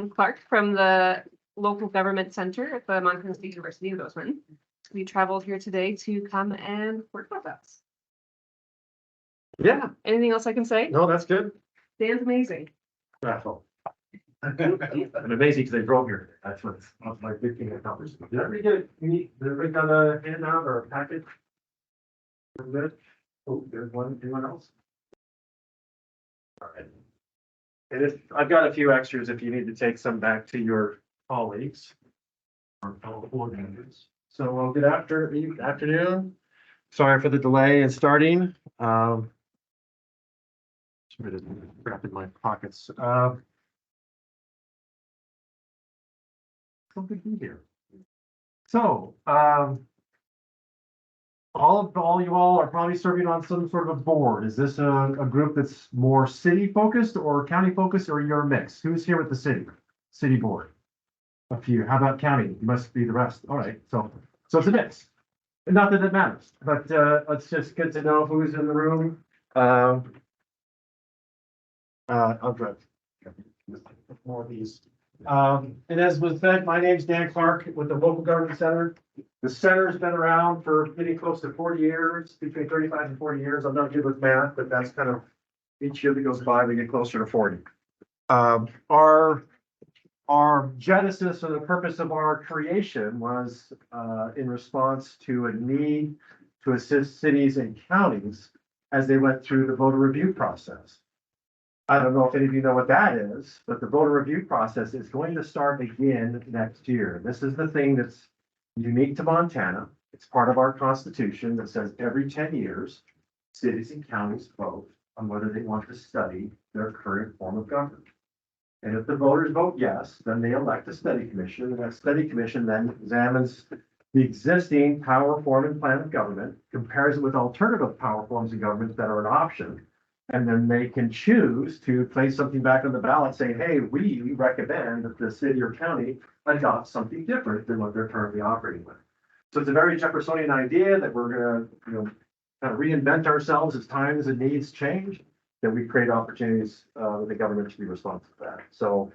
Clark from the Local Government Center at the Montana State University in Bozeman. We traveled here today to come and work with us. Yeah, Anything else I can say? no, that's good. Dan's amazing. That's all. I'm amazing because they drove here. That's my big thing accomplished. Did everybody get, did everybody got a handout or a package? We're good. Oh, there's anyone else? All right. And if, I've got a few extras if you need to take some back to your colleagues. Or fellow board members. So good afternoon. Sorry for the delay in starting. Sorry to crap in my pockets. So good to be here. So, all you all are probably serving on some sort of a board. Is this a group that's more city focused or county focused, or you're a mix? Who's here with the city board? A few. How about county? You must be the rest. All right. So it's a mix. Not that it matters, but it's just good to know who's in the room. I'll grab more of these. And as was said, my name's Dan Clark with the Local Government Center. The center's been around for getting close to 40 years, between 35 and 40 years. I'm not good with math, but that's kind of each year that goes by, we get closer to 40. Our genesis or the purpose of our creation was in response to a need to assist cities and counties as they went through the voter review process. I don't know if any of you know what that is, but the voter review process is going to start again next year. This is the thing that's unique to Montana. It's part of our constitution that says every 10 years, cities and counties vote on whether they want to study their current form of government. And if the voters vote yes, then they elect a study commission, and that study commission then examines the existing power, form, and plan of government, compares it with alternative power forms of government that are an option. And then they can choose to place something back on the ballot saying, hey, we recommend that the city or county adopt something different than what they're currently operating with. So it's a very Jeffersonian idea that we're gonna, kind of reinvent ourselves as times and needs change, that we create opportunities with the government to be responsive to that. So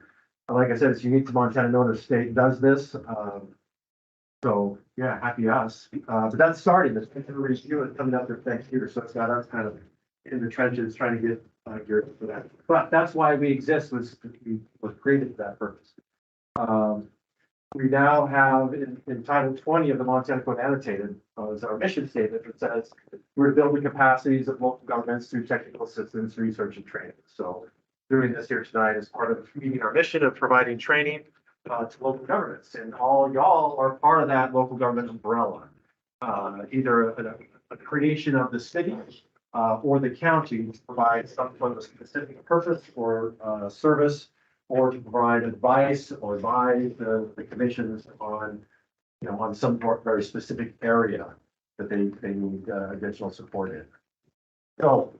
like I said, it's unique to Montana. No other state does this. So yeah, happy us. But that's starting. This review is coming up there next year. So it's got us kind of in the trenches trying to get geared for that. But that's why we exist, was created for that purpose. We now have in Title 20 of the Montana Code Annotated is our mission statement that says we're building capacities of local governments through technical assistance, research, and training. So doing this here tonight is part of meeting our mission of providing training to local governments, and all y'all are part of that local government umbrella. Either a creation of the city or the county to provide some sort of specific purpose or service, or to provide advice or advise the commissions on, on some very specific area that they need additional support in. So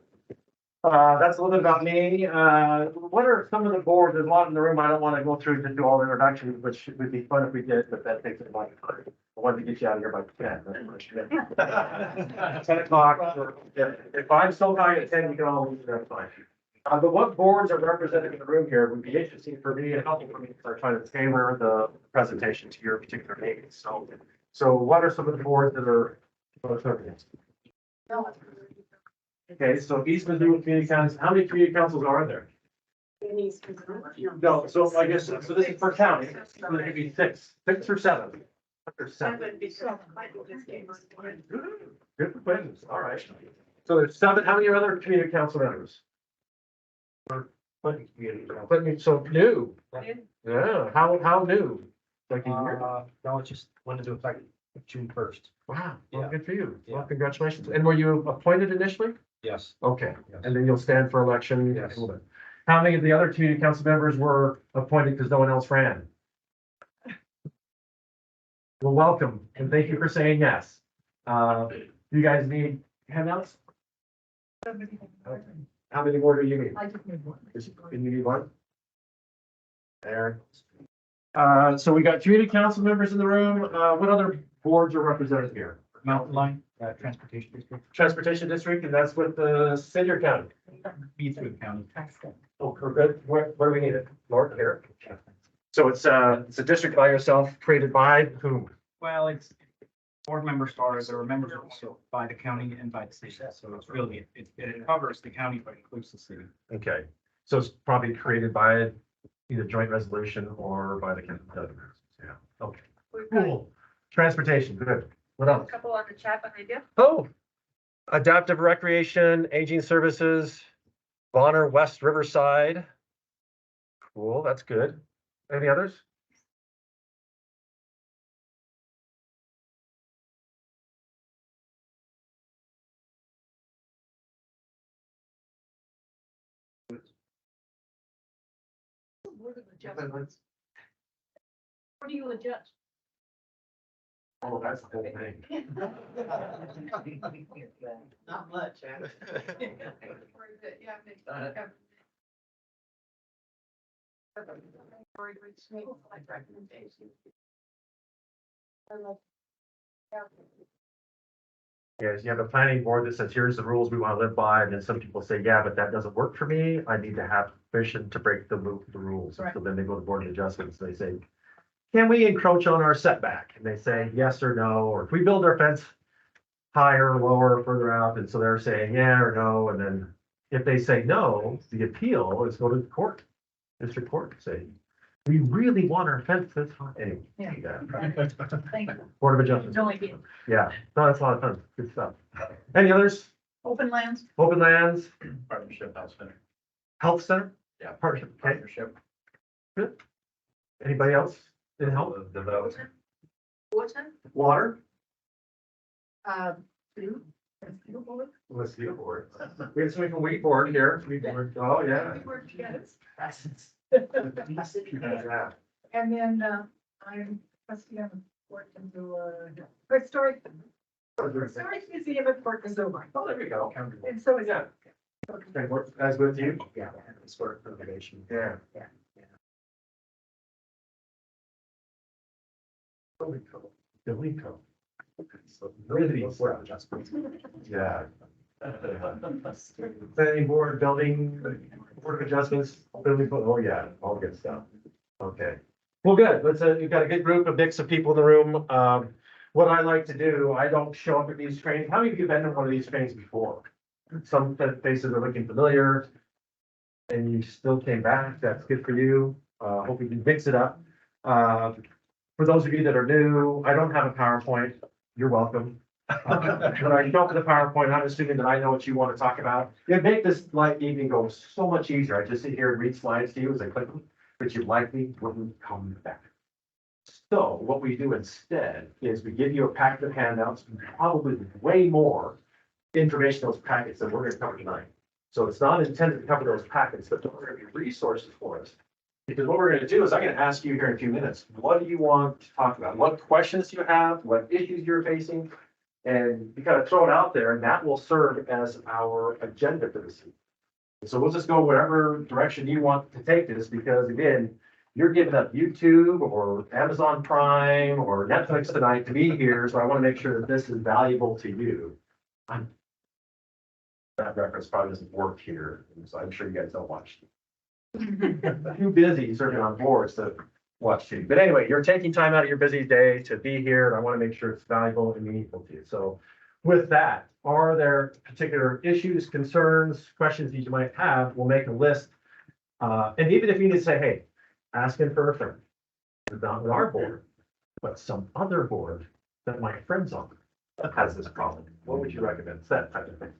that's a little bit about me. What are some of the boards? There's a lot in the room. I don't want to go through and do all the introductions, which would be fun if we did, but that takes a lot of time. I wanted to get you out of here by 10. 10 o'clock. If I'm still going at 10, you can all leave there, fine. But what boards are represented in the room here would be interesting for me and helpful for me for trying to tailor the presentation to your particular needs. So what are some of the boards that are serving? Okay, so East Missoula Community Councils. How many community councils are there? No, so I guess so. This is per county. So there could be six or seven. There's seven. Good questions. All right. So there's seven. How many other community council members? Clinton, so new. Yeah. How new? Like a year? No, it just went into effect June 1st. Wow. Well, Yeah. good for you. Yeah. Well, congratulations. And were you appointed initially? Yes. Okay. Yes. And then you'll stand for election. Yes. How many of the other community council members were appointed because no one else ran? Well, welcome, and thank you for saying yes. You guys need handouts? How many more do you need? I just need one. Can you need one? There. So we got community council members in the room. What other boards are represented here? Mountain Line, Transportation District, Transportation District, and that's with the city or county? Beadswood County. Oh, good. Where do we need it? Lord, here. So it's a district by yourself, created by whom? Well, it's board members started, there were members also by the county and by the city, so it's really, it covers the county, but includes the city. Okay, so it's probably created by either joint resolution or by the county. Yeah, okay, We've got cool. Transportation, good. What a else? couple on the chat behind you. Oh, adaptive recreation, aging services, Bonner, West Riverside. Cool, that's good. Any others? What do you adjust? Oh, that's the whole thing. Not much, Yes, you have a planning board that says, here's the rules we want to live by, and then some people say, yeah, but that doesn't work for me. I need to have permission to break the rules. And so then they go to board of adjustments, they say, can we encroach on our setback? And they say yes or no, or if we build our fence higher, lower, further out, and so they're saying yeah or no, and then if they say no, the appeal is go to the court, district court, say, we really want our fence this high. Anyway, Yeah. Thank you. Board of Adjustments. It's only been Yeah, no, that's a lot of fun. Good stuff. Any others? open lands. Open lands, Partnership Health Center. health center? Yeah. Partnership, okay. Partnership. Anybody else? Did help? Development. Woodson. Water? Blue. Let's see. Board. We have somebody from Wheat Board here. Wheat Board. Oh, yeah. We work together. Yeah. And then, I'm trustee on the Port Historic Museum at Port Missoula. Oh, there we go. And so is Yeah. Okay, as with you? Yeah, historic preservation. Yeah. Yeah. Building code. Really, yeah. Planning board, building, board of adjustments, building code, oh yeah, all good stuff. Okay. Well, good. You've got a good group, a mix of people in the room. What I like to do, I don't show up at these trainings. How many of you have been to one of these trainings before? Some faces are looking familiar. And you still came back. That's good for you. Hope you can mix it up. For those of you that are new, I don't have a PowerPoint. You're welcome. When I show up with a PowerPoint, I'm assuming that I know what you want to talk about. It'd make this like evening go so much easier. I just sit here and read slides to you as I click them, but you likely wouldn't come back. So what we do instead is we give you a packet of handouts, probably way more information in those packets than we're going to cover tonight. So it's not intended to cover those packets, but those are going to be resources for us. Because what we're going to do is I'm going to ask you here in a few minutes, what do you want to talk about? What questions do you have? What issues you're facing? And you kind of throw it out there, and that will serve as our agenda for this evening. So we'll just go whatever direction you want to take this, because again, you're giving up YouTube or Amazon Prime or Netflix tonight to be here, so I want to make sure that this is valuable to you. That reference probably doesn't work here, so I'm sure you guys don't watch. Too busy serving on boards to watch TV. But anyway, you're taking time out of your busy day to be here, and I want to make sure it's valuable and meaningful to you. So with that, are there particular issues, concerns, questions that you might have? We'll make a list. And even if you need to say, hey, asking for a friend, not with our board, but some other board that my friend's on has this problem, what would you recommend? It's that type of thing.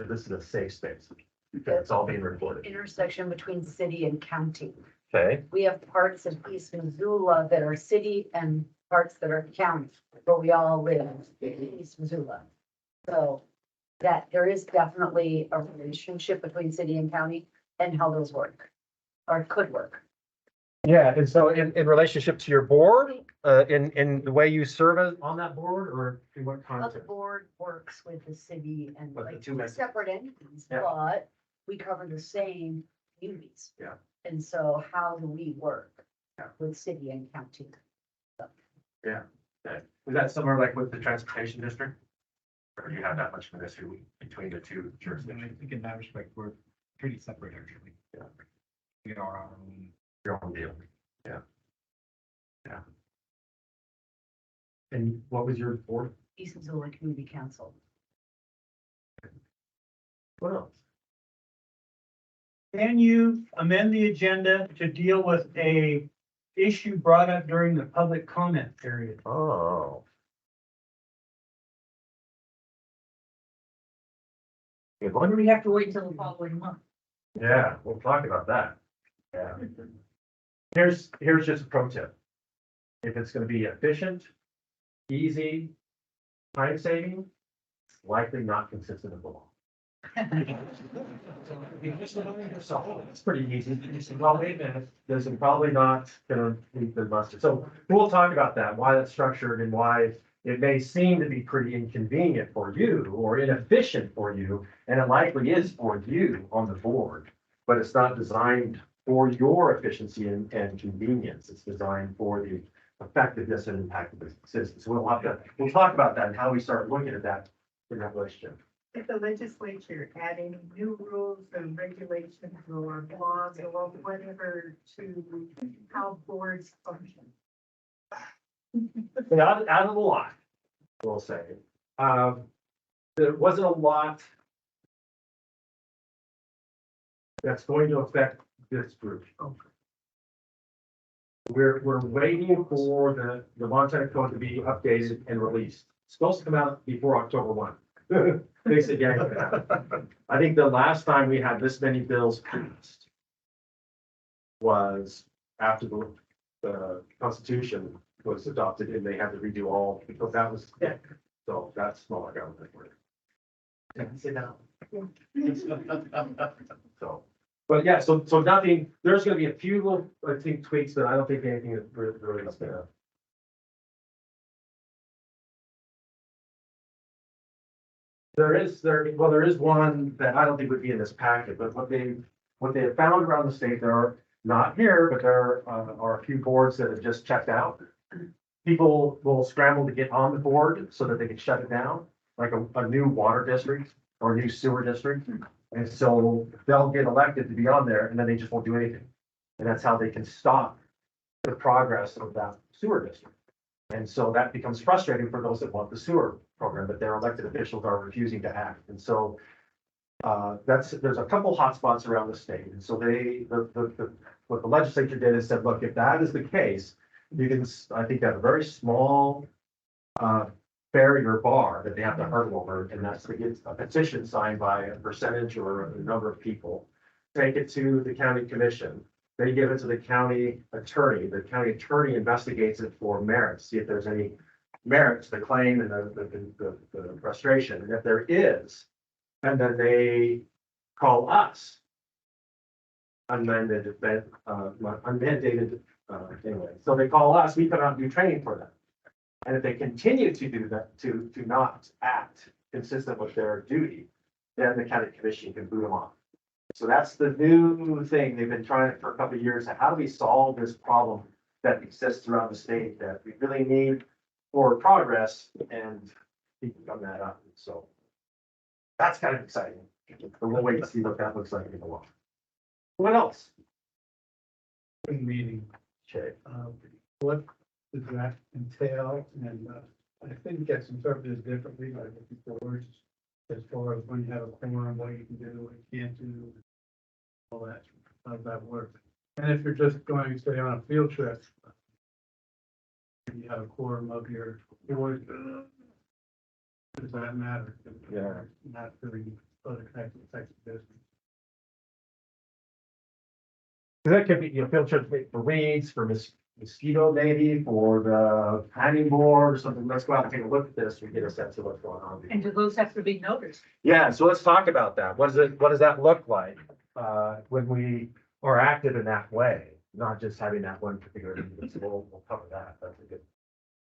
This is a safe space. It's all being recorded. Intersection between city and county. Okay, We have parts of East Missoula that are city and parts that are county, but we all live in East Missoula. So that there is definitely a relationship between city and county and how those work or could work. yeah, and so in relationship to your board, in the way you serve on that board, or in what How the context? board works with the city and But the like two we're entities. separate entities, Yeah. but we cover the same communities. Yeah. And so how do we work Yeah. with city and county? Is that similar like with the transportation district? Or do you have that much of an issue between the two I jurisdictions? think in that respect, we're pretty separate actually. Yeah. We are our own. Your own deal. Yeah. And what was your board? East Missoula Community Council. What else? Can you amend the agenda to deal with a issue brought up during the public comment period? Oh. Why do we have to wait until the following month? Yeah, we'll talk about that. Yeah. Here's just a pro tip. If it's gonna be efficient, easy, time saving, it's likely not consistent with the law. It's pretty easy. You say, well, wait a minute, this is probably not gonna meet the muster. So we'll talk about that, why that's structured and why it may seem to be pretty inconvenient for you or inefficient for you, and it likely is for you on the board, but it's not designed for your efficiency and convenience. It's designed for the effectiveness and impact of the citizens. So we'll talk about that and how we start looking at that in that relationship. If the legislature add any new rules and regulations or laws or whatever to how boards function. But out of the lot, we'll say, there wasn't a lot that's going to affect this group. We're waiting for the Montana code to be updated and released. It's supposed to come out before October 1. Basic gang. I think the last time we had this many bills passed was after the Constitution was adopted and they had to redo all, because that was, so that's smaller government. Sit down. So, but yeah, so nothing, there's gonna be a few little, I think, tweaks, but I don't think anything is really is gonna. There is one that I don't think would be in this packet, but what they have found around the state, there are, not here, but there are a few boards that have just checked out. People will scramble to get on the board so that they can shut it down, like a new water district or a new sewer district. And so they'll get elected to be on there and then they just won't do anything. And that's how they can stop the progress of that sewer district. And so that becomes frustrating for those that want the sewer program, but their elected officials are refusing to act. And so there's a couple hotspots around the state. And so what the legislature did is said, look, if that is the case, you can, I think, have a very small barrier bar that they have to hurdle over, and that's to get a petition signed by a percentage or a number of people. Take it to the county commission. They give it to the county attorney. The county attorney investigates it for merit, see if there's any merit to the claim and the frustration. And if there is, and then they call us unmandated, anyway. So they call us, we come out and do training for them. And if they continue to do that, to not act consistent with their duty, then the county commission can boot them off. So that's the new thing. They've been trying for a couple of years. How do we solve this problem that exists around the state that we really need for progress, and people come that up. So that's kind of exciting. But we'll wait to see what that looks like in the law. What else? Meeting. Okay. What does that entail? And I think it gets interpreted differently by different boards as far as when you have a quorum, what you can do, what you can't do, all that, how does that work? And if you're just going, say, on a field trip, and you have a quorum of your board, does that matter? Yeah. Not really other types of business. That could be, field trips for weeds, for mosquito maybe, for the planning board or something. Let's go out and take a look at this and get a sense of what's going on. And do those have to be noticed? Yeah, so let's talk about that. What does that look like, when we are active in that way? Not just having that one particular, meeting. So we'll cover that. That's a good.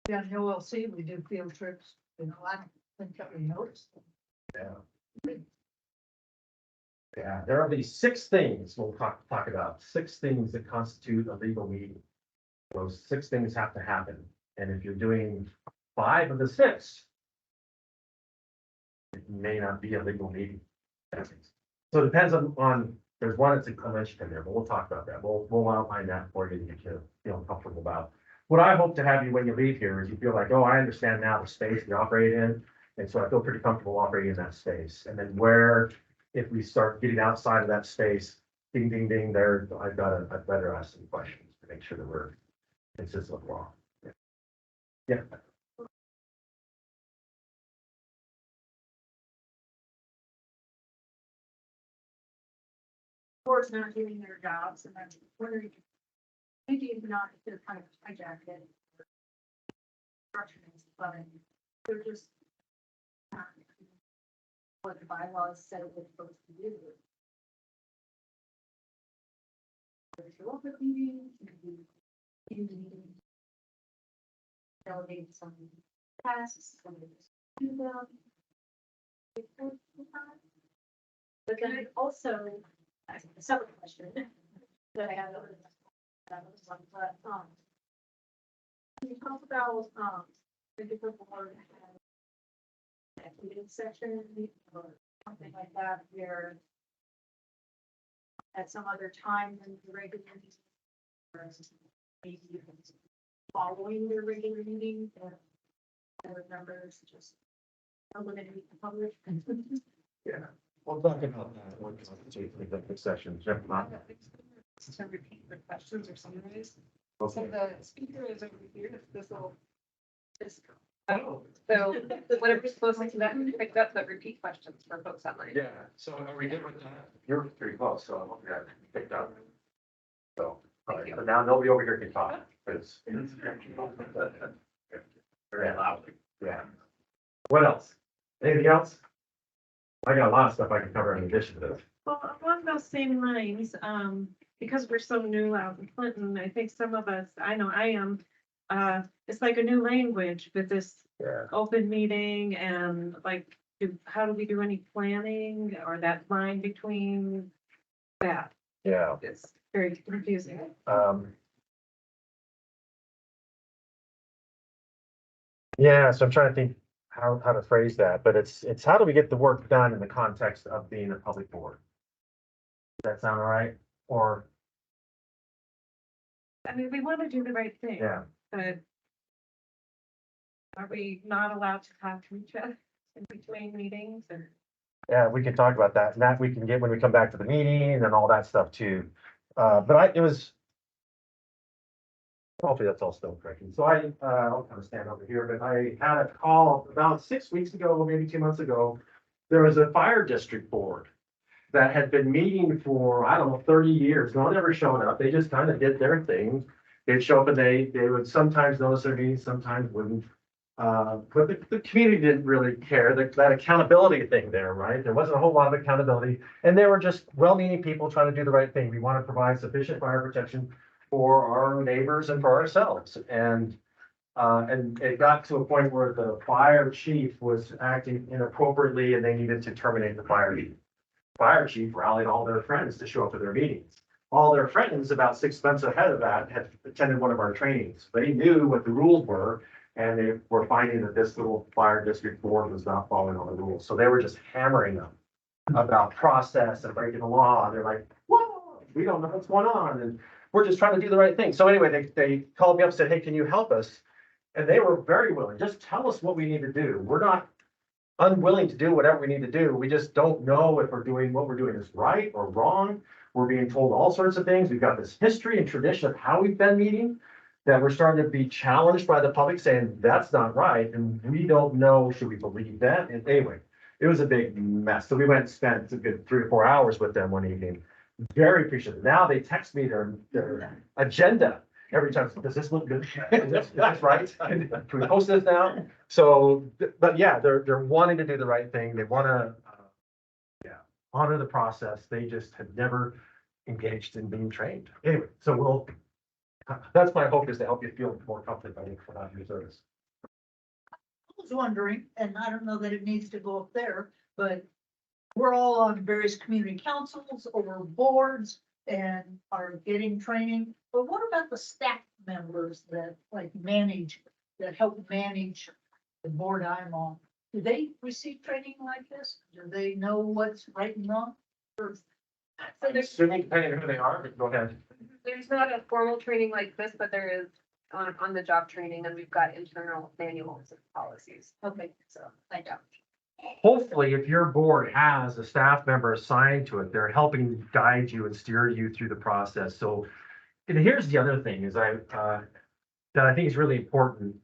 Down here, we'll see, we do field trips, you know, I don't think that we noticed. Yeah. Yeah, there are these 6 things we'll talk about, 6 things that constitute a legal meeting. Those 6 things have to happen, and if you're doing 5 of the 6, it may not be a legal meeting. So it depends on there's one that's a convention in there, but we'll talk about that. We'll outline that for you to get you feel comfortable about what I hope to have you when you leave here is you feel like, oh, I understand now the space we operate in. And so I feel pretty comfortable operating in that space. And then where, if we start getting outside of that space, ding, ding, ding, there, I'd better ask some questions to make sure that we're consistent with law. Yeah. Board's not doing their jobs, and I'm wondering, maybe if not, if they're kind of hijacked it. Structures, but they're just not doing what the bylaws said they're supposed to do. They show up at meetings, maybe in the meeting. Delegate some tasks, somebody just do them. But then also, I have a separate question that I have. Can you talk about, the different board have a meeting section or something like that, where at some other time than the regular meeting, or maybe following their regular meeting, or board members just eliminate the public? Yeah. We'll talk about that. We'll talk about the executive session. Jeff, not. To repeat the questions or summaries. Okay. So the speaker is over here, this will. Oh, so whatever's closest to that, picked up the repeat questions for folks online. Yeah, so are we good with that? You're pretty close, so I hope you got it picked up. So, all right, but now nobody over here can talk, because. Very loud. Yeah. What else? Anything else? I got a lot of stuff I can cover in addition to this. Well, along those same lines, because we're so new out in Clinton, I think some of us, I know I am, it's like a new language with this Yeah. open meeting and like, how do we do any planning or that line between that? Yeah. It's very confusing. Yeah, so I'm trying to think how to phrase that, but it's how do we get the work done in the context of being a public board? Does that sound all right? Or, I mean, we want to do the right thing, yeah, but are we not allowed to talk to each other in between meetings or? yeah, we can talk about that, and that we can get when we come back to the meeting and all that stuff too. But it was. Hopefully that's all still correct. And so I'll kind of stand over here, but I had a call about 6 weeks ago, maybe 2 months ago. There was a fire district board that had been meeting for, I don't know, 30 years. No one ever showed up. They just kind of did their thing. They'd show up and they would sometimes notice their meetings, sometimes wouldn't. But the community didn't really care, that accountability thing there, right? There wasn't a whole lot of accountability. And they were just well-meaning people trying to do the right thing. We want to provide sufficient fire protection for our neighbors and for ourselves. And it got to a point where the fire chief was acting inappropriately and they needed to terminate the fire chief. Fire chief rallied all their friends to show up to their meetings. All their friends, about 6 months ahead of that, had attended one of our trainings. They knew what the rules were, and they were finding that this little fire district board was not following all the rules. So they were just hammering them about process and breaking the law. They're like, whoa, we don't know what's going on. And we're just trying to do the right thing. So anyway, they called me up and said, hey, can you help us? And they were very willing. Just tell us what we need to do. We're not unwilling to do whatever we need to do. We just don't know if what we're doing is right or wrong. We're being told all sorts of things. We've got this history and tradition of how we've been meeting that we're starting to be challenged by the public saying that's not right. And we don't know, should we believe that? And anyway, it was a big mess. So we went and spent a good 3 or 4 hours with them one evening. Very appreciative. Now they text me their agenda every time. Does this look good? That's right. Can we post this now? So, but yeah, they're wanting to do the right thing. They want to, honor the process. They just had never engaged in being trained. Anyway, so that's my hope, is to help you feel more confident about your service. I was wondering, and I don't know that it needs to go up there, but we're all on various community councils or boards and are getting training. But what about the staff members that that help manage the board I'm on? Do they receive training like this? Do they know what's right and wrong? Or- So there's, Assuming, depending on who they are, but go ahead. there's not a formal training like this, but there is on the job training, and we've got internal manuals and policies. Okay, So, I don't. Hopefully, if your board has a staff member assigned to it, they're helping guide you and steer you through the process. So, and here's the other thing is that I think is really important.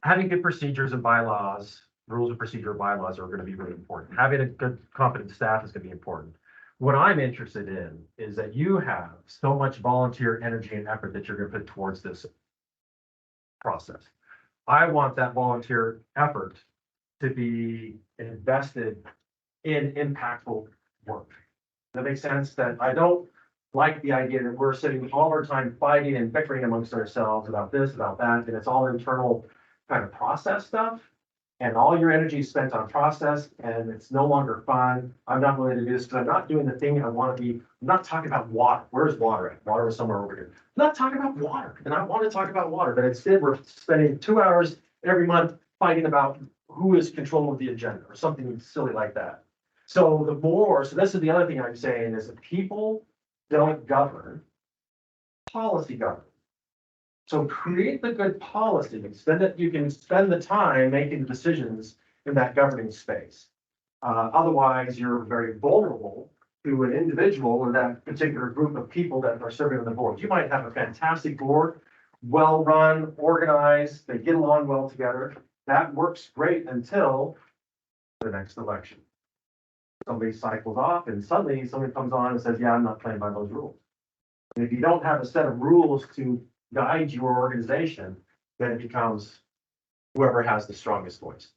Having good procedures and bylaws, rules of procedure bylaws are going to be really important. Having a good competent staff is going to be important. What I'm interested in is that you have so much volunteer energy and effort that you're going to put towards this process. I want that volunteer effort to be invested in impactful work. That makes sense. That I don't like the idea that we're sitting all our time fighting and bickering amongst ourselves about this, about that, and it's all internal kind of process stuff. And all your energy is spent on process and it's no longer fun. I'm not willing to do this because I'm not doing the thing I want to be. I'm not talking about water. Where's water at? Water is somewhere over here. I'm not talking about water. And I want to talk about water, but instead we're spending 2 hours every month fighting about who is control of the agenda or something silly like that. So so this is the other thing I'm saying is that people don't govern, policy governs. So create the good policy, you can spend the time making decisions in that governing space. Otherwise, you're very vulnerable to an individual or that particular group of people that are serving on the board. You might have a fantastic board, well-run, organized, they get along well together. That works great until the next election. Somebody cycles off and suddenly somebody comes on and says, yeah, I'm not playing by those rules. And if you don't have a set of rules to guide your organization, then it becomes whoever has the strongest voice.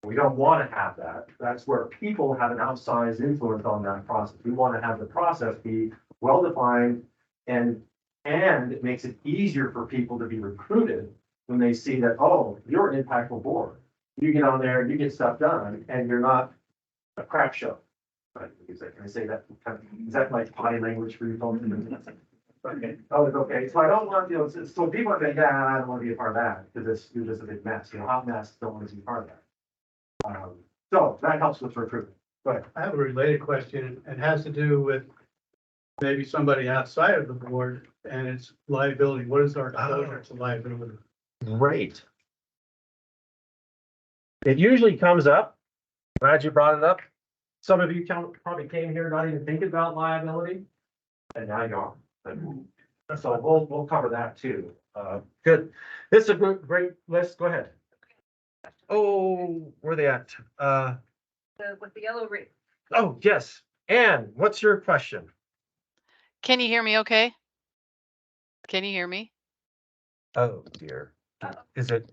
We don't want to have that. That's where people have an outsized influence on that process. We want to have the process be well-defined and it makes it easier for people to be recruited when they see that, oh, you're an impactful board. You get on there, you get stuff done, and you're not a crap show. Right? Can I say that? Is that like potty language for you? Okay. Oh, it's okay. So I don't want, so people are saying, yeah, I don't want to be a part of that because you're just a big mess. Hot mess, don't want to be part of that. So that helps with recruitment. Go ahead. I have a related question and has to do with maybe somebody outside of the board and its liability. What is our exposure to liability? Great. It usually comes up. Glad you brought it up. Some of you probably came here not even thinking about liability, and now you are. So we'll cover that too. Good. This is a great list. Go ahead. Oh, where are they at? With the yellow ring. Oh, yes. Ann, what's your question? Can you hear me okay? Can you hear me? Oh, dear. Is it?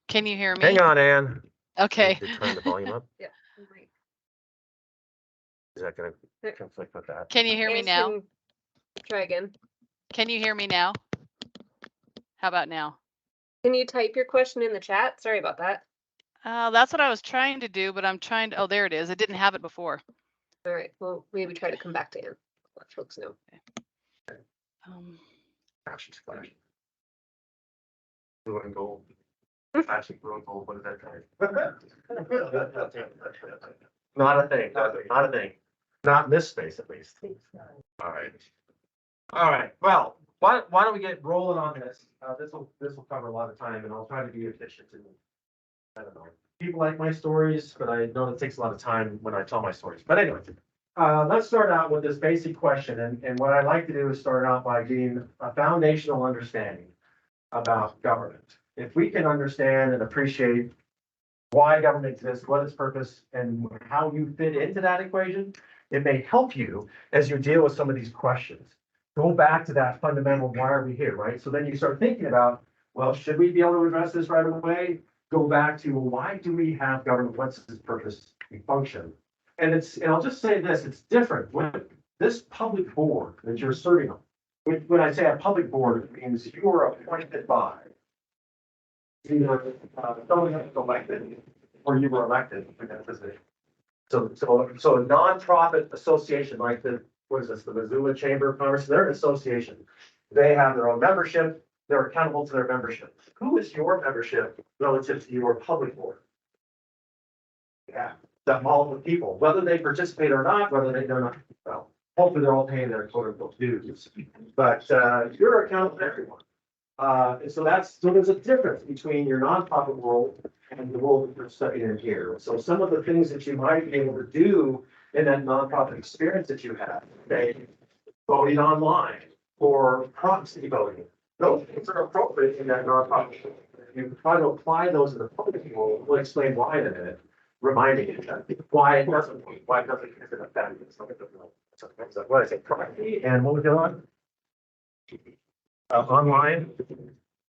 Can you hear me? Hang on, Ann. Okay. Did you turn the volume up? Yeah. Is that going to conflict with that? Can you hear me now? Try again. Can you hear me now? How about now? Can you type your question in the chat? Sorry about that. That's what I was trying to do, but I'm trying to, oh, there it is. I didn't have it before. All right, well, maybe try to come back to Ann. Let folks know. Passion splash. Blue and gold. Passion blue and gold, what is that kind? Not a thing, not a thing. Not in this space, at least. All right. All right, well, why don't we get rolling on this? This will cover a lot of time and I'll try to be efficient. And I don't know. People like my stories, but I know it takes a lot of time when I tell my stories. But anyway, let's start out with this basic question. And what I'd like to do is start out by getting a foundational understanding about government. If we can understand and appreciate why government exists, what its purpose, and how you fit into that equation, it may help you as you deal with some of these questions. Go back to that fundamental, why are we here, right? So then you start thinking about, well, should we be able to address this right away? Go back to, well, why do we have government? What's its purpose and function? And I'll just say this, it's different. When this public board that you're serving on, when I say a public board, it means you are appointed by either someone that was elected or you were elected for that position. So a nonprofit association like the Missoula Chamber of Commerce, they're an association. They have their own membership. They're accountable to their membership. Who is your membership relative to your public board? Yeah, that multiple people, whether they participate or not, whether they're not. Well, hopefully they're all paying their quote unquote dues. But, you're accountable to everyone. And so so there's a difference between your nonprofit world and the world that you're studying in here. So some of the things that you might be able to do in that nonprofit experience that you have, say, voting online or proxy voting, those things are appropriate in that nonprofit. If you try to apply those in the public world, we'll explain why in a minute, reminding you that why it doesn't, is it effective? What I say, proxy, and what was the other one? Online?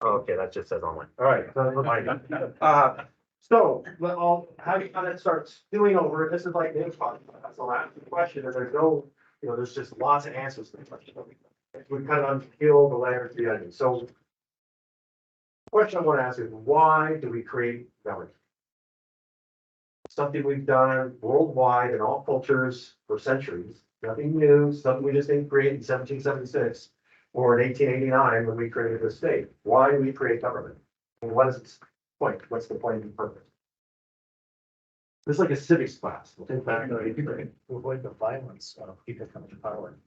Okay, that just says online. All right. So, I'll have you kind of start doing over, this is like the info, that's the last question, and there's no, there's just lots of answers to the question. We kind of unpeel the layers of the onion. So, the question I want to ask is, why do we create government? Something we've done worldwide in all cultures for centuries, nothing new, something we just didn't create in 1776 or in 1889 when we created the state. Why do we create government? And what is its point? What's the point and purpose? This is like a civics class. We'll think back to Avoid the violence of people coming to power.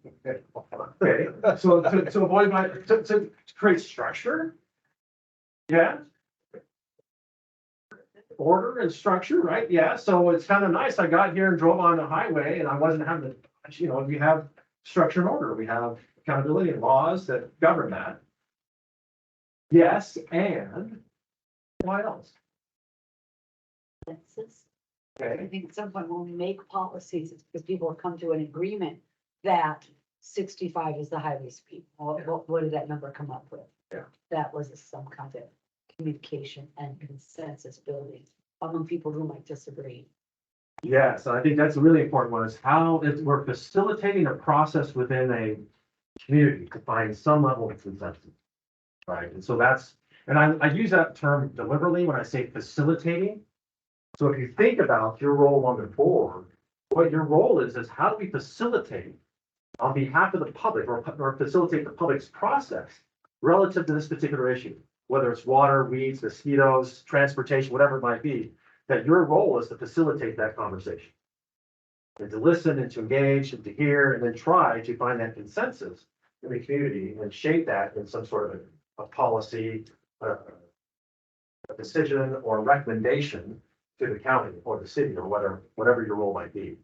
Okay, so to avoid to create structure. Yeah. Order and structure, right? Yeah, so it's kind of nice. I got here and drove on the highway and I wasn't having to, we have structure and order. We have accountability and laws that govern that. Yes, and what else? Census. Okay. I think at some point when we make policies, it's because people have come to an agreement that 65 is the highway speed. What did that number come up with? Yeah. That was some kind of communication and consensus building among people who might disagree. Yes, I think that's a really important one, is how we're facilitating a process within a community to find some level of consensus. Right, and so I use that term deliberately when I say facilitating. So if you think about your role on the board, what your role is how do we facilitate on behalf of the public or facilitate the public's process relative to this particular issue, whether it's water, weeds, mosquitoes, transportation, whatever it might be, that your role is to facilitate that conversation. And to listen and to engage and to hear and then try to find that consensus in the community and shape that in some sort of a policy, a decision or recommendation to the county or the city or whatever your role might be.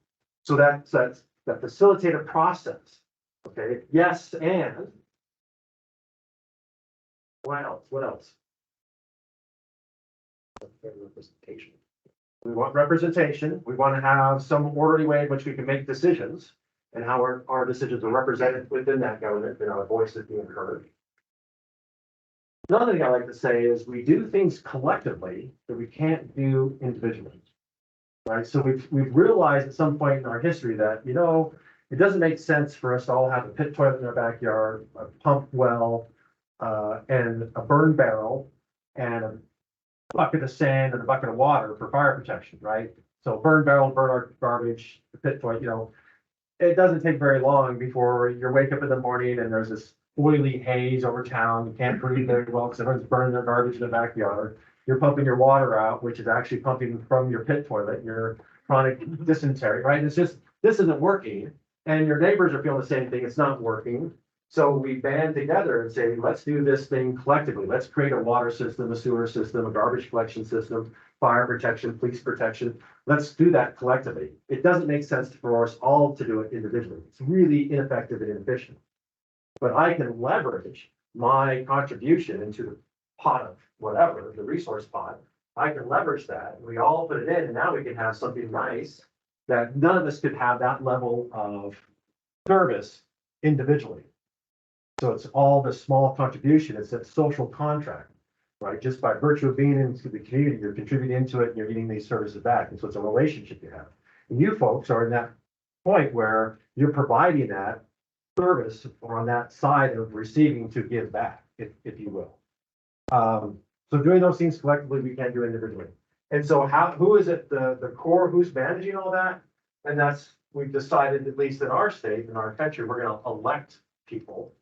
So that's that facilitative process. Okay, yes, and what else? What else? Representation. We want representation. We want to have some orderly way in which we can make decisions and how our decisions are represented within that government and our voice is being heard. Another thing I like to say is we do things collectively that we can't do individually. Right, so we've realized at some point in our history that, it doesn't make sense for us to all have a pit toilet in our backyard, a pump well, and a burn barrel, and a bucket of sand and a bucket of water for fire protection, right? So burn barrel, burn our garbage, the pit toilet, it doesn't take very long before you wake up in the morning and there's this oily haze over town. You can't breathe very well because everyone's burning their garbage in the backyard. You're pumping your water out, which is actually pumping from your pit toilet, your chronic dysentery, right? It's just, this isn't working. And your neighbors are feeling the same thing. It's not working. So we band together and say, let's do this thing collectively. Let's create a water system, a sewer system, a garbage collection system, fire protection, police protection. Let's do that collectively. It doesn't make sense for us all to do it individually. It's really ineffective and inefficient. But I can leverage my contribution into the pot of whatever, the resource pot. I can leverage that. We all put it in, and now we can have something nice that none of us could have that level of service individually. So it's all the small contribution. It's a social contract, right? Just by virtue of being into the community, you're contributing into it and you're getting these services back. And so it's a relationship you have. And you folks are in that point where you're providing that service or on that side of receiving to give back, if you will. So doing those things collectively, we can't do individually. And so who is it, the core, who's managing all that? And we've decided, at least in our state, in our country, we're going to elect people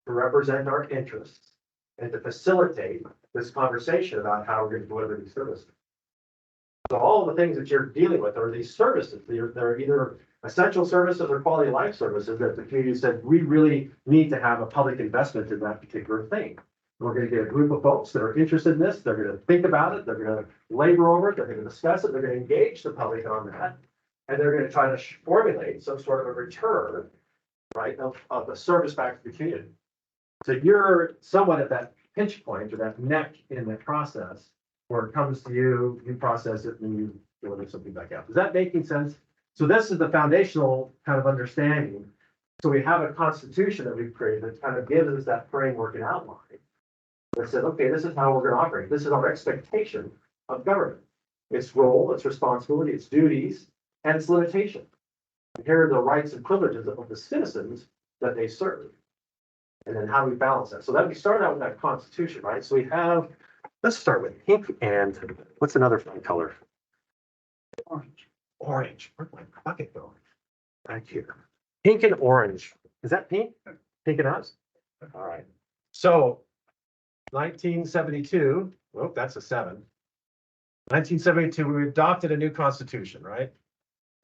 to represent our interests and to facilitate this conversation about how we're going to deliver these services. So all the things that you're dealing with are these services. They're either essential services or quality of life services that the community said, we really need to have a public investment in that particular thing. We're gonna get a group of folks that are interested in this, they're gonna think about it, they're gonna labor over it, they're gonna discuss it, they're gonna engage the public on that. And they're gonna try to formulate some sort of a return, right, of the service back to the community. So you're somewhat at that pinch point or that neck in the process where it comes to you, you process it, and you deliver something back out. Is that making sense? So this is the foundational kind of understanding. So we have a constitution that we've created that kind of gives us that framework and outline. That says, okay, this is how we're gonna operate. This is our expectation of government. Its role, its responsibility, its duties, and its limitation. And here are the rights and privileges of the citizens that they serve. And then how we balance that. So that we start out with that constitution, right? So we have, let's start with pink and what's another fun color? Orange. Orange. Where'd my bucket go? Back here. Pink and orange. Is that pink? Pink and us? All right. So 1972, well, that's a 7. 1972, we adopted a new constitution, right?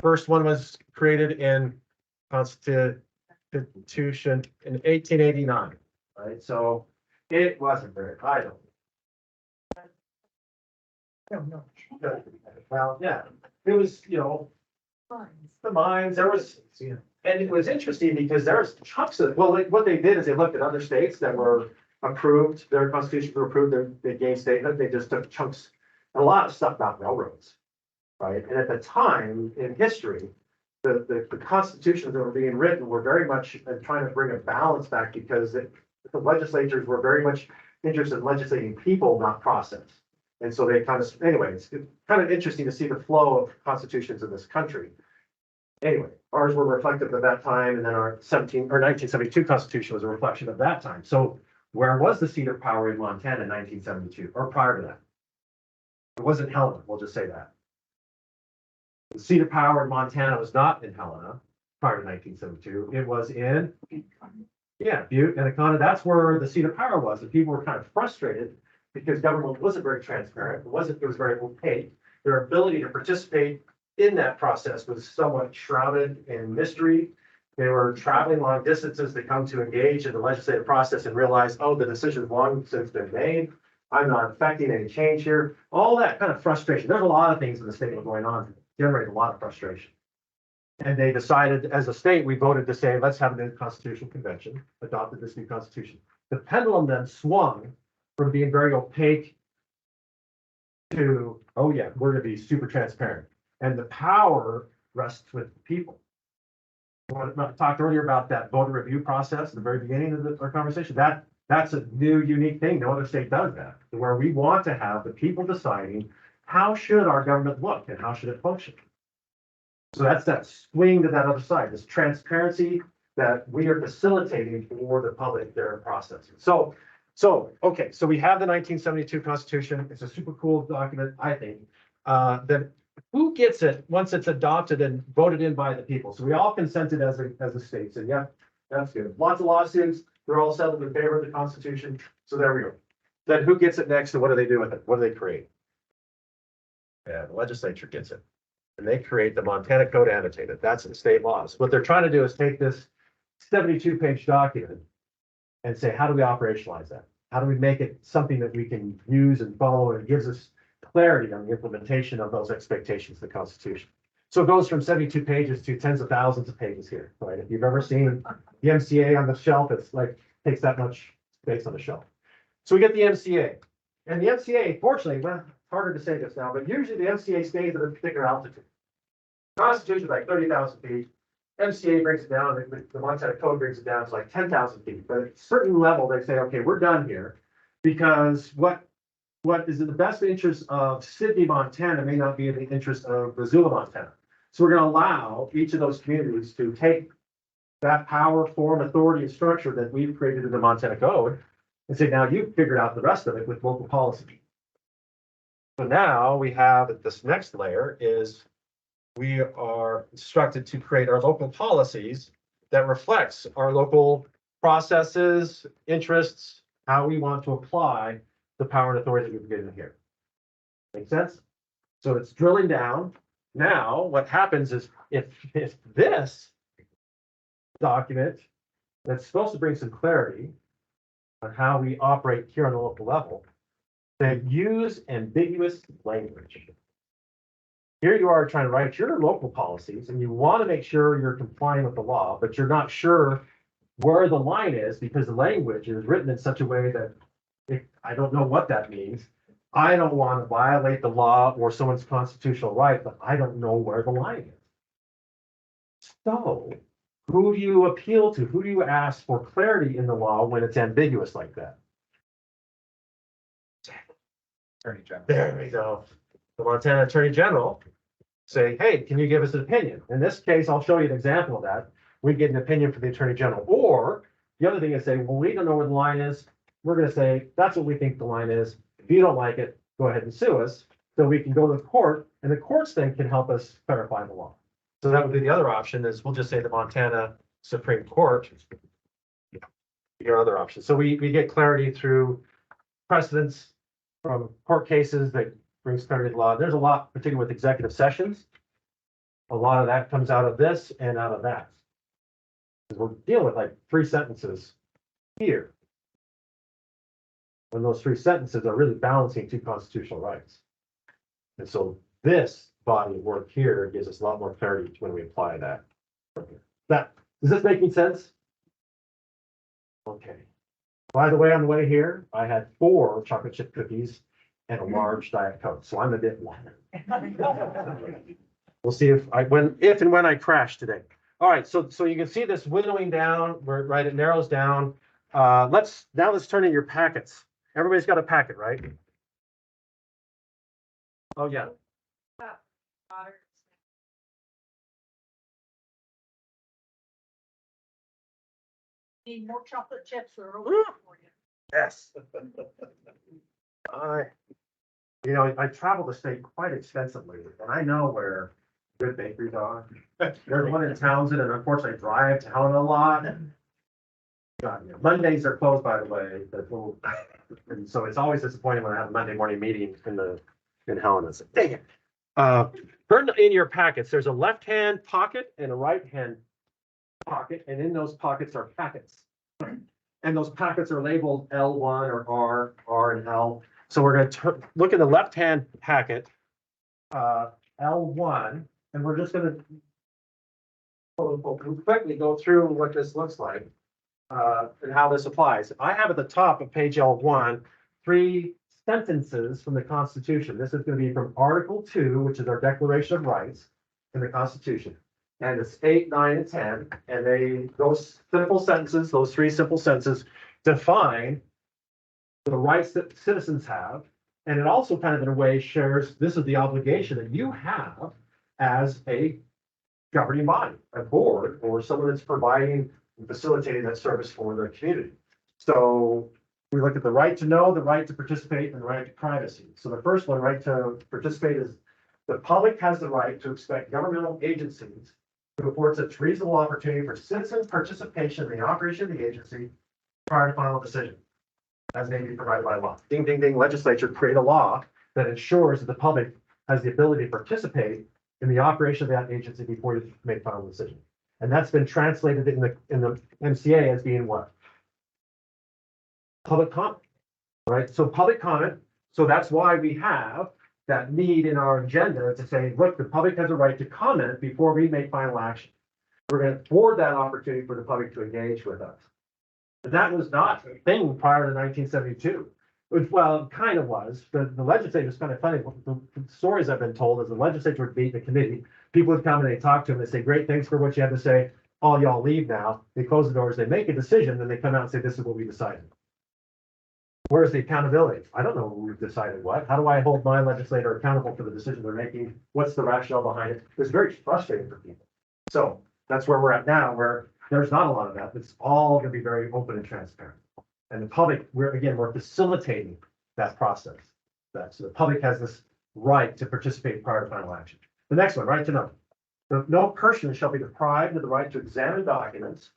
First one was created in Constitution in 1889, right? So it wasn't very, I don't. No. Well, yeah, it was, the mines, there was, and it was interesting because there's chunks of, well, like, what they did is they looked at other states that were approved, their constitutions were approved, they gave statement, they just took chunks, and a lot of stuff about railroads, right? And at the time in history, the constitutions that were being written were very much trying to bring a balance back because the legislatures were very much interested in legislating people, not process. And so they kind of, anyways, it's kind of interesting to see the flow of constitutions in this country. Anyway, ours were reflective of that time, and then our 1972 constitution was a reflection of that time. So where was the seat of power in Montana in 1972 or prior to that? It wasn't Helena, we'll just say that. The seat of power in Montana was not in Helena prior to 1972. It was in, Butte and Econa. That's where the seat of power was. And people were kind of frustrated because government wasn't very transparent. It was very opaque. Their ability to participate in that process was somewhat shrouded in mystery. They were traveling long distances to come to engage in the legislative process and realize, oh, the decision's long since been made. I'm not affecting any change here. All that kind of frustration. There's a lot of things in the state that were going on that generate a lot of frustration. And they decided, as a state, we voted to say, let's have a new constitutional convention, adopted this new constitution. The pendulum then swung from being very opaque to, oh yeah, we're gonna be super transparent. And the power rests with the people. I talked earlier about that voter review process at the very beginning of our conversation. That's a new, unique thing. No other state does that, where we want to have the people deciding how should our government look and how should it function. So that's that swing to that other side, this transparency that we are facilitating for the public, their processing. So okay, so we have the 1972 Constitution. It's a super cool document, I think. Then who gets it once it's adopted and voted in by the people? So we all consented as a state. So yeah, that's good. Lots of lawsuits. They're all settled in favor of the Constitution. So there we go. Then who gets it next and what do they do with it? What do they create? Yeah, the legislature gets it. And they create the Montana Code Annotated. That's in state laws. What they're trying to do is take this 72-page document and say, how do we operationalize that? How do we make it something that we can use and follow and gives us clarity on the implementation of those expectations of the Constitution? So it goes from 72 pages to tens of thousands of pages here, right? If you've ever seen the MCA on the shelf, it's like, takes that much space on the shelf. So we get the MCA. And the MCA, fortunately, well, it's harder to say this now, but usually the MCA stays at a particular altitude. Constitution is like 30,000 feet. MCA brings it down, the Montana Code brings it down to like 10,000 feet. But at a certain level, they say, okay, we're done here. Because what is in the best interest of Sidney, Montana may not be in the interest of Missoula, Montana. So we're going to allow each of those communities to take that power, form, authority, and structure that we've created in the Montana Code and say, now you've figured out the rest of it with local policy. So now we have this next layer is we are instructed to create our local policies that reflects our local processes, interests, how we want to apply the power and authority that we've given here. Make sense? So it's drilling down now what happens is if this document that's supposed to bring some clarity on how we operate here on the local level, they use ambiguous language. Here you are trying to write your local policies and you want to make sure you're complying with the law, but you're not sure where the line is because the language is written in such a way that I don't know what that means. I don't want to violate the law or someone's constitutional right, but I don't know where the line is. So who do you appeal to? Who do you ask for clarity in the law when it's ambiguous like that? Attorney General. There we go. The Montana Attorney General say, hey, can you give us an opinion? In this case, I'll show you an example of that. We get an opinion from the Attorney General. Or the other thing is say, well, we don't know where the line is. We're going to say, that's what we think the line is. If you don't like it, go ahead and sue us. So we can go to the court and the courts then can help us clarify the law. So that would be the other option is we'll just say the Montana Supreme Court. Your other option. So we get clarity through precedents from court cases that brings clarity to law. There's a lot, particularly with executive sessions. A lot of that comes out of this and out of that. Because we're dealing with like 3 sentences here. When those 3 sentences are really balancing 2 constitutional rights. And so this body of work here gives us a lot more clarity when we apply that. Is this making sense? Okay. By the way, on the way here, I had 4 chocolate chip cookies and a large Diet Coke, so I'm a bit longer. We'll see if and when I crash today. All right, so you can see this winnowing down, where right it narrows down. Let's turn in your packets. Everybody's got a packet, right? Oh yeah. Water. Need more chocolate chips or over Woo! for you. Yes. I travel the state quite extensively, and I know where good bakeries are. There's one in Townsend, and unfortunately, I drive to Helena a lot. God, Mondays are closed, by the way, and so it's always disappointing when I have a Monday morning meeting in Helena. So, dang it. Burn in your packets. There's a left-hand pocket and a right-hand pocket, and in those pockets are packets. And those packets are labeled L1 or R and L. So we're going to look at the left-hand packet, L1, and we're just going to quickly go through what this looks like and how this applies. I have at the top of page L1 3 sentences from the Constitution. This is going to be from Article 2, which is our Declaration of Rights in the Constitution. And it's 8, 9, and 10. And those 3 simple sentences define the rights that citizens have. And it also kind of in a way shares, this is the obligation that you have as a governing body, a board, or someone that's providing and facilitating that service for the community. So we look at the right to know, the right to participate, and the right to privacy. So the first one, right to participate, is the public has the right to expect governmental agencies to afford such reasonable opportunity for citizen participation in the operation of the agency prior to final decision, as may be provided by law. Ding, ding, ding, legislature create a law that ensures that the public has the ability to participate in the operation of that agency before you make final decision. And that's been translated in the MCA as being what? Public comment, right? So public comment. So that's why we have that need in our agenda to say, look, the public has a right to comment before we make final action. We're going to afford that opportunity for the public to engage with us. And that was not a thing prior to 1972. Well, it kind of was. The legislature was kind of funny. The stories I've been told is the legislature would meet the committee. People would come and they talk to them. They say, great, thanks for what you had to say. All y'all leave now. They close the doors. They make a decision. Then they come out and say, this is what we decided. Where's the accountability? I don't know who decided what. How do I hold my legislator accountable for the decision they're making? What's the rationale behind it? It's very frustrating for people. So that's where we're at now, where there's not a lot of that. It's all going to be very open and transparent. And the public, we're facilitating that process. So the public has this right to participate prior to final action. The next one, right to know. No person shall be deprived of the right to examine documents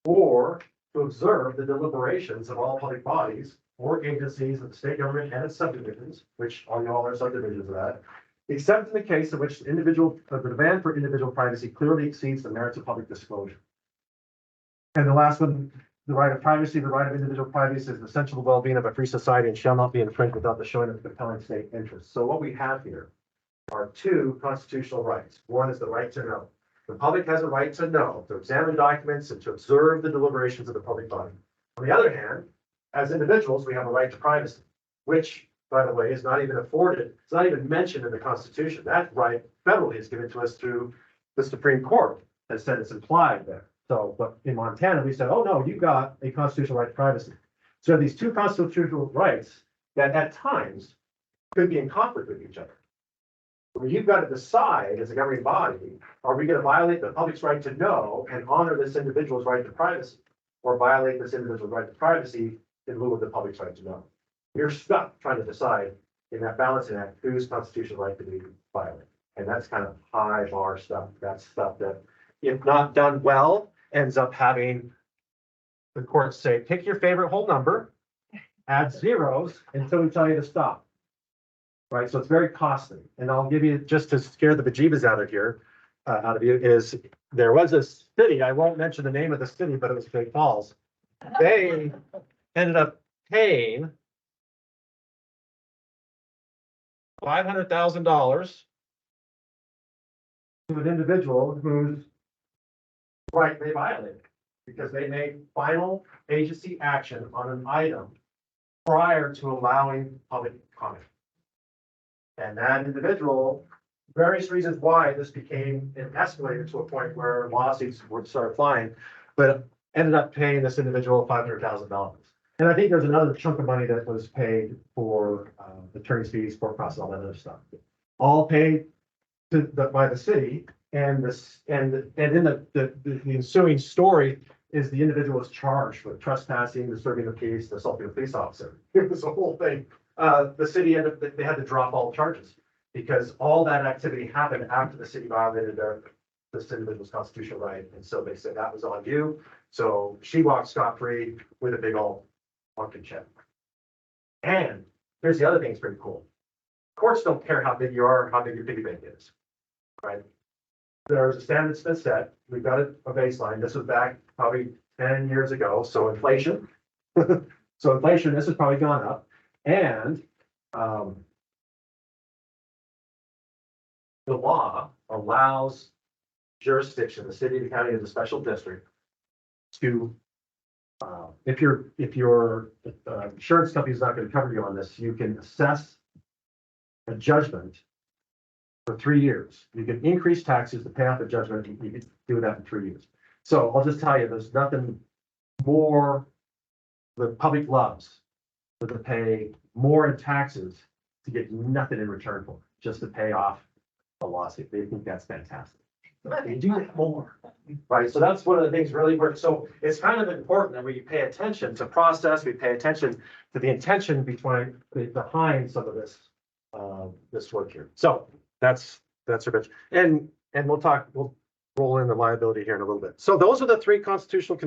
or to observe the deliberations of all public bodies or agencies of the state government and its subdivisions, which all y'all are subdivisions of that, except in the case in which the demand for individual privacy clearly exceeds the merits of public disclosure. And the last one, the right of privacy, the right of individual privacy is essential to the well-being of a free society and shall not be infringed without the showing of compelling state interest. So what we have here are two constitutional rights. One is the right to know. The public has a right to know, to examine documents and to observe the deliberations of the public body. On the other hand, as individuals, we have a right to privacy, which, by the way, is not even afforded, it's not even mentioned in the Constitution. That right federally is given to us through the Supreme Court, has said it's implied there. So, but in Montana, we said, oh no, you got a constitutional right to privacy. So these two constitutional rights that at times could be in conflict with each other. Well, you've got to decide as a governing body, are we going to violate the public's right to know and honor this individual's right to privacy, or violate this individual's right to privacy in lieu of the public's right to know? You're stuck trying to decide in that balancing act whose constitutional right to be violated. And that's kind of high bar stuff. That's stuff that, if not done well, ends up having the courts say, pick your favorite whole number, add zeros until we tell you to stop. Right, so it's very costly. And I'll give you, just to scare the bejeebas out of you, is there was a city, I won't mention the name of the city, but it was Great Falls. They ended up paying $500,000 to an individual whose right they violated, because they made final agency action on an item prior to allowing public comment. And that individual, various reasons why this became an escalated to a point where lawsuits would start flying, but ended up paying this individual $500,000. And I think there's another chunk of money that was paid for attorney's fees, court costs, all that other stuff. All paid by the city, and this and in the ensuing story is the individual was charged with trespassing, disturbing the peace, assaulting a police officer. It was a whole thing. The city they had to drop all charges because all that activity happened after the city violated this individual's constitutional right. And so they said that was on you. So she walked scot-free with a big old fucking check. And here's the other thing that's pretty cool. Courts don't care how big you are, how big your piggy bank is, right? There's a standard that's been set. We've got a baseline. This was back probably 10 years ago. So inflation, this has probably gone up. And the law allows jurisdiction, the city, the county, and the special district to, if your insurance company is not going to cover you on this, you can assess a judgment for 3 years. You can increase taxes to pay off the judgment. You can do that in 3 years. So I'll just tell you, there's nothing more the public loves than to pay more in taxes to get nothing in return for it, just to pay off a lawsuit. They think that's fantastic. They do that more, right? So that's one of the things really works. So it's kind of important that we pay attention to process, we pay attention to the intention behind some of this this work here. So that's a bit, and we'll roll in the liability here in a little bit. So those are the three constitutional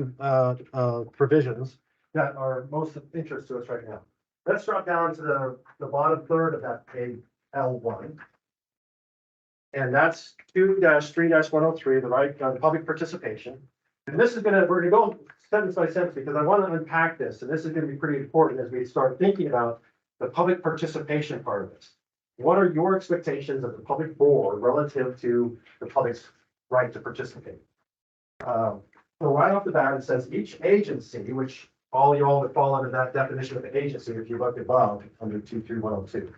provisions that are most of interest to us right now. Let's drop down to the bottom third of that page L1. And that's 2-3-103, the right on public participation. And this is we're gonna go sentence by sentence because I want to unpack this. And this is gonna be pretty important as we start thinking about the public participation part of this. What are your expectations of the public board relative to the public's right to participate? So right off the bat, it says each agency, which all y'all would fall under that definition of an agency if you look above under 2-3-102.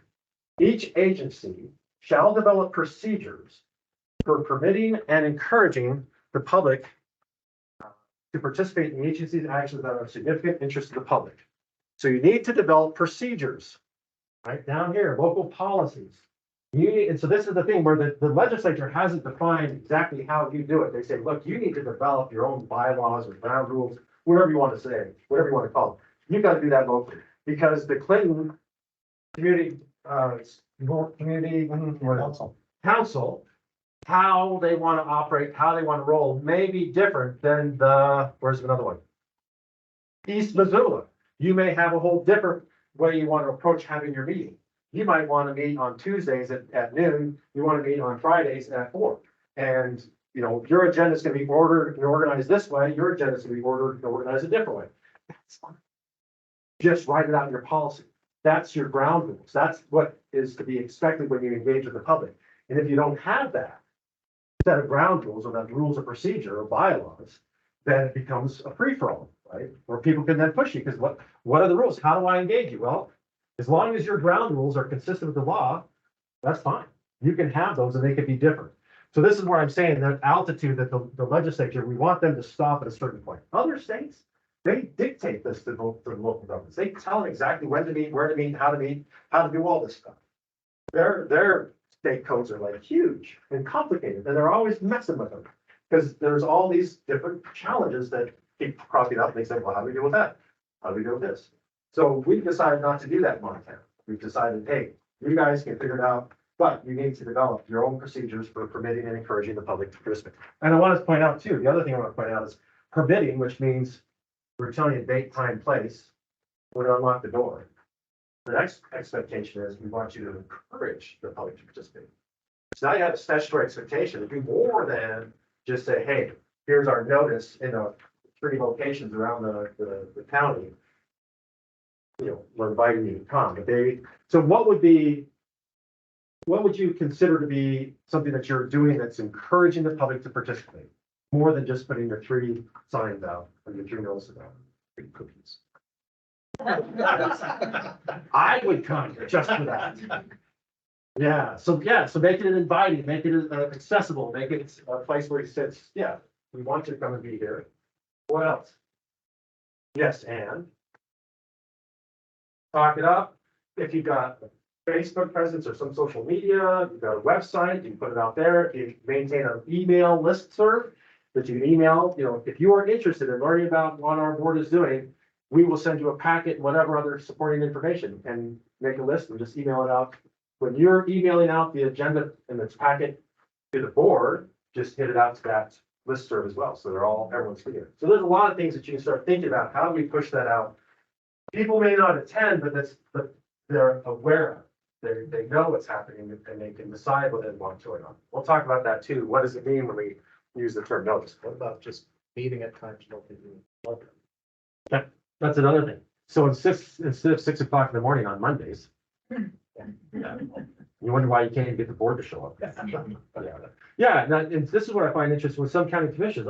Each agency shall develop procedures for permitting and encouraging the public to participate in the agency's actions that are of significant interest to the public. So you need to develop procedures, right down here, local policies. And so this is the thing where the legislature hasn't defined exactly how you do it. They say, look, you need to develop your own bylaws or ground rules, whatever you want to say, whatever you want to call it. You've got to do that locally because the Clinton community council, how they want to operate, how they want to roll may be different than where's another one? East Missoula. You may have a whole different way you want to approach having your meeting. You might want to meet on Tuesdays at noon, you want to meet on Fridays at 4. And, you know, your agenda is going to be ordered and organized this way, your agenda is going to be ordered and organized a different way. That's fine. Just write it out in your policy. That's your ground rules. That's what is to be expected when you engage with the public. And if you don't have that set of ground rules or that rules of procedure or bylaws, then it becomes a free-for-all, right? Where people can then push you, because what are the rules? How do I engage you? Well, as long as your ground rules are consistent with the law, that's fine. You can have those and they could be different. So this is where I'm saying that altitude that the legislature, we want them to stop at a certain point. Other states, they dictate this to the local governments. They tell them exactly when to meet, where to meet, how to do all this stuff. Their state codes are like huge and complicated, and they're always messing with them. Because there's all these different challenges that keep cropping up, and they say, well, how do we deal with that? How do we deal with this? So we've decided not to do that in Montana. We've decided, hey, you guys can figure it out, but you need to develop your own procedures for permitting and encouraging the public to participate. And I want to point out too, the other thing I want to point out is permitting, which means we're telling you date, time, place, we're going to unlock the door. The next expectation is we want you to encourage the public to participate. So now you have a statutory expectation to do more than just say, hey, here's our notice in 3 locations around the county. You know, we're inviting you to come. But so what would you consider to be something that you're doing that's encouraging the public to participate? More than just putting your 3 signs out and your 3 notices out, 3 cookies. I would come just for that. Yeah, so make it inviting, make it accessible, make it a place where he sits. Yeah, we want you to come and be here. What else? Yes, and talk it up. If you've got a Facebook presence or some social media, you've got a website, you can put it out there. If you maintain an email listserv that you can email, you know, if you are interested in learning about what our board is doing, we will send you a packet, whatever other supporting information, and make a list and just email it out. When you're emailing out the agenda and its packet to the board, just hit it out to that listserv as well. So everyone's clear. So there's a lot of things that you can start thinking about. How do we push that out? People may not attend, but they're aware. They know what's happening and they can decide whether they want to or not. We'll talk about that too. What does it mean when we use the term notice? What about just meeting at times? That's another thing. So instead of 6 o'clock in the morning on Mondays, you wonder why you can't even get the board to show up. Yeah, and this is what I find interesting with some county commissions.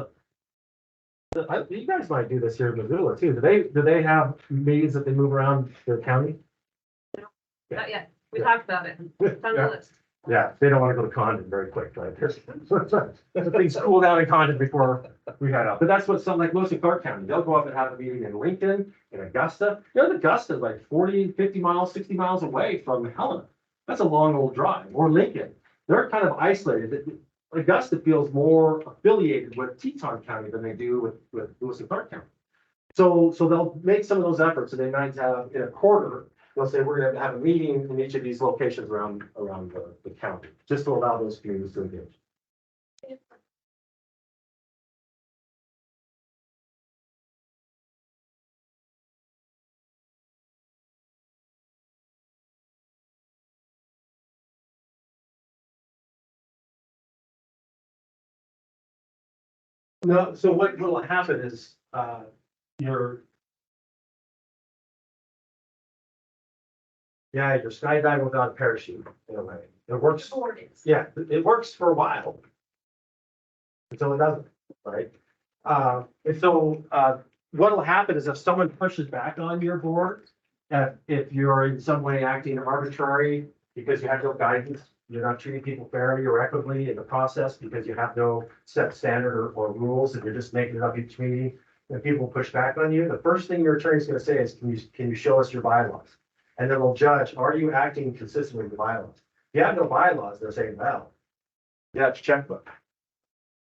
You guys might do this here in Missoula too. Do they have meetings that they move around their county? Not yet. We talked about it. It's on the list. Yeah, they don't want to go to Condon very quick, right? Things cool down in Condon before we head out. But that's what some like Lewis and Clark County, they'll go up and have a meeting in Lincoln, in Augusta. You know, Augusta is like 40, 50 miles, 60 miles away from Helena. That's a long old drive. Or Lincoln. They're kind of isolated. Augusta feels more affiliated with Teton County than they do with Lewis and Clark County. So they'll make some of those efforts, and they might have in a quarter, they'll say, we're going to have a meeting in each of these locations around the county, just to allow those communities to engage. No, so what will happen is, you're skydiving without a parachute in a way. It works. Yeah, it works for a while. Until it doesn't, right? And so, what'll happen is if someone pushes back on your board, if you're in some way acting arbitrary because you have no guidance, you're not treating people fairly or equitably in the process because you have no set standard or rules and you're just making it up each meeting, and people push back on you, the first thing your attorney is going to say is, can you show us your bylaws? And then they'll judge, are you acting consistently with the bylaws? If you have no bylaws, they're saying, well, yeah, it's checkbook.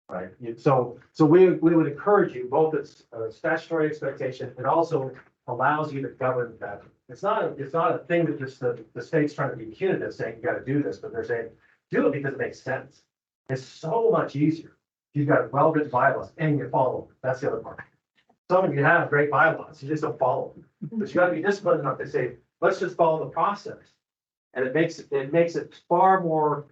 Right? So we would encourage you, both it's a statutory expectation, it also allows you to govern that. It's not a thing that just the state's trying to be punitive, saying you got to do this, but they're saying, do it because it makes sense. It's so much easier. You've got well-written bylaws and you follow them. That's the other part. Some of you have great bylaws, you just don't follow them. But you got to be disciplined enough to say, let's just follow the process. And it makes it far more,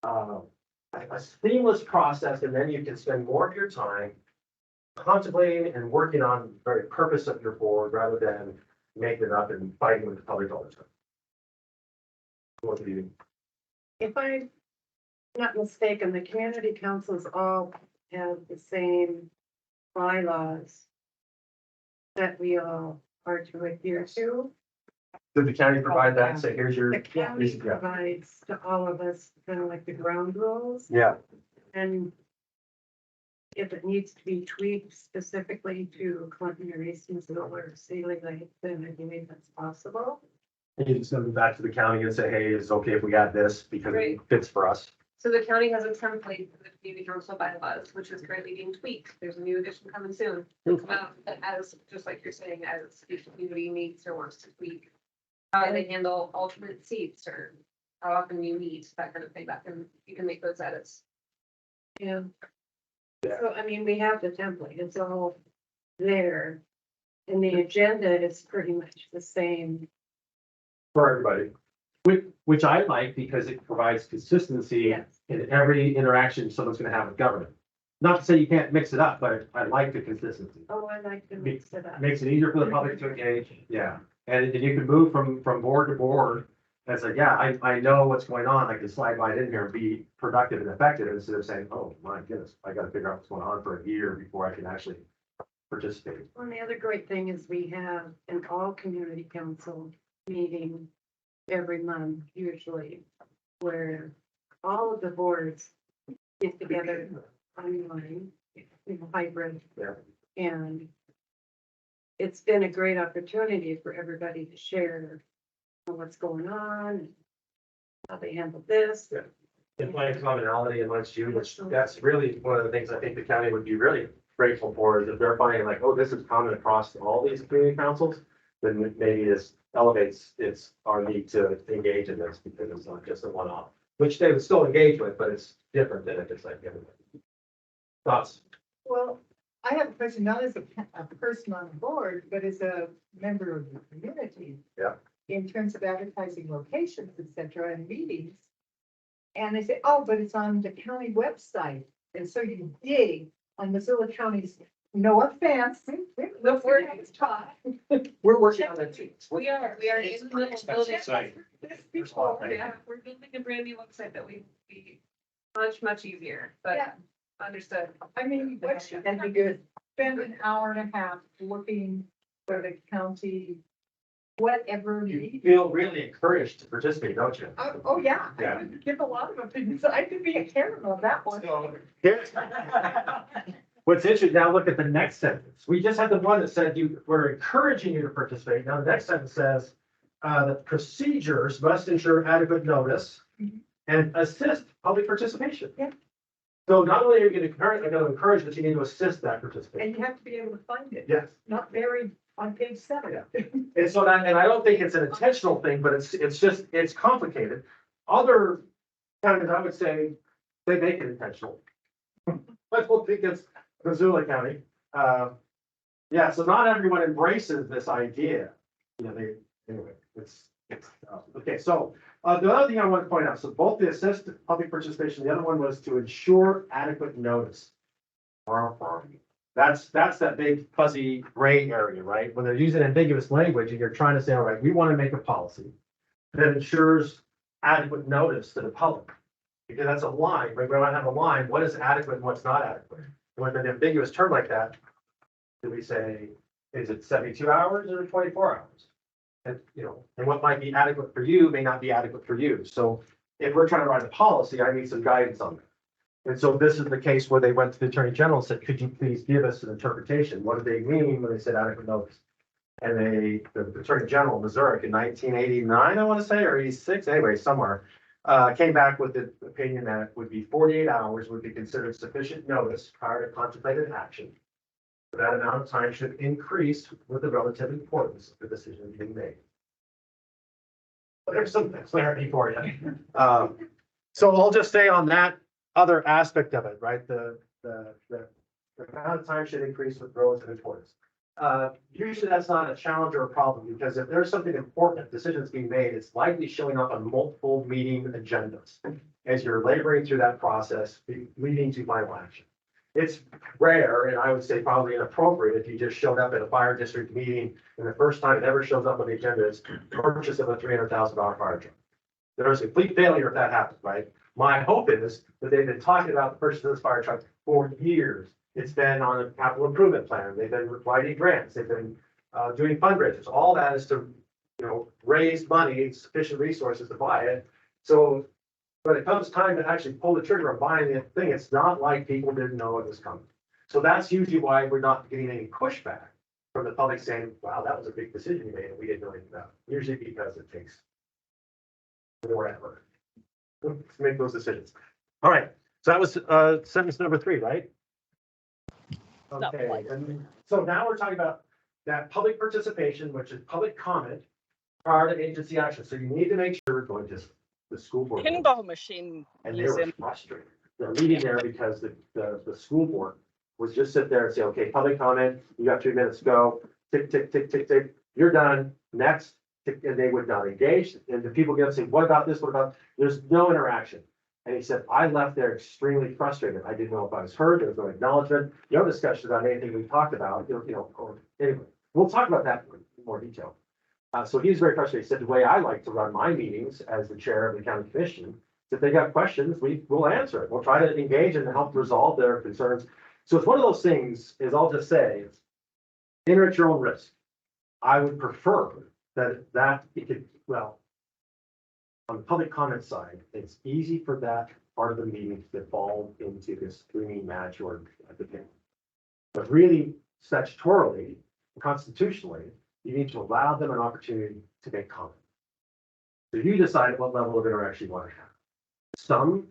a seamless process, and then you can spend more of your time contemplating and working on the very purpose of your board rather than making it up and fighting with the public all the time. What do you? If I'm not mistaken, the community councils all have the same bylaws that we all are to adhere to. Did the county provide that and say, here's your? The county Yeah. provides to all of us kind of like the ground rules, Yeah, and if it needs to be tweaked specifically to Clinton or East Missoula or Sealy Lake, then I believe that's possible. and you just send them back to the county and say, hey, it's okay if we add this because it Right. fits for us. So the county has a template for the community council bylaws, which is currently being tweaked. There's a new edition coming soon. As, just like you're saying, as the community needs or wants to tweak. How they handle alternate seats or how often you meet, that kind of thing, that can, you can make those edits. Yeah. Yeah. So, I mean, we have the template, it's all there. And the agenda is pretty much the same. For everybody. Which I like because it provides consistency Yes. in every interaction someone's gonna have with government. Not to say you can't mix it up, but I like the consistency. Oh, I like to mix it up. Makes it easier for the public to engage, yeah. And you can move from board to board. And it's like, yeah, I know what's going on. I can slide right in here and be productive and effective instead of saying, oh, my goodness, I gotta figure out what's going on for a year before I can actually participate. Well, and the other great thing is we have an all community council meeting every month usually, where all of the boards get together online, hybrid. Yeah. And it's been a great opportunity for everybody to share what's going on, and how they handle this. And find commonality amongst you, which that's really one of the things I think the county would be really grateful for, is if they're finding like, oh, this is common across all these community councils, then maybe this elevates our need to engage in this because it's not just a one-off, which they would still engage with, but it's different than if it's like everybody. Thoughts? Well, I have a question, not as a person on the board, but as a member of the community. Yeah. In terms of advertising locations, et cetera, and meetings. And they say, oh, but it's on the county website. And so you dig on Missoula County's, no offense. The word is taught. We're working on that too. We are in the building. Site. This before, Yeah, we're building a brand new website that we be much easier, but Yeah. understood. I mean, what should That'd be good. spend an hour and a half looking for the county, whatever. You meeting. feel really encouraged to participate, don't you? Oh, yeah, I Yeah. could give a lot of opinions. I could be a Karen on that one. Here's- What's interesting, now look at the next sentence. We just had the one that said we're encouraging you to participate. Now, the next sentence says, the procedures must ensure adequate notice and assist public participation. Yeah. So not only are you going to encourage, but you need to assist that And participation. you have to be able to find it, Yes. not buried on page 7. And so that, and I don't think it's an intentional thing, but it's complicated. Other counties, I would say, they make it intentional. I don't think it's Missoula County. Yeah, so not everyone embraces this idea. You know, anyway, okay, so, the other thing I want to point out, so both the assist public participation, the other one was to ensure adequate notice. That's that big fuzzy gray area, right? When they're using ambiguous language and you're trying to say, all right, we want to make a policy that ensures adequate notice to the public. Because that's a line, right? We might have a line, what is adequate and what's not adequate? With an ambiguous term like that, do we say, is it 72 hours or 24 hours? And, and what might be adequate for you may not be adequate for you. So if we're trying to write a policy, I need some guidance on that. And so this is the case where they went to the Attorney General and said, could you please give us an interpretation? What do they mean when they said adequate notice? And the Attorney General of Missouri in 1989, I want to say, or 86, anyway, somewhere, came back with the opinion that it would be 48 hours would be considered sufficient notice prior to contemplated action. That amount of time should increase with the relative importance of the decision being made. Well, there's some clarity for you. So I'll just say on that other aspect of it, right? The amount of time should increase with relative importance. Usually that's not a challenge or a problem, because if there's something important, decisions being made, it's likely showing up on multiple meeting agendas. As you're laboring through that process, leading to final action. It's rare, and I would say probably inappropriate, if you just showed up at a fire district meeting and the first time it ever shows up on the agenda is purchase of a $300,000 fire truck. There's a complete failure if that happens, right? My hope is that they've been talking about the purchase of this fire truck for years. It's been on a capital improvement plan. They've been writing grants. They've been doing fundraisers. All that is to, raise money, sufficient resources to buy it. So when it comes time to actually pull the trigger on buying the thing, it's not like people didn't know it was coming. So that's usually why we're not getting any pushback from the public saying, wow, that was a big decision you made and we didn't know anything about it. Usually because it takes more effort to make those decisions. All right, so that was sentence number 3, right? Okay, and so now we're talking about that public participation, which is public comment prior to agency action. So you need to make sure we're going to the school board. Pinball machine. And they were frustrated. They're meeting there because the school board was just sit there and say, okay, public comment, you got 2 minutes to go, tick, tick, tick, tick, tick, you're done, next. And they would not engage. And the people get up and say, what about this? What about, there's no interaction. And he said, I left there extremely frustrated. I didn't know if I was heard. There was no acknowledgement, no discussion about anything we talked about, or anyway, we'll talk about that in more detail. So he was very frustrated. He said, the way I like to run my meetings as the chair of the county commission, is if they got questions, we'll answer it. We'll try to engage and help resolve their concerns. So it's one of those things, is I'll just say, enter at your own risk. I would prefer that it could, well, on the public comment side, it's easy for that part of the meeting to devolve into this screaming match or a debate. But really, statutorily, constitutionally, you need to allow them an opportunity to make comment. So you decide what level of interaction you want to have. Some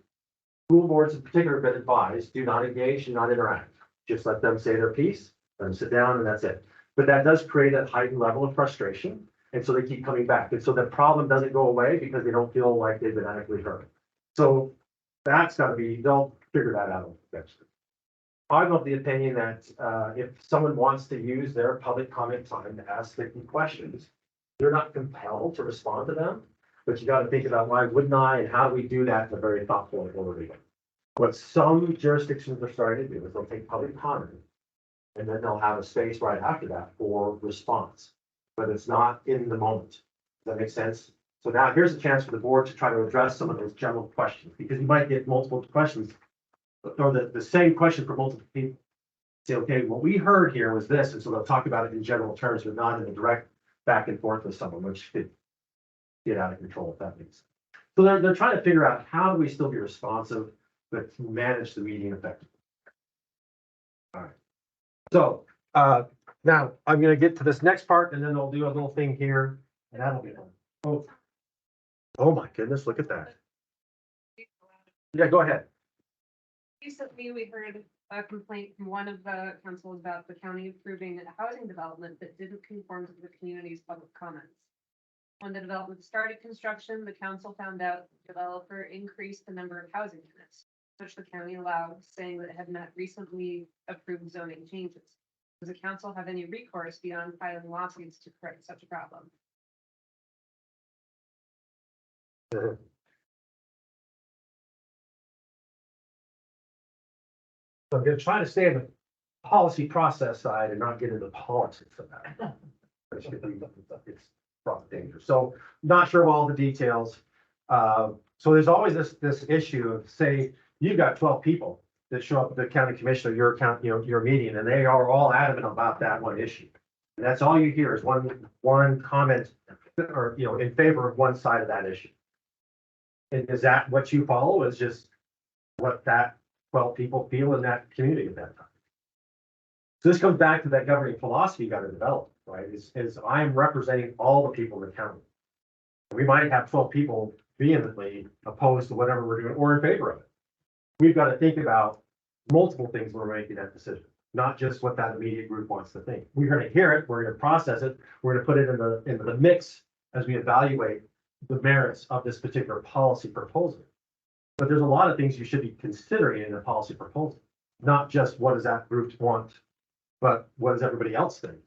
school boards in particular have been advised, do not engage, do not interact. Just let them say their piece, let them sit down, and that's it. But that does create a heightened level of frustration. And so they keep coming back. And so the problem doesn't go away because they don't feel like they've been adequately heard. So that's got to be, they'll figure that out eventually. I'm of the opinion that if someone wants to use their public comment time to ask 50 questions, they're not compelled to respond to them. But you got to think about why wouldn't I and how do we do that in a very thoughtful and orderly way. What some jurisdictions are starting to do is they'll take public comment and then they'll have a space right after that for response. But it's not in the moment. Does that make sense? So now here's a chance for the board to try to address some of those general questions, because you might get multiple questions or the same question for multiple people. Say, okay, what we heard here was this, and so they'll talk about it in general terms, but not in a direct back and forth with someone, which could get out of control if that makes sense. So they're trying to figure out how do we still be responsive, but manage the meeting effectively. All right. So now I'm going to get to this next part, and then I'll do a little thing here, and that'll be fun. Oh my goodness, look at that. Yeah, go ahead. Recently, we heard a complaint from one of the councils about the county approving a housing development that didn't conform to the community's public comments. When the development started construction, the council found out the developer increased the number of housing units, which the county allowed, saying that it had met recently approved zoning changes. Does the council have any recourse beyond filing lawsuits to correct such a problem? So I'm going to try to stay in the policy process side and not get into politics of that. It's fraught danger. So not sure of all the details. So there's always this issue of, say, you've got 12 people that show up at the county commission or your meeting, and they are all adamant about that one issue. And that's all you hear is one comment or, in favor of one side of that issue. And is that what you follow, is just what that 12 people feel in that community at that time? So this comes back to that governing philosophy you got to develop, right? Is I'm representing all the people in the county. We might have 12 people vehemently opposed to whatever we're doing or in favor of it. We've got to think about multiple things when we're making that decision, not just what that immediate group wants to think. We're going to hear it, we're going to process it, we're going to put it into the mix as we evaluate the merits of this particular policy proposal. But there's a lot of things you should be considering in a policy proposal, not just what does that group want, but what does everybody else think?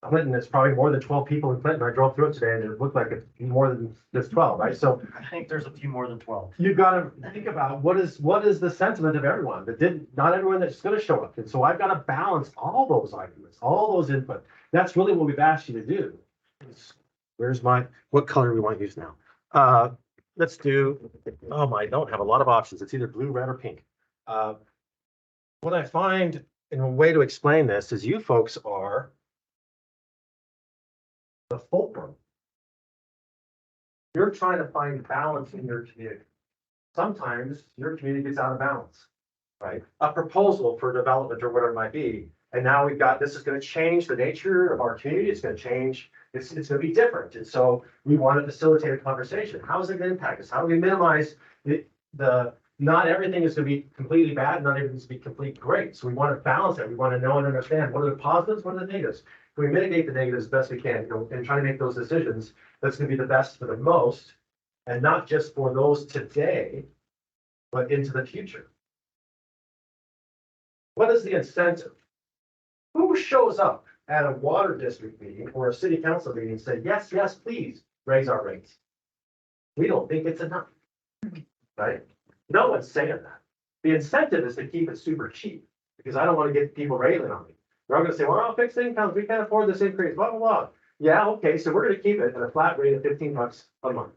Clinton, it's probably more than 12 people in Clinton. I drove through it today and it looked like it's more than just 12, right? So I think there's a few more than 12. you gotta think about what is the sentiment of everyone that not everyone that's gonna show up. And so I've got to balance all those arguments, all those input. That's really what we've asked you to do. What color do we want to use now? Let's do, I don't have a lot of options. It's either blue, red, or pink. What I find in a way to explain this is you folks are the fulcrum. You're trying to find balance in your community. Sometimes your community gets out of balance, right? A proposal for development or whatever it might be. And now we've got, this is going to change the nature of our community. It's going to change, it's going to be different. And so we want to facilitate a conversation. How is it going to impact us? How do we minimize not everything is going to be completely bad, not everything is going to be completely great. So we want to balance it. We want to know and understand what are the positives, what are the negatives. Can we mitigate the negatives as best we can, and try to make those decisions that's going to be the best for the most, and not just for those today, but into the future. What is the incentive? Who shows up at a water district meeting or a city council meeting and say, yes, yes, please raise our rates? We don't think it's enough, right? No one's saying that. The incentive is to keep it super cheap because I don't want to get people railing on me. They're all going to say, well, our fixed incomes, we can't afford this increase, blah, blah, blah. Yeah, okay, so we're going to keep it at a flat rate of $15 a month.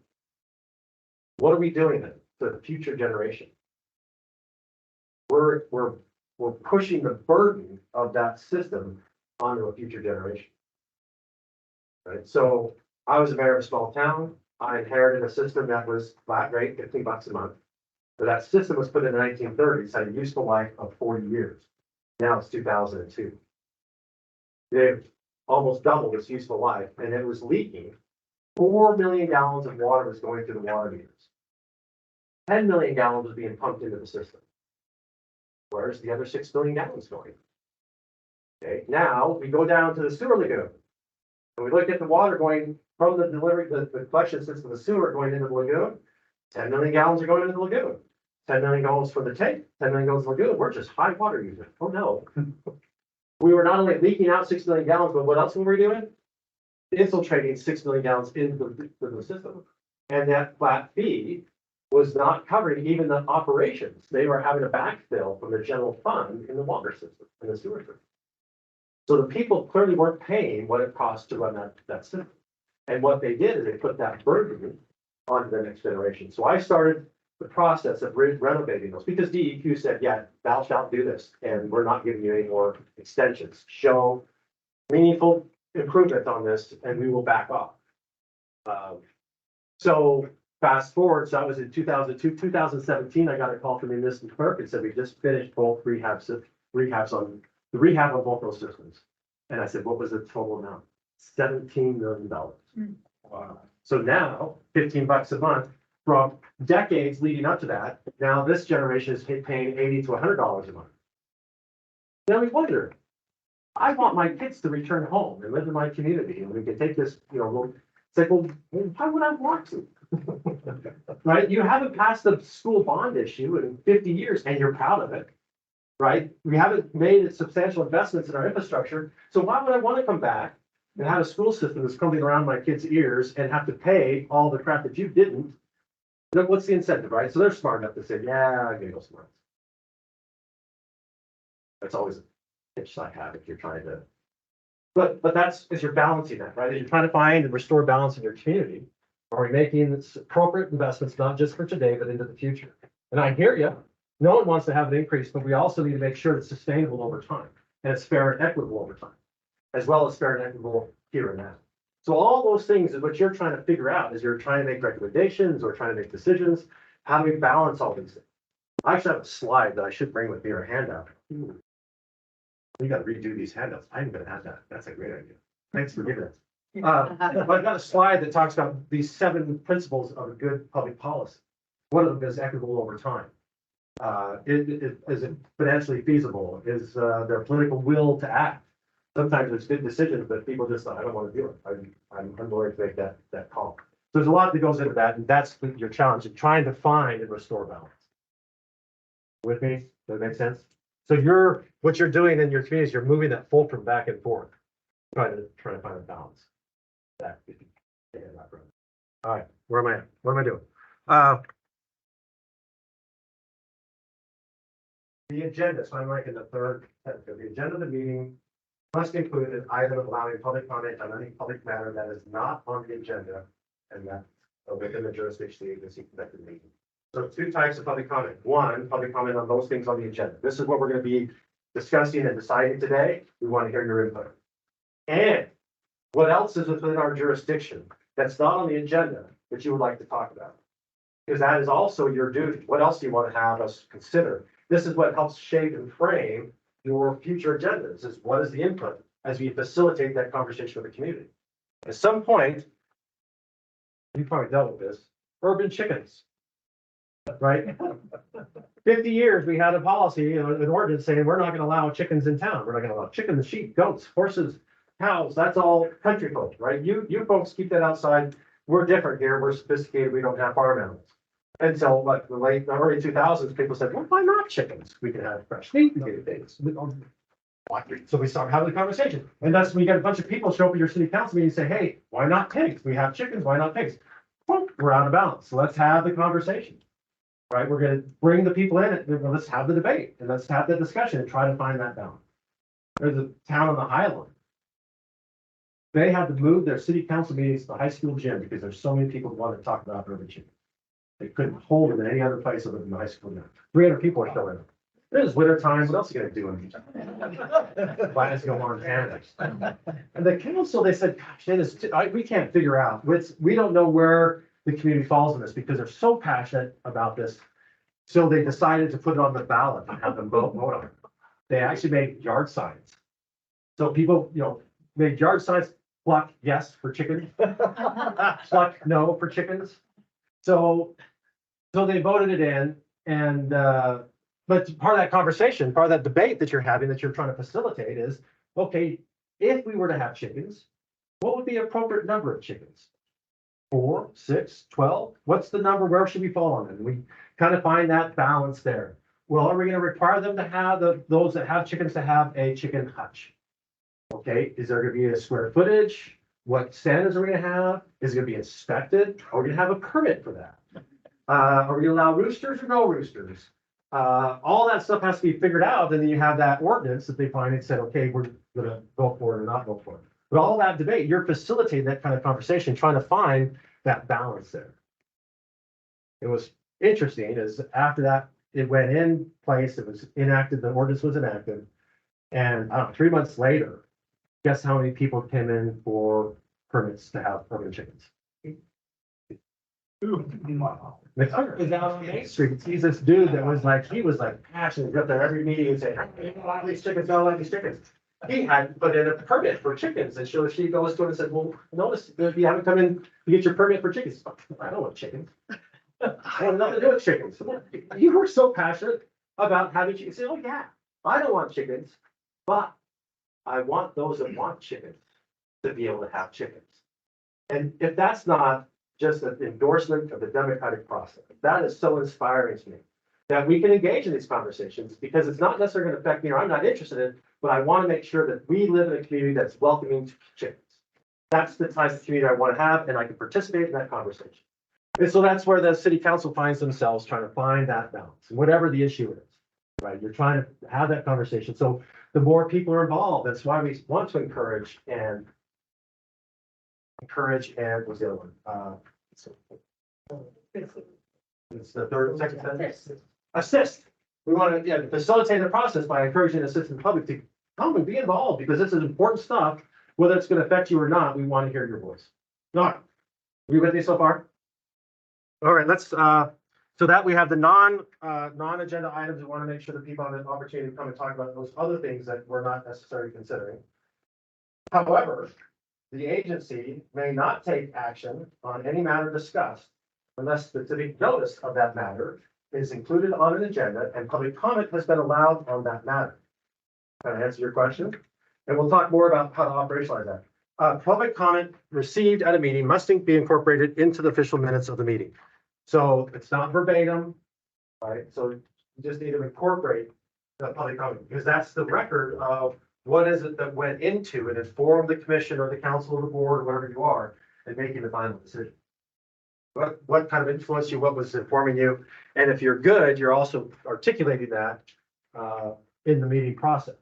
What are we doing then for the future generation? We're pushing the burden of that system onto a future generation. Right? So I was a mayor of a small town. I inherited a system that was flat rate, $15 a month. But that system was put in the 1930s, had a useful life of 40 years. Now it's 2002. They've almost doubled its useful life, and it was leaking. 4 million gallons of water was going through the water meters. 10 million gallons was being pumped into the system. Where's the other 6 million gallons going? Okay, now we go down to the sewer lagoon. And we look at the water going from the delivery, the collection system, the sewer going into the lagoon. 10 million gallons are going into the lagoon. 10 million gallons from the tank, 10 million gallons from the lagoon. We're just high water users. Oh no. We were not only leaking out 6 million gallons, but what else were we doing? Infiltrating 6 million gallons into the system. And that flat fee was not covering even the operations. They were having to backfill from the general fund in the water system, in the sewer system. So the people clearly weren't paying what it cost to run that system. And what they did is they put that burden onto the next generation. So I started the process of renovating those because DEQ said, yeah, thou shalt do this. And we're not giving you any more extensions. Show meaningful improvement on this and we will back off. So fast forward, so that was in 2002, 2017, I got a call from the municipal clerk and said, we just finished both rehabs on the rehab of both those systems. And I said, what was the total amount? $17 million. Wow. So now $15 a month from decades leading up to that. Now this generation is paying $80 to $100 a month. Now we wonder, I want my kids to return home and live in my community and we can take this, it's like, well, why would I want to? Right? You haven't passed the school bond issue in 50 years and you're proud of it. Right? We haven't made substantial investments in our infrastructure. So why would I want to come back and have a school system that's crumbling around my kids' ears and have to pay all the crap that you didn't? Then what's the incentive, right? So they're smart enough to say, yeah, I'm gonna go smart. That's always a pitch I have if you're trying to, but that's as you're balancing that, right? As you're trying to find and restore balance in your community. Are we making appropriate investments, not just for today, but into the future? And I hear you. No one wants to have an increase, but we also need to make sure it's sustainable over time and it's fair and equitable over time, as well as fair and equitable here and now. So all those things is what you're trying to figure out as you're trying to make recommendations or trying to make decisions. How do we balance all these things? I actually have a slide that I should bring with me or a handout. We got to redo these handouts. I ain't gonna have that. That's a great idea. Thanks for giving it. But I've got a slide that talks about these 7 principles of a good public policy. One of them is equitable over time. Is it financially feasible? Is there political will to act? Sometimes it's good decisions, but people just I don't want to do it. I'm willing to make that call. So there's a lot that goes into that, and that's your challenge in trying to find and restore balance. With me? Does that make sense? So what you're doing in your community is you're moving that fulcrum back and forth. try to find a balance. That. All right, where am I at? What am I doing? The agenda, so I'm like in the third, the agenda of the meeting must include an item allowing public comment on any public matter that is not on the agenda and that within the jurisdiction of the agency conducting the meeting. So two types of public comment. One, public comment on those things on the agenda. This is what we're going to be discussing and deciding today. We want to hear your input. And what else is within our jurisdiction that's not on the agenda that you would like to talk about? Because that is also your duty. What else do you want to have us consider? This is what helps shape and frame your future agendas, is what is the input as we facilitate that conversation with the community. At some point, you probably dealt with this, urban chickens. Right? 50 years, we had a policy, an ordinance saying we're not going to allow chickens in town. We're not going to allow chickens, sheep, goats, horses, cows. That's all country folk, right? You folks keep that outside. We're different here. We're sophisticated. We don't have farm animals. And so, like the early 2000s, people said, well, why not chickens? We can have fresh meat and do things. So we started having the conversation. And that's when you get a bunch of people show up at your city council meeting and say, hey, why not pigs? We have chickens. Why not pigs? Well, we're out of balance. So let's have the conversation. Right? We're going to bring the people in and let's have the debate and let's have the discussion and try to find that balance. There's a town on the Highland. They had to move their city council meetings to the high school gym because there's so many people who want to talk about urban chickens. They couldn't hold them in any other place other than the high school gym. 300 people are showing up. It is winter time. What else are you going to do? Planets go on Canada. And the council, they said, gosh, we can't figure out. We don't know where the community falls in this because they're so passionate about this. So they decided to put it on the ballot and have them vote on it. They actually made yard signs. So people, made yard signs, pluck yes for chickens, pluck no for chickens. So they voted it in, and but part of that conversation, part of that debate that you're having, that you're trying to facilitate is, okay, if we were to have chickens, what would be the appropriate number of chickens? 4, 6, 12? What's the number? Where should we fall on it? And we kind of find that balance there. Well, are we going to require them to have those that have chickens to have a chicken hutch? Okay, is there going to be a square footage? What standards are we going to have? Is it going to be inspected? Are we going to have a permit for that? Are we going to allow roosters or no roosters? All that stuff has to be figured out. And then you have that ordinance that they finally said, okay, we're going to go for it or not go for it. But all that debate, you're facilitating that kind of conversation, trying to find that balance there. It was interesting is after that, it went in place, it was enacted, the ordinance was enacted. And I don't know, 3 months later, guess how many people came in for permits to have urban chickens? McCutter out on Main Street. He's this dude that was like, he was like passionate, up there every meeting and saying, I don't like these chickens, I don't like these chickens. He had put in a permit for chickens, and so she goes to him and said, well, notice if you haven't come in to get your permit for chickens. I don't want chickens. I want nothing to do with chickens. You were so passionate about having chickens. Say, oh yeah, I don't want chickens, but I want those that want chickens to be able to have chickens. And if that's not just an endorsement of the democratic process, that is so inspiring to me that we can engage in these conversations, because it's not necessarily going to affect me or I'm not interested in, but I want to make sure that we live in a community that's welcoming to chickens. That's the type of community I want to have, and I can participate in that conversation. And so that's where the city council finds themselves trying to find that balance, whatever the issue is, right? You're trying to have that conversation. So the more people are involved, that's why we want to encourage and what's the other one? It's the second sentence. Assist. We want to facilitate the process by encouraging and assisting the public to come and be involved, because this is important stuff. Whether it's going to affect you or not, we want to hear your voice. Are you with me so far? All right, let's, so that we have the non-agenda items. We want to make sure that people have an opportunity to come and talk about those other things that we're not necessarily considering. However, the agency may not take action on any matter discussed unless specific notice of that matter is included on an agenda and public comment has been allowed on that matter. Can I answer your question? And we'll talk more about how to operationalize that. Public comment received at a meeting must be incorporated into the official minutes of the meeting. So it's not verbatim, right? So you just need to incorporate the public comment, because that's the record of what is it that went into and informed the commission or the council or the board or whatever you are in making the final decision? What kind of influenced you? What was informing you? And if you're good, you're also articulating that in the meeting process.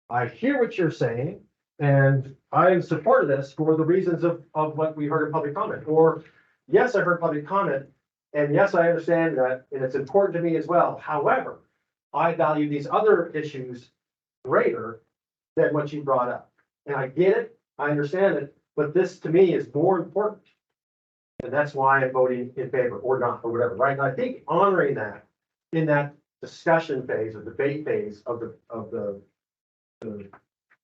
I hear what you're saying, and I am supportive of this for the reasons of what we heard in public comment. Or, yes, I heard public comment, and yes, I understand that, and it's important to me as well. However, I value these other issues greater than what you brought up. And I get it, I understand it, but this to me is more important. And that's why I'm voting in favor or not, or whatever, right? And I think honoring that in that discussion phase or debate phase of the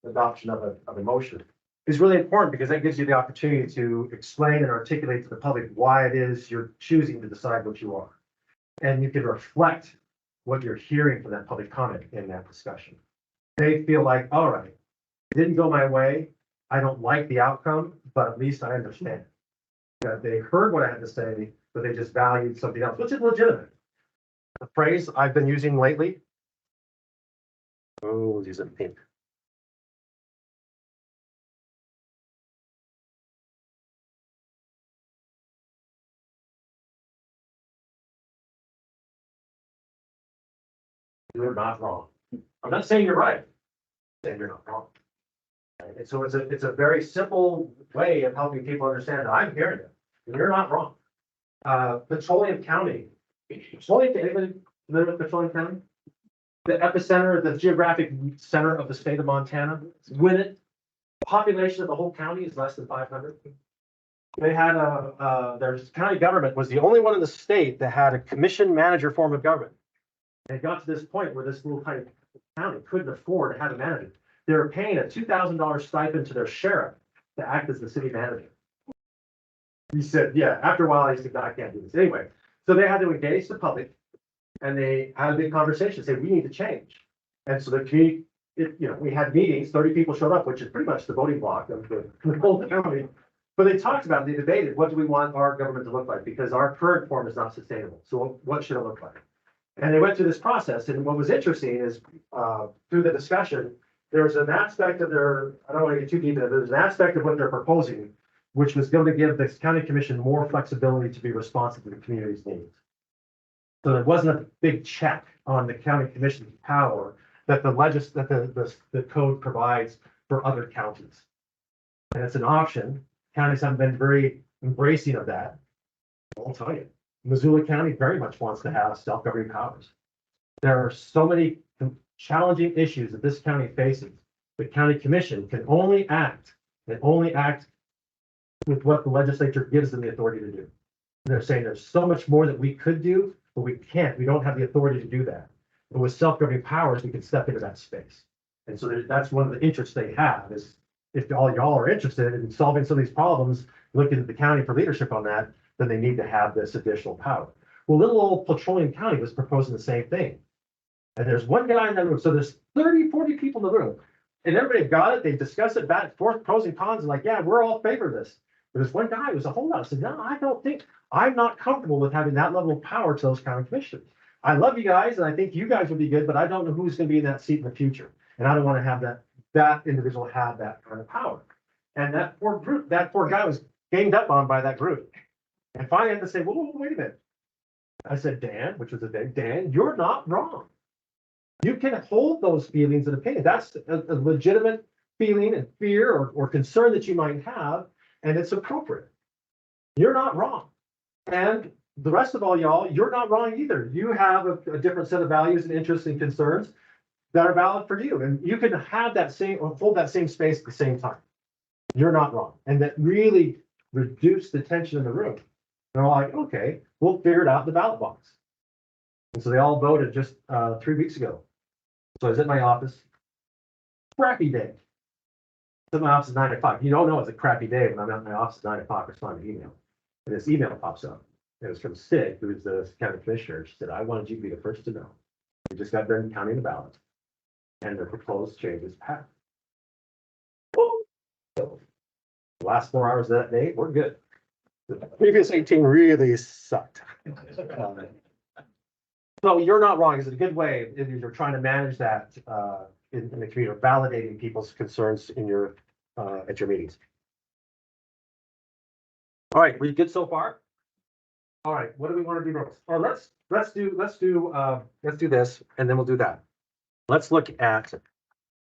adoption of a motion is really important, because that gives you the opportunity to explain and articulate to the public why it is you're choosing to decide what you are. And you can reflect what you're hearing from that public comment in that discussion. They feel like, all right, it didn't go my way. I don't like the outcome, but at least I understand that they heard what I had to say, but they just valued something else, which is legitimate. The phrase I've been using lately. Oh, these are pink. You're not wrong. I'm not saying you're right. I'm saying you're not wrong. And so it's a very simple way of helping people understand that I'm hearing it. And you're not wrong. Petroleum County. Anybody familiar with Petroleum County? The epicenter, the geographic center of the state of Montana. With it, the population of the whole county is less than 500. They had their county government was the only one in the state that had a commission manager form of government. And it got to this point where this little tiny county couldn't afford to have a manager. They were paying a $2,000 stipend to their sheriff to act as the city manager. He said, yeah, after a while, he said, I can't do this. Anyway, so they had to engage the public, and they had a big conversation, say, we need to change. And so the community, we had meetings, 30 people showed up, which is pretty much the voting block of the whole county. But they talked about it, they debated, what do we want our government to look like? Because our current form is not sustainable. So what should it look like? And they went through this process, and what was interesting is through the discussion, there's an aspect of their, I don't want to get too deep into it, there's an aspect of what they're proposing, which was going to give the county commission more flexibility to be responsive to the community's needs. So there wasn't a big check on the county commission's power that the code provides for other counties. And it's an option. Counties haven't been very embracing of that. I'll tell you. Missoula County very much wants to have self-governing powers. There are so many challenging issues that this county faces. The county commission can only act with what the legislature gives them the authority to do. They're saying there's so much more that we could do, but we can't. We don't have the authority to do that. But with self-governing powers, we can step into that space. And so that's one of the interests they have is if all y'all are interested in solving some of these problems, looking at the county for leadership on that, then they need to have this additional power. Well, little old Petroleum County was proposing the same thing. And there's one guy in that room. So there's 30, 40 people in the room. And everybody got it. They discussed it back and forth, pros and cons, and like, yeah, we're all in favor of this. But there's one guy who was a holdout. Said, no, I'm not comfortable with having that level of power to those county commissioners. I love you guys, and I think you guys would be good, but I don't know who's going to be in that seat in the future. And I don't want to have that individual have that kind of power. And that poor guy was ganged up on by that group. And finally I had to say, well, wait a minute. I said, Dan, which was his name, Dan, you're not wrong. You can hold those feelings and opinions. That's a legitimate feeling and fear or concern that you might have, and it's appropriate. You're not wrong. And the rest of all y'all, you're not wrong either. You have a different set of values and interests and concerns that are valid for you. And you can have that same or hold that same space at the same time. You're not wrong. And that really reduced the tension in the room. They're all like, okay, we'll figure it out in the ballot box. And so they all voted just 3 weeks ago. So I was at my office. Crappy day. So my office is 9 to 5. You don't know it's a crappy day when I'm at my office at 9 to 5 responding to email. And this email pops up. It was from Sid, who is the county commissioner. She said, I wanted you to be the first to know. We just got done counting the ballots. And the proposed changes passed. So the last 4 hours of that day, we're good. The previous 18 really sucked. So you're not wrong. It's a good way if you're trying to manage that in the community, or validating people's concerns in your, at your meetings. All right, we good so far? All right, what do we want to do next? Or let's do this, and then we'll do that. Let's look at,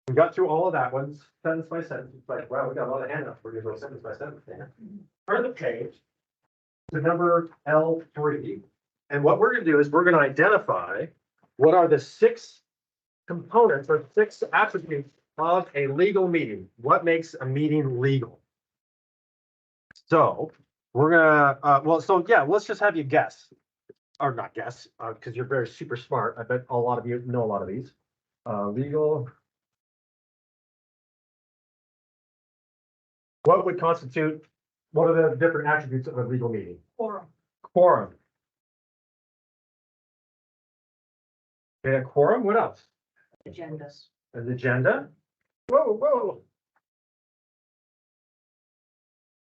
we got through all of that ones, sentence by sentence. It's like, wow, we got a lot of handouts. We're gonna go sentence by sentence. Turn the page to number L3. And what we're gonna do is we're gonna identify what are the 6 components or 6 attributes of a legal meeting. What makes a meeting legal? So we're gonna, let's just have you guess, or not guess, because you're very super smart. I bet a lot of you know a lot of these. Legal. What would constitute, what are the different attributes of a legal meeting? Quorum. Okay, a quorum, what else? Agendas. An agenda? Whoa.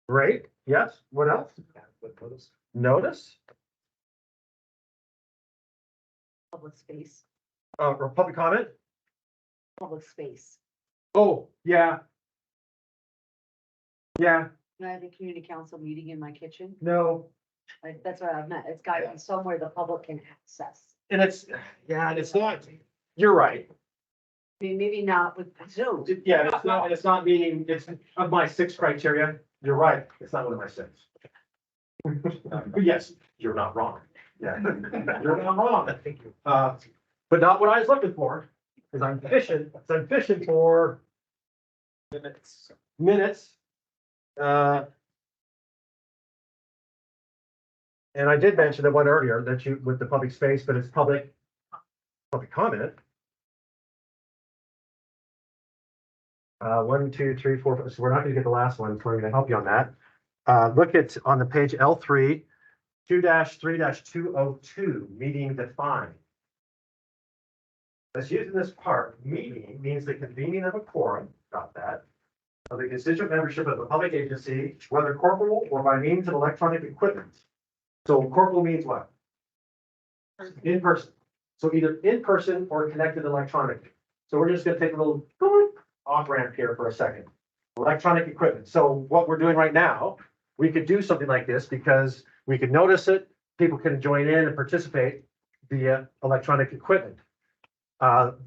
Great, yes, what else? Notice, Public space, or public comment? public space. Oh, yeah. Yeah, Can I have a community council meeting in my kitchen? no, Like, that's what I've meant. It's got to be somewhere the public can access. and it's not, you're right. I mean, maybe not with Zoom. Yeah, it's not meaning, it's of my 6 criteria, you're right, it's not one of my 6. But yes, you're not wrong. Yeah, you're not wrong. But not what I was looking for, because I'm fishing for minutes. And I did mention the one earlier that you, with the public space, but it's public comment. 1, 2, 3, 4, so we're not gonna get the last one, so we're gonna help you on that. Look at, on the page L3, 2-3-202, meeting defined. Let's use in this part, meeting means the convening of a quorum, got that, of the constituent membership of the public agency, whether corporal or by means of electronic equipment. So corporal means what? In person. So either in person or connected electronically. So we're just gonna take a little off ramp here for a second. Electronic equipment. So what we're doing right now, we could do something like this because we could notice it, people can join in and participate via electronic equipment.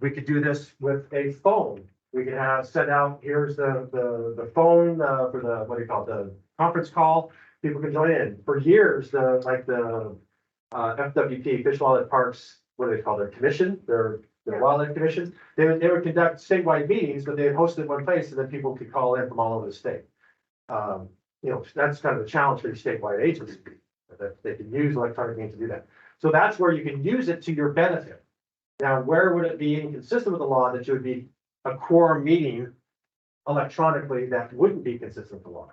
We could do this with a phone. We could have set out, here's the phone for the, what do you call it, the conference call. People can join in. For years, the FWP, Fish Wildlife Parks, what do they call their commission, their wildlife commission, they would conduct statewide meetings, but they would host it in one place and then people could call in from all over the state. That's kind of the challenge for these statewide agencies, that they can use electronic means to do that. So that's where you can use it to your benefit. Now, where would it be inconsistent with the law that you would be a quorum meeting electronically that wouldn't be consistent with the law?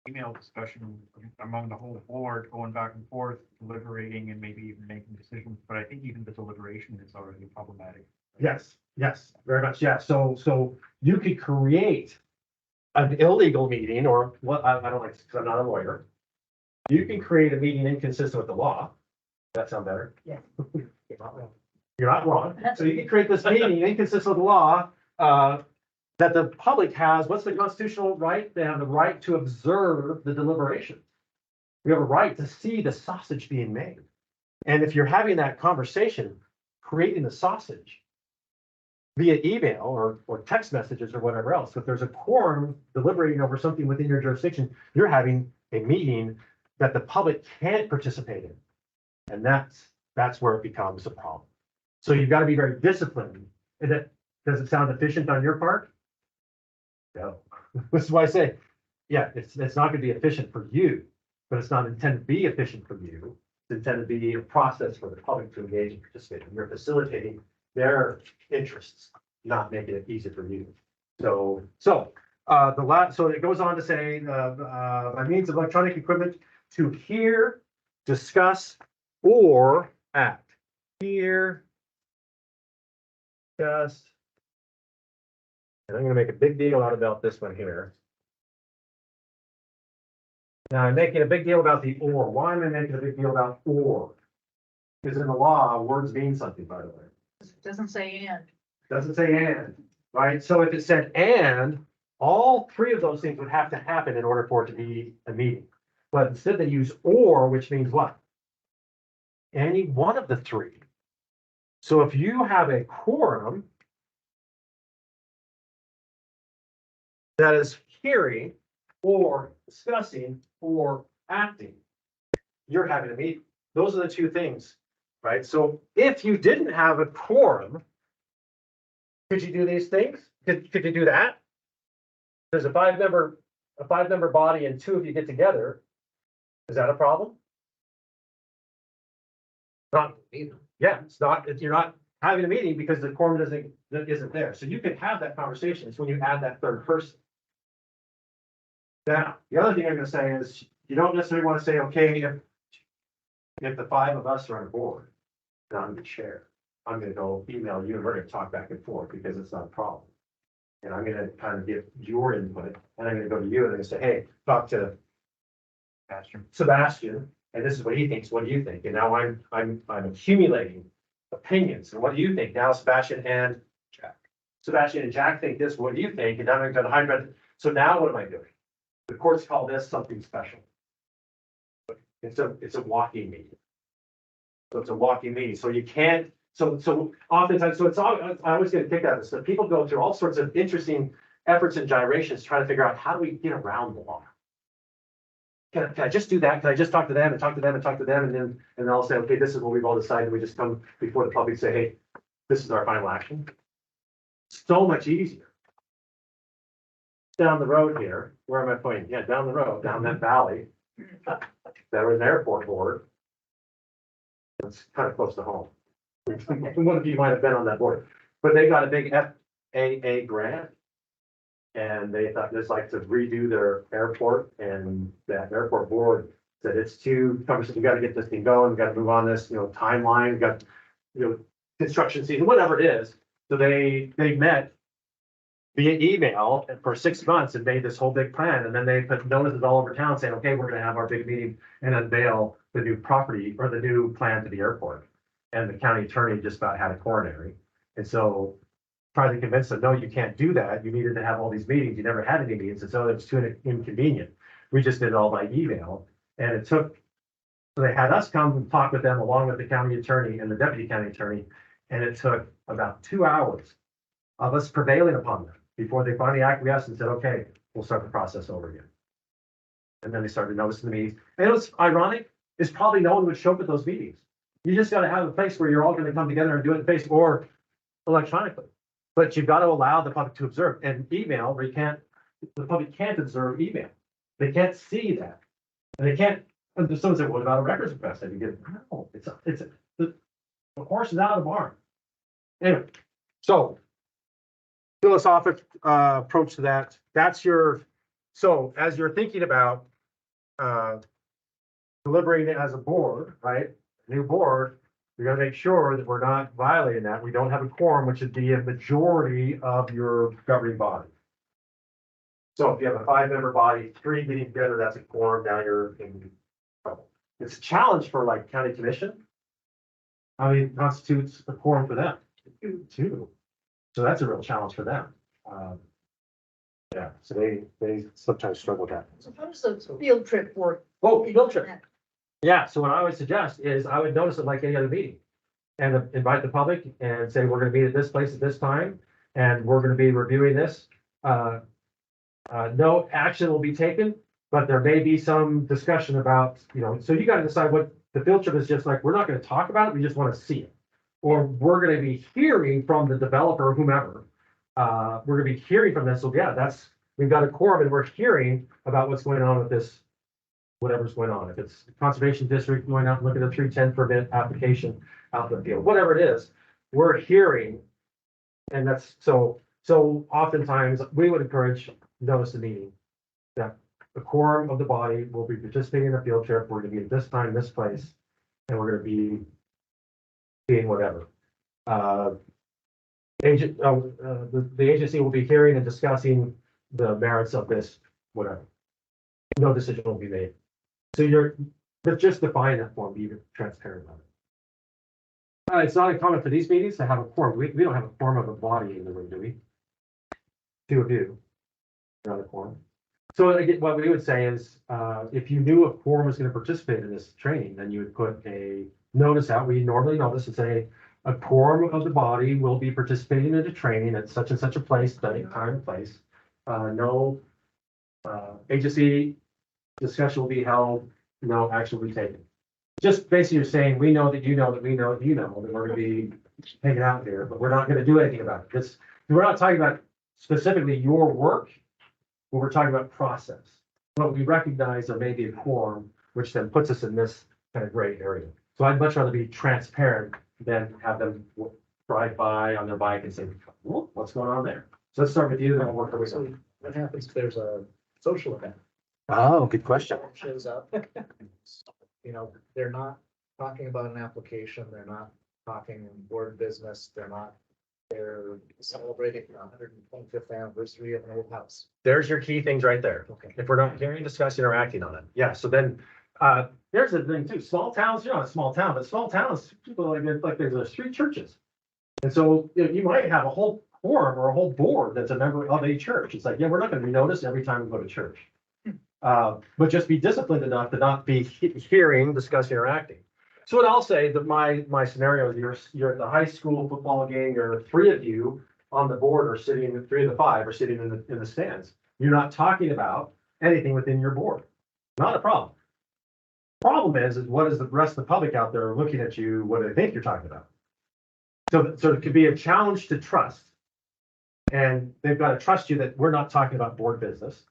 Email discussion among the whole board, going back and forth, deliberating and maybe even making decisions, but I think even the deliberation is already problematic. Yes, very much, yeah. So you could create an illegal meeting, or what, I don't like, because I'm not a lawyer. You can create a meeting inconsistent with the law. That sound better? Yeah. You're not wrong. So you can create this meeting inconsistent with the law, that the public has, what's the constitutional right? They have the right to observe the deliberation. We have a right to see the sausage being made. And if you're having that conversation, creating the sausage via email or text messages or whatever else, if there's a quorum deliberating over something within your jurisdiction, you're having a meeting that the public can't participate in. And that's where it becomes a problem. So you've got to be very disciplined. And that, does it sound efficient on your part? No. This is why I say, yeah, it's not going to be efficient for you, but it's not intended to be efficient for you. It's intended to be a process for the public to engage and participate. And you're facilitating their interests, not making it easy for you. So it goes on to say, by means of electronic equipment to hear, discuss, or act. Hear, discuss. And I'm going to make a big deal out about this one here. Now I'm making a big deal about the or. Why am I making a big deal about or? Because in the law, words mean something, by the way. Doesn't say and. Doesn't say and, right? So if it said and, all three of those things would have to happen in order for it to be a meeting. But instead they use or, which means what? Any one of the three. So if you have a quorum that is hearing or discussing or acting, you're having a meeting. Those are the two things, right? So if you didn't have a quorum, could you do these things? Could you do that? There's a five member body and two of you get together. Is that a problem? Not, yeah, it's not, you're not having a meeting because the quorum isn't there. So you can have that conversation. It's when you add that third person. Now, the other thing I'm gonna say is you don't necessarily want to say, okay, if the five of us are on board, and I'm the chair, I'm gonna go email you and we're gonna talk back and forth because it's not a problem. And I'm gonna kind of get your input and I'm gonna go to you and I'm gonna say, hey, talk to Sebastian, and this is what he thinks, what do you think? And now I'm accumulating opinions, and what do you think? Now Sebastian and Jack think this, what do you think? And now I'm gonna hybrid. So now what am I doing? The courts call this something special. It's a walking meeting. So it's a walking meeting, so you can't, so oftentimes, so it's all, I always get a kick out of this, so people go through all sorts of interesting efforts and gyrations, trying to figure out how do we get around the law? Can I just do that? Can I just talk to them and talk to them and talk to them? And then I'll say, okay, this is what we've all decided. We just come before the public and say, hey, this is our final action. So much easier. Down the road here, where am I pointing? Yeah, down the road, down that valley. There was an airport board. It's kind of close to home. One of you might have been on that board, but they got a big FAA grant. And they thought just like to redo their airport, and that airport board said it's too cumbersome. We got to get this thing going. We got to move on this, timeline. We got, construction season, whatever it is. So they met via email for 6 months and made this whole big plan. And then they put notices all over town saying, okay, we're going to have our big meeting and unveil the new property or the new plan to the airport. And the county attorney just about had a coronary. And so trying to convince them, no, you can't do that. You needed to have all these meetings. You never had any meetings. And so it was too inconvenient. We just did it all by email. And it took, so they had us come and talk with them along with the county attorney and the deputy county attorney. And it took about 2 hours of us prevailing upon them before they finally acquiesced and said, okay, we'll start the process over again. And then they started noticing the meetings. And it was ironic, is probably no one would show up at those meetings. You just got to have a place where you're all going to come together and do it in face or electronically. But you've got to allow the public to observe, and email, where the public can't observe email. They can't see that. And they can't, and someone said, what about a records request? And you get, no, the horse is out of the barn. Anyway, so philosophic approach to that. That's so as you're thinking about deliberating as a board, right? New board, we got to make sure that we're not violating that. We don't have a quorum, which would be a majority of your governing body. So if you have a 5-member body, 3 getting together, that's a quorum. Now you're in trouble. It's a challenge for like county commission. I mean, constitutes a quorum for them. 2. So that's a real challenge for them. Yeah, so they sometimes struggle with that. So how does the field trip work? Oh, field trip. Yeah, so what I would suggest is I would notice it like any other meeting and invite the public and say, we're going to meet at this place at this time, and we're going to be reviewing this. No action will be taken, but there may be some discussion about, so you got to decide what the field trip is. Just like, we're not going to talk about it, we just want to see it. Or we're going to be hearing from the developer, whomever. We're going to be hearing from this. So yeah, we've got a quorum and we're hearing about what's going on with this, whatever's going on. If it's conservation district going out and looking at the 310 permit application out in the field, whatever it is, we're hearing. And that's so oftentimes we would encourage notice the meeting that the quorum of the body will be participating in the field trip. We're going to be at this time, this place, and we're going to be being whatever. The agency will be hearing and discussing the merits of this, whatever. No decision will be made. So but just define that form, be transparent about it. It's not uncommon for these meetings to have a quorum. We don't have a quorum of a body in the room, do we? Two of you. Not a quorum. So again, what we would say is, if you knew a quorum was gonna participate in this training, then you would put a notice out. We normally notice and say, a quorum of the body will be participating in the training at such and such a place, study time and place. No, agency discussion will be held, no action will be taken. Just basically you're saying, we know that you know that we know that you know that we're gonna be hanging out here, but we're not gonna do anything about it. This, we're not talking about specifically your work, but we're talking about process. But we recognize there may be a quorum, which then puts us in this kind of gray area. So I'd much rather be transparent than have them drive by on their bike and say, "Whoa, what's going on there?" So let's start with you, then we'll work our way down. What happens if there's a social event? Oh, good question. Someone shows up. You know, they're not talking about an application, they're not talking board business, they're celebrating the 125th anniversary of an old house. There's your key things right there. Okay. If we're not hearing, discussing, or acting on it. Yeah, so then, there's the thing too, small towns, you're not a small town, but small towns, people like there's 3 churches. And so you might have a whole quorum or a whole board that's a member of a church. It's like, yeah, we're not gonna be noticed every time we go to church. But just be disciplined enough to not be hearing, discussing, or acting. So what I'll say that my scenario is you're at the high school football game, there are 3 of you on the board are sitting, 3 of the 5 are sitting in the stands. You're not talking about anything within your board. Not a problem. Problem is what is the rest of the public out there looking at you, what do they think you're talking about? So it could be a challenge to trust. And they've got to trust you that we're not talking about board business,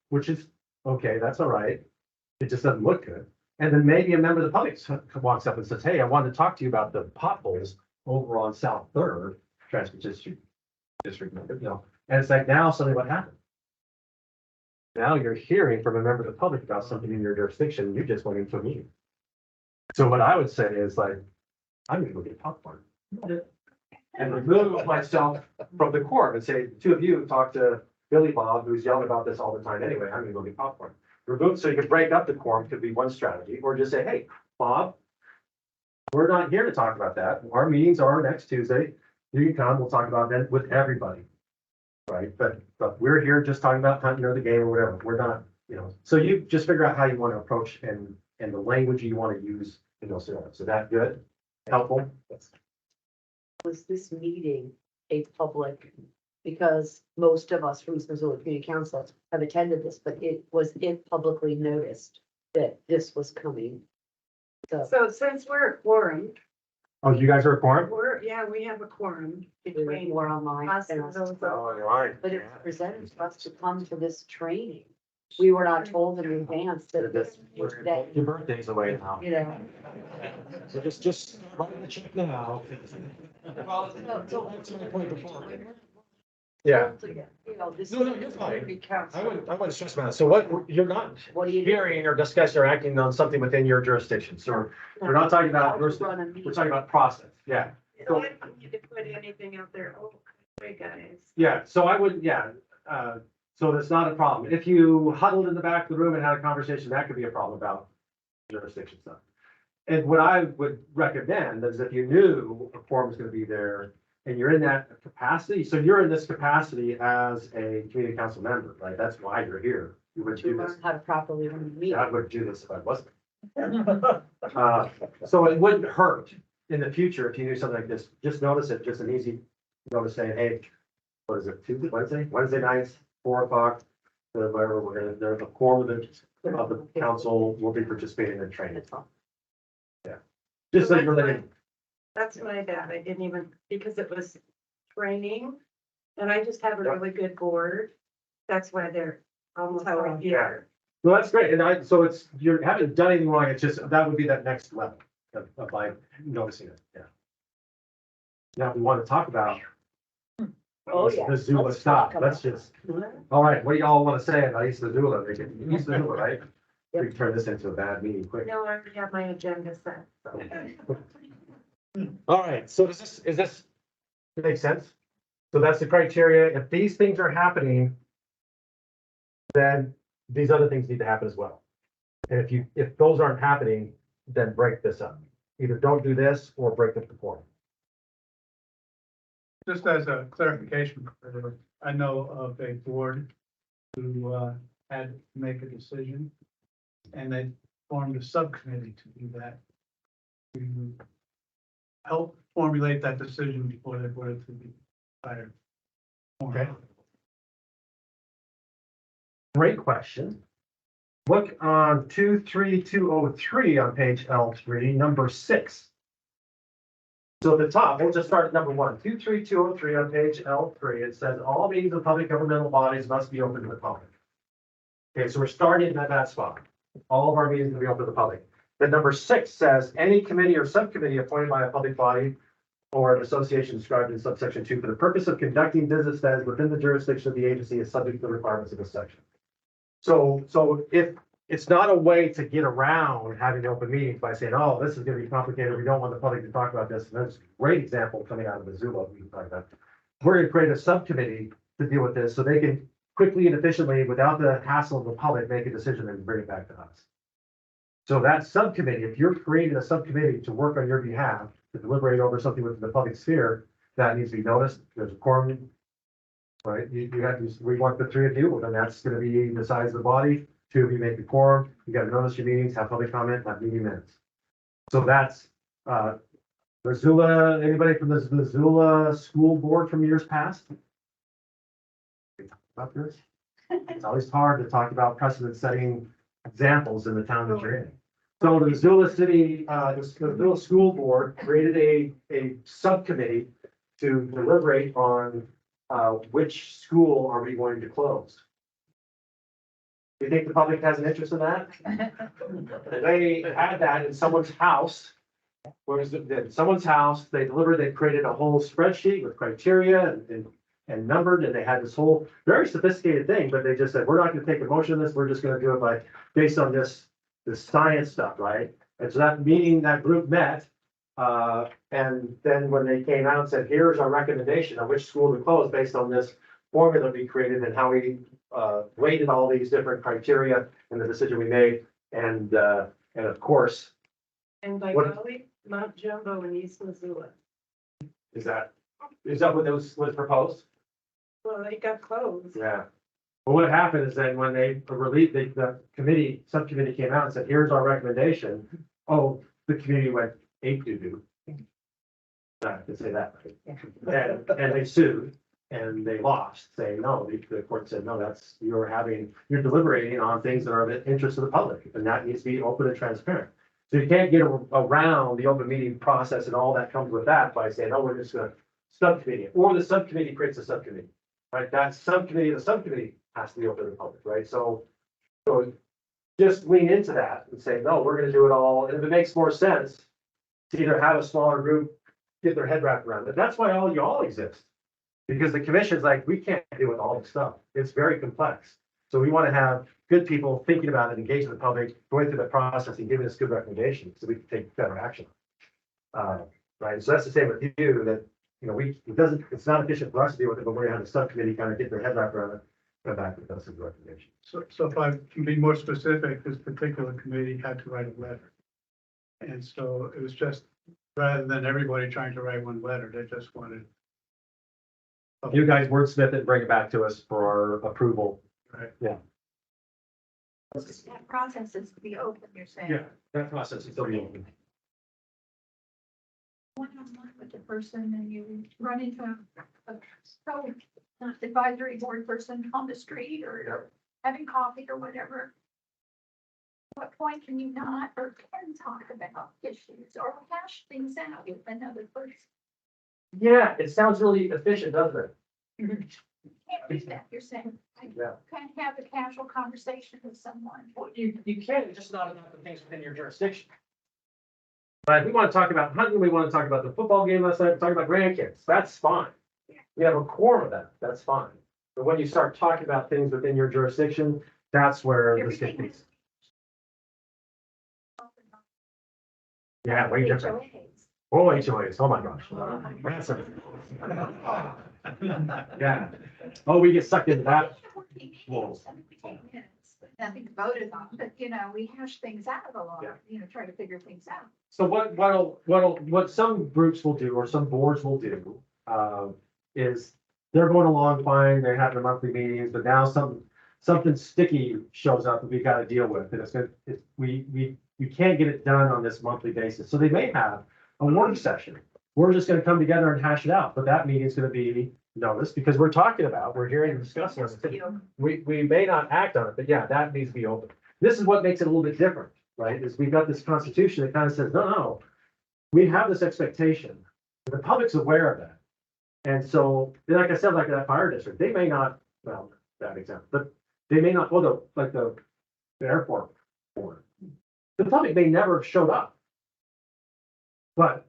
which is, okay, that's all right. It just doesn't look good. And then maybe a member of the public walks up and says, hey, I wanted to talk to you about the potholes over on South Third Transportation District, you know, and it's like, now suddenly what happened? Now you're hearing from a member of the public about something in your jurisdiction, you just went into a meeting. So what I would say is like, I'm gonna go get popcorn. And remove myself from the quorum and say, 2 of you talk to Billy Bob, who's yelling about this all the time anyway, I'm gonna go get popcorn. Remove, so you could break up the quorum, could be one strategy, or just say, hey, Bob, we're not here to talk about that. Our meetings are next Tuesday. You can come, we'll talk about that with everybody. Right, but we're here just talking about, you know, the game or whatever. We're not, you know, so you just figure out how you want to approach and the language you want to use in those scenarios. So that good? Helpful? Was this meeting a public, because most of us from East Missoula Community Council have attended this, but was it publicly noticed that this was coming? So since we're a quorum, Oh, you guys are a quorum? we have a quorum We between were online, us and and those. Oh, you're right. but it was presented to us to come to this training. We were not told in advance that this, that, Your birthday's away now. you know. So just write the check now. Yeah. You know, this. No, you're fine. community council. I wouldn't stress about it. So what, you're not What do you do? hearing or discussing or acting on something within your jurisdiction. So we're not talking about, we're Run a talking meeting. about process. Yeah. I don't need to put anything out there. Oh, hey, guys. Yeah, so I would, so that's not a problem. If you huddled in the back of the room and had a conversation, that could be a problem about jurisdiction stuff. And what I would recommend is if you knew a quorum was gonna be there and you're in that capacity, so you're in this capacity as a community council member, right? That's why you're here. You would To do this. learn how to properly run a meeting. I would do this if I wasn't. So it wouldn't hurt in the future if you knew something like this. Just notice it, just an easy notice saying, hey, what is it, Tuesday, Wednesday nights, 4 o'clock, whatever, we're gonna, there's a quorum of the council will be participating in training. Yeah. Just so you're letting, That's my bad. I didn't even, because it was training and I just have a really good board. That's why they're almost right here. well, that's great. And so it's, you haven't done anything wrong. It's just, that would be that next level of like noticing it. Yeah. Now, if we want to talk about Oh, yeah. Missoula Let's stop, talk let's about- just, all right, what do y'all want to say about East Missoula? East Missoula, right? We Yep. can turn this into a bad meeting quick. No, I already have my agenda set. So. All right, so is this make sense? So that's the criteria. If these things are happening, then these other things need to happen as well. And if those aren't happening, then break this up. either don't do this or break up the quorum. Just as a clarification, I know of a board who had to make a decision, and they formed a subcommittee to do that. To help formulate that decision before they put it to the fire. Okay. Great question. Look on 23203 on page L3, number 6. So at the top, we'll just start at number 1, 23203 on page L3. It says all meetings of public governmental bodies must be open to the public. Okay, so we're starting at that spot. All of our meetings will be open to the public. Then number 6 says any committee or subcommittee appointed by a public body or an association described in subsection 2 for the purpose of conducting business that is within the jurisdiction of the agency is subject to the requirements of this section. So if it's not a way to get around having open meetings by saying, oh, this is gonna be complicated, we don't want the public to talk about this, and there's a great example coming out of Missoula we can talk about. We're gonna create a subcommittee to deal with this, so they can quickly and efficiently, without the hassle of the public, make a decision and bring it back to us. So that subcommittee, if you're creating a subcommittee to work on your behalf, to deliberate over something within the public sphere, that needs to be noticed, there's a quorum. Right, you got, we want the 3 of you, well, then that's gonna be the size of the body. 2 of you make the quorum, you gotta notice your meetings, have public comment, have meeting minutes. So that's, Missoula, anybody from the Missoula School Board from years past? About this? It's always hard to talk about precedent-setting examples in the town that you're in. So the Missoula City, the Missoula School Board created a subcommittee to deliberate on which school are we going to close? Do you think the public has an interest in that? They had that in someone's house. Whereas in someone's house, they delivered, they created a whole spreadsheet with criteria and numbered, and they had this whole very sophisticated thing, but they just said, we're not gonna take a motion on this, we're just gonna do it based on this science stuff, right? And so that meeting, that group met, and then when they came out and said, here's our recommendation on which school to close based on this formula we created and how we weighted all these different criteria in the decision we made. And of course, And by What- golly, Mount Jumbo in East Missoula. is that what was proposed? Well, they got closed. Yeah. But what happened is then when they released, the subcommittee came out and said, here's our recommendation. Oh, the community went ape doo-doo. I can say that. Right? And they sued and they lost, saying, no, the court said, no, you're deliberating on things that are of the interest of the public, and that needs to be open and transparent. So you can't get around the open meeting process and all that comes with that by saying, oh, we're just gonna subcommittee, or the subcommittee creates a subcommittee, right? That subcommittee, the subcommittee has to be open to the public, right? So just lean into that and say, no, we're gonna do it all. And if it makes more sense to either have a smaller group get their head wrapped around it, that's why all y'all exist. Because the commission's like, we can't deal with all this stuff. It's very complex. So we want to have good people thinking about it, engaging the public, going through the process and giving us good recommendations so we can take better action. Right. So that's the same with you, that, you know, it's not efficient for us to deal with it, but we're gonna have a subcommittee kind of get their head wrapped around it, come back with us as a recommendation. So if I can be more specific, this particular committee had to write a letter. And so it was just, rather than everybody trying to write one letter, they just wanted. You guys wordsmith it and bring it back to us for our approval. Right. Yeah. That process is to be open, you're saying. Yeah, that process is still being open. One-on-one with the person and you run into a advisory board person on the street or having coffee or whatever. What point can you not or can talk about issues or hash things out with another person? Yeah, it sounds really efficient, doesn't it? Can't do that, you're saying. I Yeah. can't have a casual conversation with someone. Well, you can, it's just not enough of things within your jurisdiction. But if we want to talk about hunting, we want to talk about the football game last night, talk about grandkids, that's fine. We have a quorum of that, that's fine. But when you start talking about things within your jurisdiction, that's where this gets. Everything Yeah, way different. HOAs. Oh, HOAs, oh my gosh. That's yeah. Oh, we get sucked into that. Working meetings, Whoa. and we take minutes, but nothing voted on, but you know, we hash things out a lot, Yeah. you know, try to figure things out. So what some groups will do, or some boards will do, is they're going along fine, they have their monthly meetings, but now something sticky shows up that we gotta deal with, and we can't get it done on this monthly basis, so they may have a work session. We're just gonna come together and hash it out, but that meeting's gonna be noticed, because we're hearing and discussing it. We may not act on it, but yeah, that needs to be open. This is what makes it a little bit different, right, is we've got this constitution that kind of says, no, we have this expectation, the public's aware of that. And so, like I said, like that fire district, they may not, well, that example, but they may not, well, the airport board. The public may never have showed up. But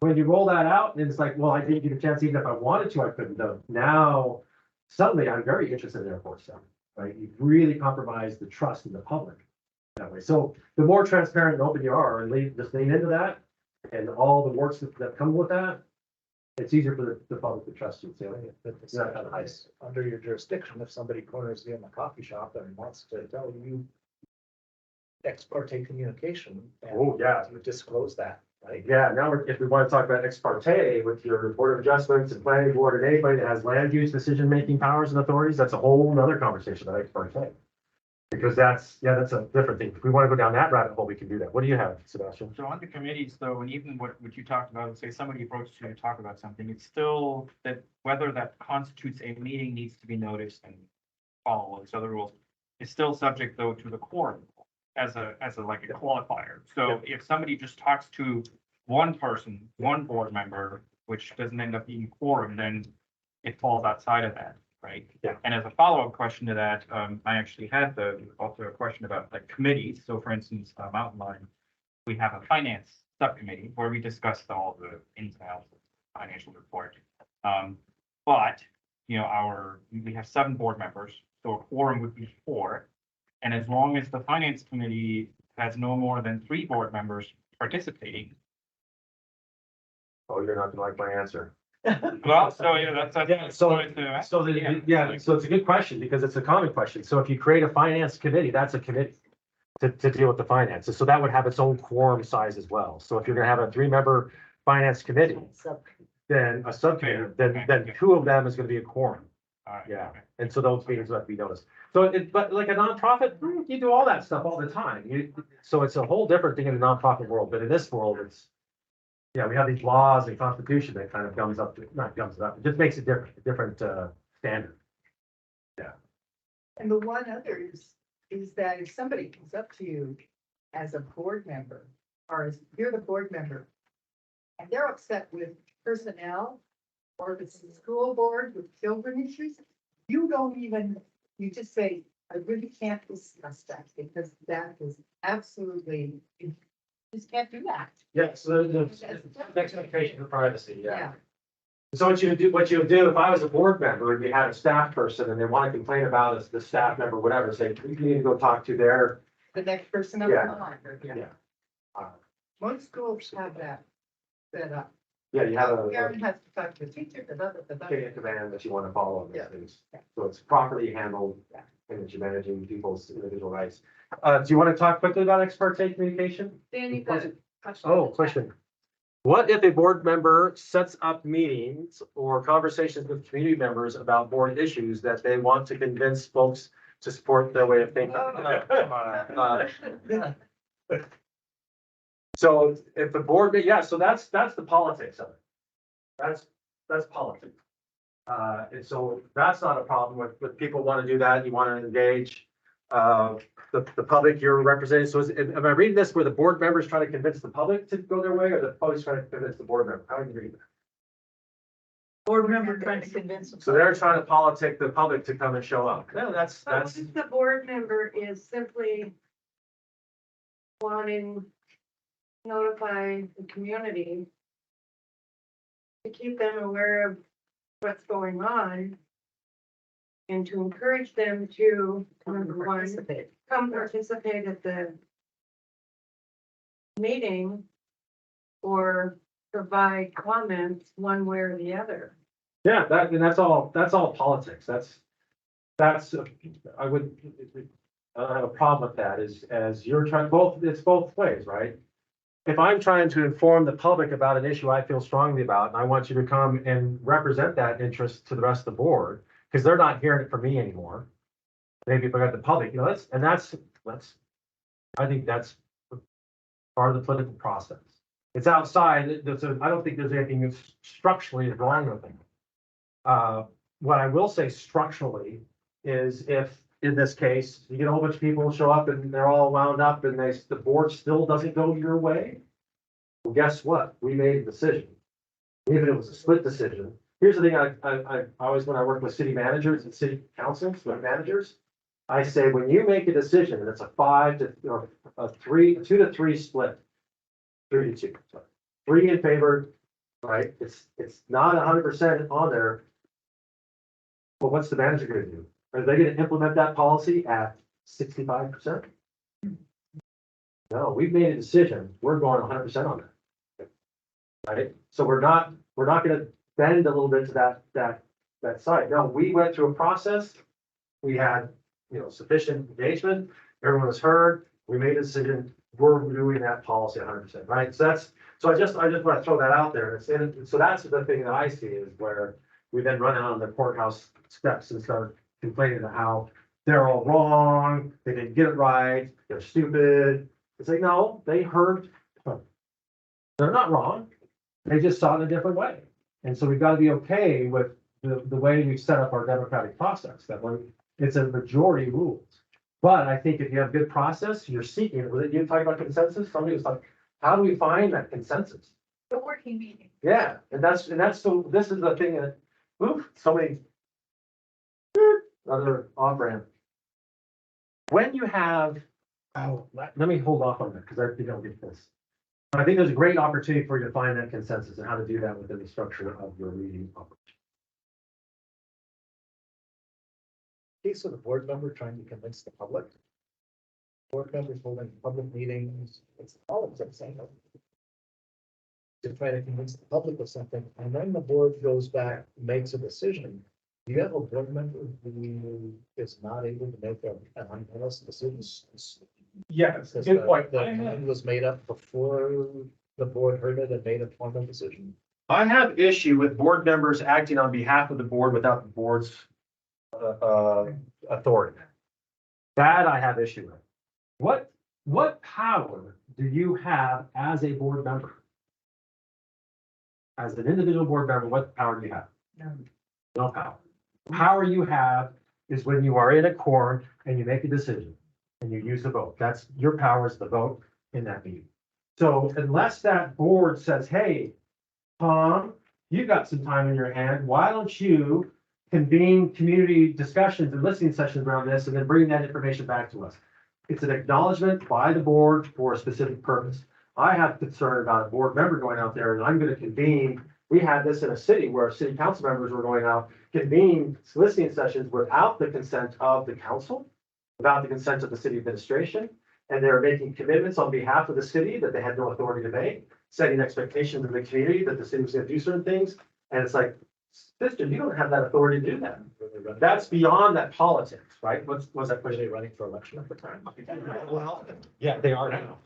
when you roll that out, and it's like, well, I didn't get a chance, even if I wanted to, I couldn't do. Now, suddenly I'm very interested in airport stuff, right? You've really compromised the trust in the public that way. So the more transparent and open you are, and just lean into that, and all the works that come with that, it's easier for the public to trust you. So But it's not nice under your jurisdiction, if somebody corners you in a coffee shop and wants to tell you ex parte communication. and Oh, yeah. You disclose that, right? Yeah, now if we want to talk about ex parte with your board of adjustments and planning board and anybody that has land use decision-making powers and authorities, that's a whole nother conversation about ex parte. Because that's a different thing. If we want to go down that rabbit hole, we can do that. What do you have, Sebastian? So on the committees though, and even what you talked about, say somebody approaches you to talk about something, it's still that whether that constitutes a meeting needs to be noticed and follow all these other rules. It's still subject though to the quorum as a like a qualifier. So if somebody just talks to one person, one board member, which doesn't end up being quorum, then it falls outside of that, right? Yeah. And as a follow-up question to that, I actually had also a question about like committees. So for instance, Mountain Line, we have a finance subcommittee where we discussed all the ins and outs of the financial report. But, you know, we have 7 board members, so a quorum would be 4. And as long as the finance committee has no more than 3 board members participating. Oh, you're not gonna like my answer. Well, so yeah, that's. Yeah, so it's a good question because it's a common question. So if you create a finance committee, that's a committee to deal with the finances. So that would have its own quorum size as well. So if you're gonna have a 3-member finance committee, then a subcommittee, then 2 of them is gonna be a quorum. Yeah. And so those meetings have to be noticed. So but like a nonprofit, you do all that stuff all the time. So it's a whole different thing in the nonprofit world, but in this world, yeah, we have these laws and constitution that kind of it just makes it different standard. Yeah. And the one other is that if somebody comes up to you as a board member, or as you're the board member, and they're upset with personnel, or if it's the school board with children issues, you just say, I really can't discuss that because that is absolutely, you just can't do that. Yeah, so there's expectation for privacy, yeah. So what you would do if I was a board member and you had a staff person and they want to complain about us, the staff member, whatever, say, you need to go talk to their. The next person up the Yeah. line. Yeah. Most schools have that set up. Yeah, you have a Parent has to talk to the teacher, chain of command that you want to follow on these Yeah. things. So it's properly handled and that you're managing people's individual rights. Do you want to talk quickly about ex parte communication? Dan, you've got a question. Oh, question. What if a board member sets up meetings or conversations with community members about board issues that they want to convince folks to support their way of thinking? So if the board, so that's the politics of it. That's politics. And so that's not a problem with people want to do that. You want to engage the public you're representing. So am I reading this where the board members trying to convince the public to go their way, or the public's trying to convince the board member? How do you read that? Board member trying to convince them. So they're trying to politic the public to come and show up. No, that's. If the board member is simply wanting to notify the community to keep them aware of what's going on and to encourage them to, number one, come participate at the meeting or provide comments one way or the other. Yeah, that's all politics. I would, I don't have a problem with that, as you're trying, it's both ways, right? If I'm trying to inform the public about an issue I feel strongly about, and I want you to come and represent that interest to the rest of the board, because they're not hearing it from me anymore. Maybe if I got the public, that's, I think that's part of the political process. It's outside, I don't think there's anything structurally wrong with it. What I will say structurally is if, in this case, you get a whole bunch of people show up and they're all wound up and the board still doesn't go your way. Well, guess what? We made a decision. Even if it was a split decision. Here's the thing, I always, when I work with city managers and city councils, with managers, I say, when you make a decision, and it's a 2 to 3 split, 3 to 2, sorry, 3 in favor, right? It's not 100% on there. But what's the manager gonna do? Are they gonna implement that policy at 65%? No, we've made a decision. We're going 100% on that. Right? So we're not gonna bend a little bit to that side. No, we went through a process. We had, sufficient engagement. Everyone was heard. We made a decision. We're doing that policy 100%, right? So I just want to throw that out there. So that's the thing that I see is where we then run out on the courthouse steps and start complaining about how they're all wrong, they didn't get it right, they're stupid. It's like, no, they heard, they're not wrong. They just saw it a different way. And so we've got to be okay with the way we set up our democratic process, that when it's a majority rules. But I think if you have good process, you're seeking, you talking about consensus? Somebody was like, how do we find that consensus? The working meeting. Yeah, this is the thing that, so many other off ramp. When you have, let me hold off on that because I think I'll get this. But I think there's a great opportunity for you to find that consensus and how to do that within the structure of your meeting operation. Case of the board member trying to convince the public. Board members holding public meetings, it's all of them saying to try to convince the public of something, and then the board goes back, makes a decision. Do you have a board member who is not able to make an unbiased decision? Yes, Because good point. the mind was made up before the board heard it and made a formal decision. I have issue with board members acting on behalf of the board without the board's authority. That I have issue with. What power do you have as a board member? As an individual board member, what power do you have? No power. Power you have is when you are in a quorum and you make a decision and you use the vote. That's your power is the vote in that meeting. So unless that board says, hey, Tom, you got some time in your hand, why don't you convene community discussions and listening sessions around this and then bring that information back to us? It's an acknowledgement by the board for a specific purpose. I have concern about a board member going out there and I'm going to convene. We had this in a city where city council members were going out, convening listening sessions without the consent of the council, without the consent of the city administration. And they're making commitments on behalf of the city that they had no authority to make, setting expectations of the community that the city was going to do certain things. And it's like, sister, you don't have that authority to do that. That's beyond that politics, right? What's that question? Are they running for election at the time? Well, yeah, they are now.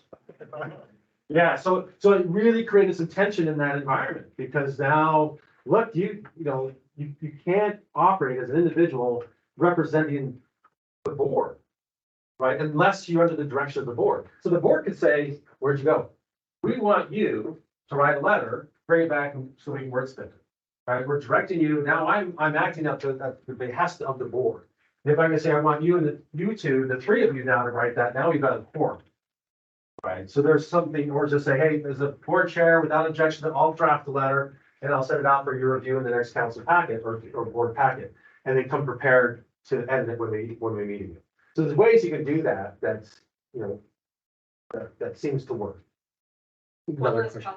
Yeah, so it really created some tension in that environment because now, look, you can't operate as an individual representing the board, right? Unless you're under the direction of the board. So the board could say, where'd you go? We want you to write a letter, bring it back so we can wordsmith it. Right, we're directing you. Now I'm acting up to the behest of the board. If I can say, I want you and you two, the three of you now to write that, now we've got a quorum. Right, so there's something, or just say, hey, there's a board chair without objection, I'll draft the letter and I'll send it out for your review in the next council packet or board packet. And then come prepared to edit it when we meet you. So there's ways you can do that. That's, that seems to work. Another question.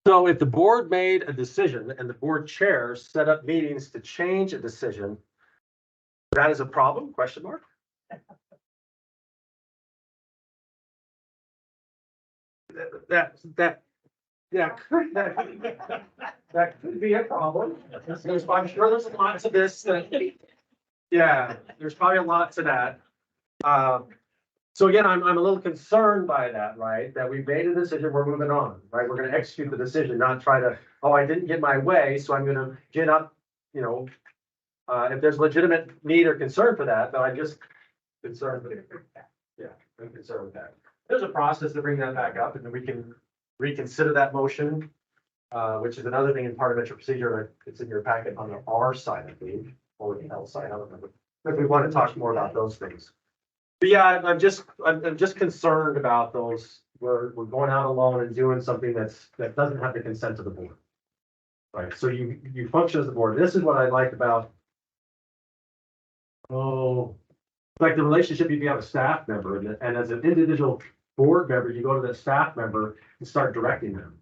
So if the board made a decision and the board chair set up meetings to change a decision, that is a problem, question mark? That could be a problem. I'm sure there's lots of this. Yeah, there's probably a lot to that. So again, I'm a little concerned by that, right? That we've made a decision, we're moving on, right? We're gonna execute the decision, not try to, oh, I didn't get my way, so I'm gonna gin up, you know. If there's legitimate need or concern for that, then I'm just concerned with it. Yeah, I'm concerned with that. There's a process to bring that back up, and then we can reconsider that motion. Which is another thing in parliamentary procedure, it's in your packet on the R side, I believe, or the L side, I don't remember. If we want to talk more about those things. But yeah, I'm just concerned about those, we're going out alone and doing something that doesn't have the consent of the board. Right, so you function as the board. This is what I like about. Oh, like the relationship if you have a staff member, and as an individual board member, you go to the staff member and start directing them.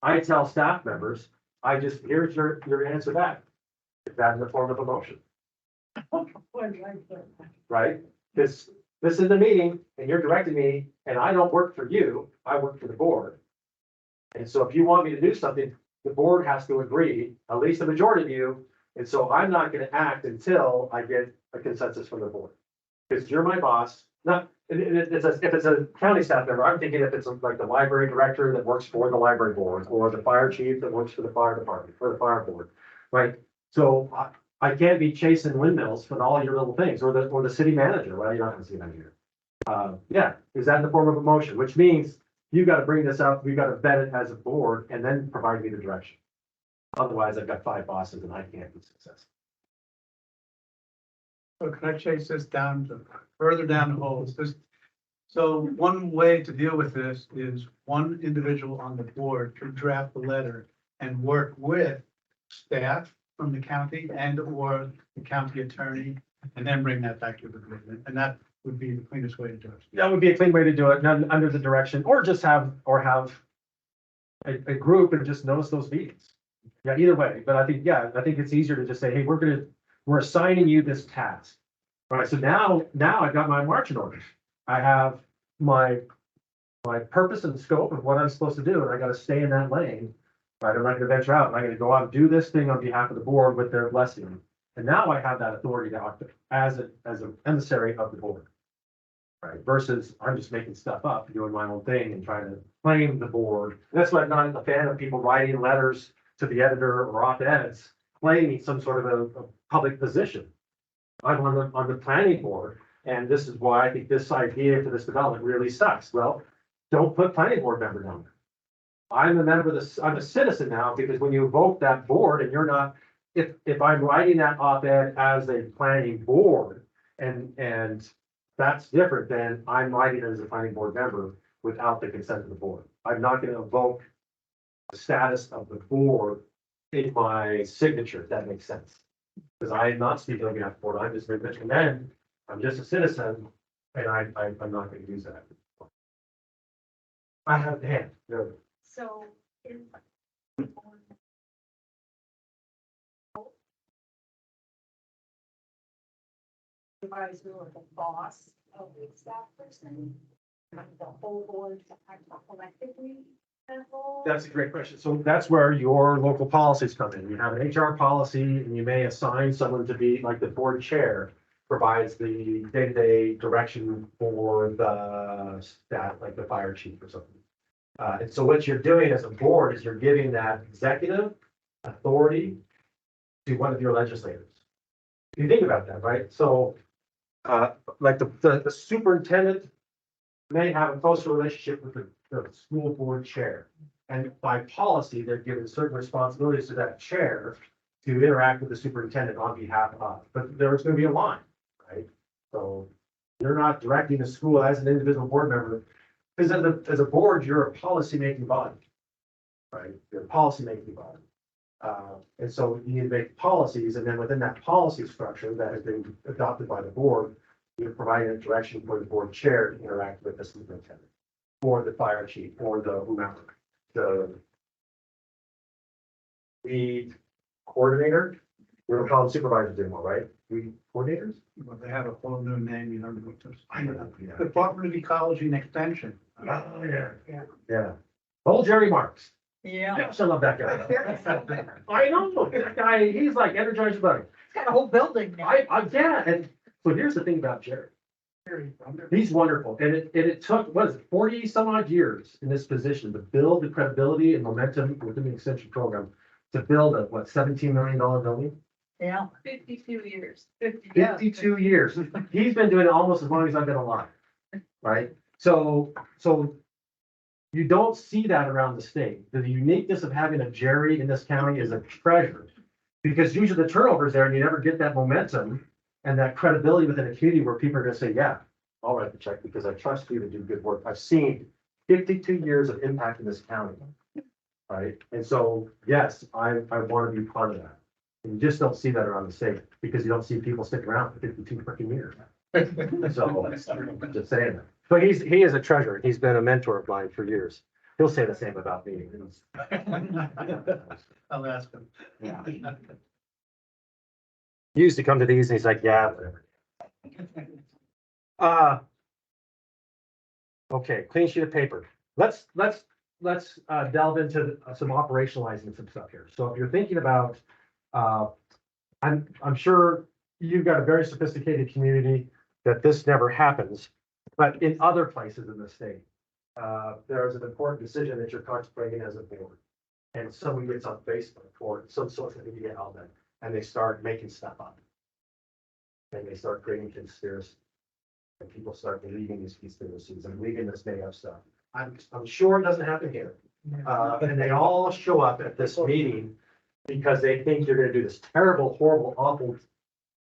I tell staff members, here's your answer back. If that's in the form of a motion. Right? This is a meeting and you're directing me and I don't work for you, I work for the board. And so if you want me to do something, the board has to agree, at least the majority of you. And so I'm not gonna act until I get a consensus from the board. Because you're my boss, if it's a county staff member, I'm thinking if it's like the library director that works for the library board, or the fire chief that works for the fire department, or the fire board, right? So I can't be chasing windmills for all your little things, or the city manager, well, you're not gonna see that here. Yeah, is that in the form of a motion, which means you gotta bring this up, we gotta vet it as a board, and then provide me the direction. Otherwise, I've got 5 bosses and I can't be successful. So can I chase this down to further down the hole? So one way to deal with this is one individual on the board could draft the letter and work with staff from the county and or the county attorney, and then bring that back to the board. And that would be the cleanest way to do it. That would be a clean way to do it, under the direction, or just have a group and just notice those meetings. Yeah, either way, but I think it's easier to just say, hey, we're assigning you this task. All right, so now I've got my marching orders. I have my purpose and scope of what I'm supposed to do, and I gotta stay in that lane. Right, I'm not gonna venture out, I'm gonna go out and do this thing on behalf of the board with their blessing. And now I have that authority to act as an emissary of the board. Right, versus I'm just making stuff up, doing my own thing and trying to claim the board. And that's why I'm not a fan of people writing letters to the editor or op-eds, claiming some sort of a public position. I'm on the planning board, and this is why I think this idea for this development really sucks. Well, don't put planning board member down there. I'm a member of this, I'm a citizen now, because when you vote that board and you're not, if I'm writing that op-ed as a planning board, and that's different than I'm writing it as a planning board member without the consent of the board. I'm not gonna invoke the status of the board in my signature, if that makes sense. Because I am not speaking on behalf of the board, I'm just mentioning, then I'm just a citizen, and I'm not gonna use that. I have the hand. No. So is supervisor or the boss of the staff person, the whole board to act collectively? That's a great question. So that's where your local policies come in. You have an HR policy and you may assign someone to be like the board chair provides the day-to-day direction for the staff, like the fire chief or something. And so what you're doing as a board is you're giving that executive authority to one of your legislators. You think about that, right? So like the superintendent may have a closer relationship with the school board chair. And by policy, they're given certain responsibilities to that chair to interact with the superintendent on behalf of, but there's going to be a line, right? So you're not directing the school as an individual board member, because as a board, you're a policy-making body, right? You're a policy-making body. And so you need to make policies, and then within that policy structure that has been adopted by the board, you're providing a direction for the board chair to interact with the superintendent, or the fire chief, or the whomever, the lead coordinator. We don't call them supervisors anymore, right? Lead coordinators? Well, they have a whole new name, you don't know what this. I know, yeah. Department of Ecology and Extension. Oh, yeah. Old Jerry Marks. Yeah. Yes, I love that guy. I know, that guy, he's like Energizer Bunny. It's got a whole building now. Yeah, and so here's the thing about Jerry. He's wonderful. And it took, what is it, 40 some odd years in this position to build the credibility and momentum within the extension program to build a, what, $17 million building? Yeah. 52 years. 52 years. He's been doing it almost as long as I've been alive, right? So you don't see that around the state. The uniqueness of having a Jerry in this county is a treasure. Because usually the turnover's there and you never get that momentum and that credibility within a community where people are gonna say, yeah, I'll write the check because I trust you to do good work. I've seen 52 years of impact in this county. Right? And so, yes, I want to be part of that. And you just don't see that around the state because you don't see people stick around for 52 freaking years. So, just saying that. But he is a treasure. He's been a mentor of mine for years. He'll say the same about me. I'll ask him. Yeah. He used to come to these and he's like, yeah, whatever. Okay, clean sheet of paper. Let's delve into some operationalizing some stuff here. So if you're thinking about, I'm sure you've got a very sophisticated community that this never happens, but in other places in the state, there's an important decision that you're contemplating as a board. And someone gets on Facebook or some social media outlet and they start making stuff up. And they start creating conspiracy. And people start believing these conspiracies and believing this made up stuff. I'm sure it doesn't happen here. And they all show up at this meeting because they think you're gonna do this terrible, horrible, awful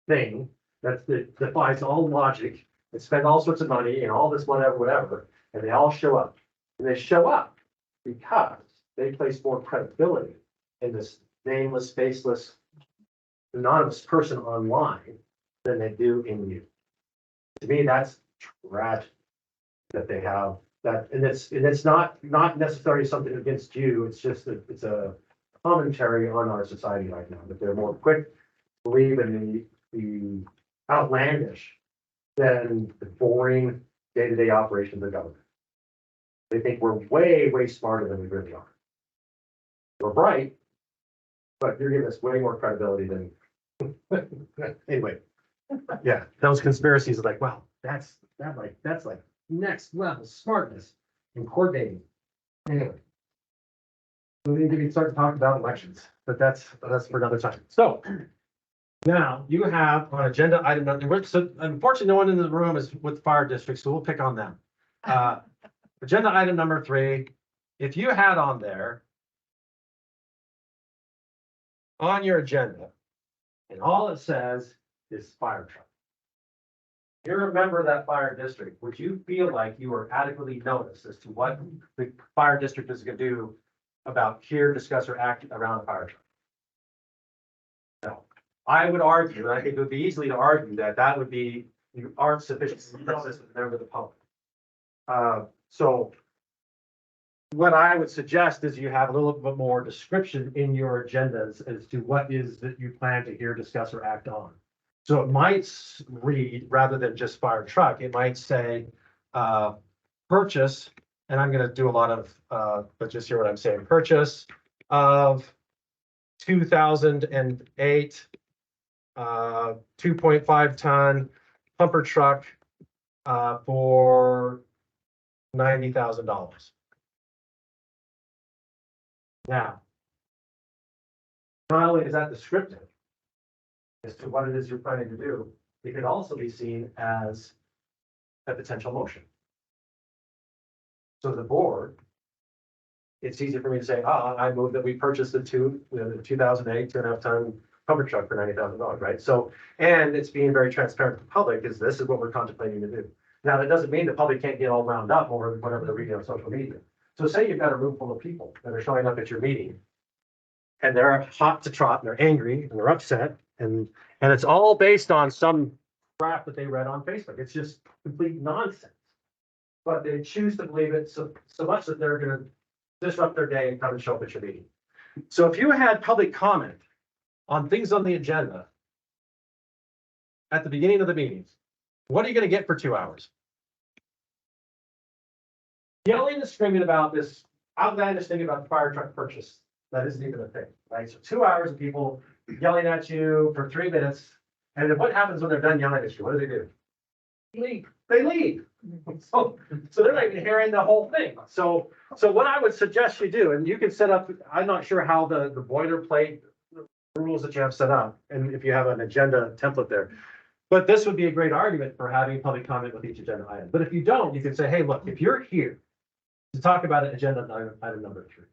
thing that defies all logic and spend all sorts of money and all this whatever, and they all show up. And they show up because they place more credibility in this nameless, faceless, anonymous person online than they do in you. To me, that's tragic that they have that, and it's not necessarily something against you. It's just that it's a commentary on our society right now, that they're more quick to believe in the outlandish than the boring day-to-day operations of government. They think we're way, way smarter than we really are. We're bright, but you're giving us way more credibility than anyway. Yeah, those conspiracies are like, wow, that's like next level smartness and coordinating. Anyway. We can start talking about elections, but that's for another time. So now you have on agenda item number, so unfortunately, no one in the room is with fire district, so we'll pick on them. Agenda item number 3, if you had on there on your agenda, and all it says is fire truck. You're a member of that fire district. Would you feel like you were adequately noticed as to what the fire district is going to do about hear, discuss, or act around a fire truck? No. I would argue, and I think it would be easily to argue that would be, you aren't sufficiently noticed as a member of the public. So what I would suggest is you have a little bit more description in your agendas as to what is that you plan to hear, discuss, or act on. So it might read, rather than just fire truck, it might say, purchase, and I'm gonna do a lot of, but just hear what I'm saying, purchase of 2008, 2.5 ton pumper truck, for $90,000. Now, not only is that descriptive as to what it is you're planning to do, it could also be seen as a potential motion. So the board, it's easy for me to say, I move that we purchase the 2008 2.5 ton pumper truck for $90,000, right? So, and it's being very transparent to the public is this is what we're contemplating to do. Now, that doesn't mean the public can't get all wound up over whatever they're reading on social media. So say you've got a room full of people that are showing up at your meeting and they're hot to trot and they're angry and they're upset and it's all based on some crap that they read on Facebook. It's just complete nonsense. But they choose to believe it so much that they're going to disrupt their day and come and show up at your meeting. So if you had public comment on things on the agenda at the beginning of the meetings, what are you going to get for 2 hours? Yelling and screaming about this outlandish thing about the fire truck purchase. That isn't even a thing, right? So 2 hours of people yelling at you for 3 minutes. And then what happens when they're done yelling at you? What do? leave. They leave. So they're not even hearing the whole thing. So what I would suggest you do, and you can set up, I'm not sure how the boilerplate rules that you have set up, and if you have an agenda template there. But this would be a great argument for having public comment with each agenda item. But if you don't, you can say, hey, look, if you're here to talk about an agenda item number 3,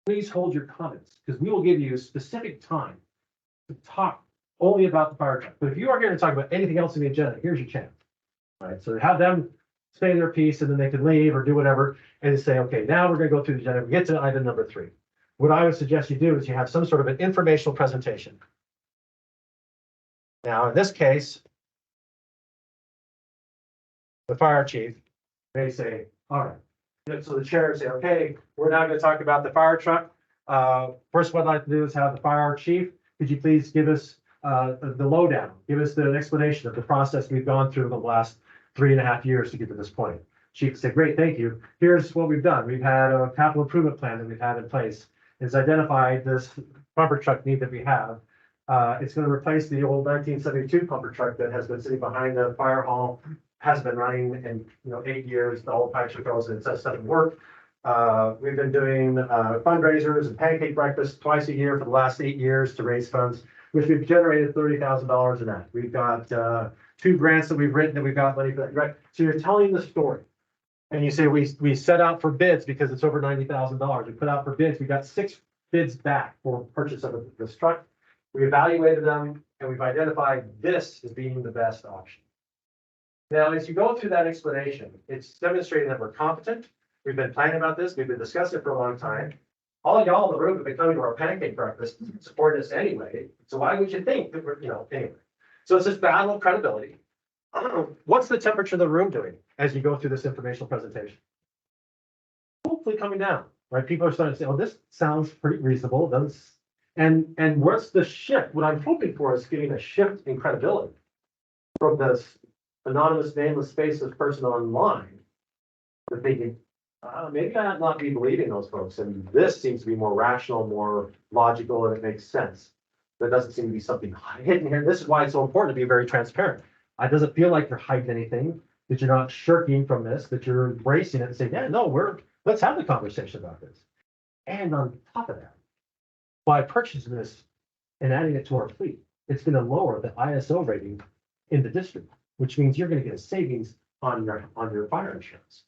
please hold your comments, because we will give you a specific time to talk only about the fire truck. But if you are going to talk about anything else in the agenda, here's your chance. All right, so have them say their piece and then they can leave or do whatever and say, okay, now we're going to go through the agenda. We get to item number 3. What I would suggest you do is you have some sort of an informational presentation. Now, in this case, the fire chief, they say, all right. So the chair would say, okay, we're now going to talk about the fire truck. First, what I'd like to do is have the fire chief. Could you please give us the lowdown? Give us the explanation of the process we've gone through the last 3.5 years to get to this point. Chief would say, great, thank you. Here's what we've done. We've had a capital improvement plan that we've had in place. It's identified this pumper truck need that we have. It's going to replace the old 1972 pumper truck that has been sitting behind the fire hall, has been running in 8 years. The old pipe goes and it doesn't work. We've been doing fundraisers and pancake breakfast twice a year for the last 8 years to raise funds, which we've generated $30,000 in that. We've got 2 grants that we've written that we've got money for that, right? So you're telling the story. And you say, we set out for bids because it's over $90,000. We put out for bids. We got 6 bids back for purchase of this truck. We evaluated them and we've identified this as being the best option. Now, as you go through that explanation, it's demonstrating that we're competent. We've been planning about this. We've been discussing it for a long time. All y'all in the room have been coming to our pancake breakfast, supporting us anyway. So why would you think that we're, anyway. So it's this battle of credibility. What's the temperature of the room doing as you go through this informational presentation? Hopefully coming down, right? People are starting to say, oh, this sounds pretty reasonable. And what's the shift? What I'm hoping for is getting a shift in credibility from this anonymous, nameless, faceless person online. They're thinking, maybe I not be believing those folks. And this seems to be more rational, more logical, and it makes sense. There doesn't seem to be something hidden here. This is why it's so important to be very transparent. It doesn't feel like you're hiding anything, that you're not shirking from this, that you're embracing it and saying, yeah, no, let's have the conversation about this. And on top of that, by purchasing this and adding it to our fleet, it's going to lower the ISO rating in the district, which means you're going to get a savings on your fire insurance.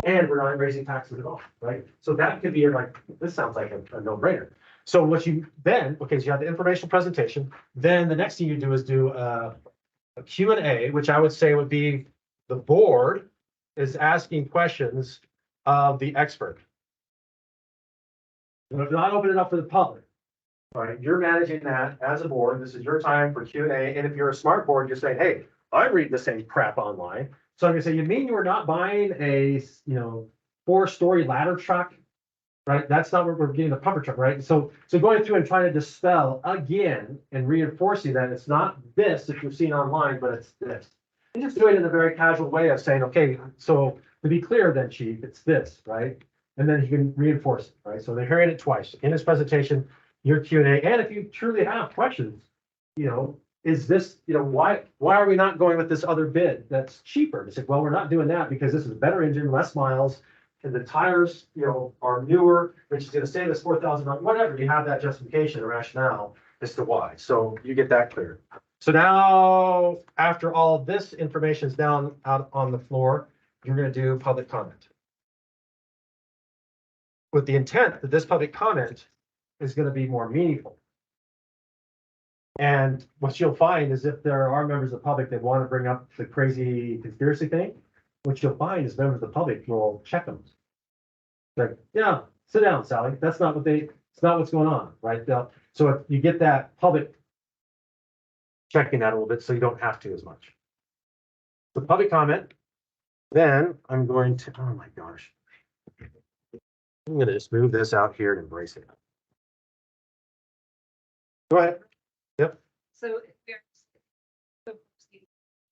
And we're not raising taxes at all, right? So that could be like, this sounds like a no-brainer. So what you then, okay, so you have the informational presentation. Then the next thing you do is do a Q&A, which I would say would be the board is asking questions of the expert. And if not open it up for the public, all right, you're managing that as a board. This is your time for Q&A. And if you're a smart board, you're saying, hey, I read the same crap online. So I'm gonna say, you mean you were not buying a 4-story ladder truck, right? That's not what we're getting the pumper truck, right? So going through and trying to dispel again and reinforcing that it's not this that you're seeing online, but it's this. And just doing it in a very casual way of saying, okay, so to be clear then, Chief, it's this, right? And then you can reinforce it, right? So they're hearing it twice in this presentation, your Q&A, and if you truly have questions, is this, why are we not going with this other bid that's cheaper? They said, well, we're not doing that because this is a better engine, less miles, and the tires, are newer, which is going to save us $4,000, whatever. You have that justification or rationale as to why. So you get that clear. So now, after all of this information is down out on the floor, you're going to do public comment. With the intent that this public comment is going to be more meaningful. And what you'll find is if there are members of the public that want to bring up the crazy conspiracy thing, what you'll find is members of the public will check them. Like, yeah, sit down, Sally. It's not what's going on, right? So if you get that public checking that a little bit, so you don't have to as much. The public comment, then I'm going to, oh my gosh. I'm going to just move this out here and embrace it. Go ahead. Yep. So.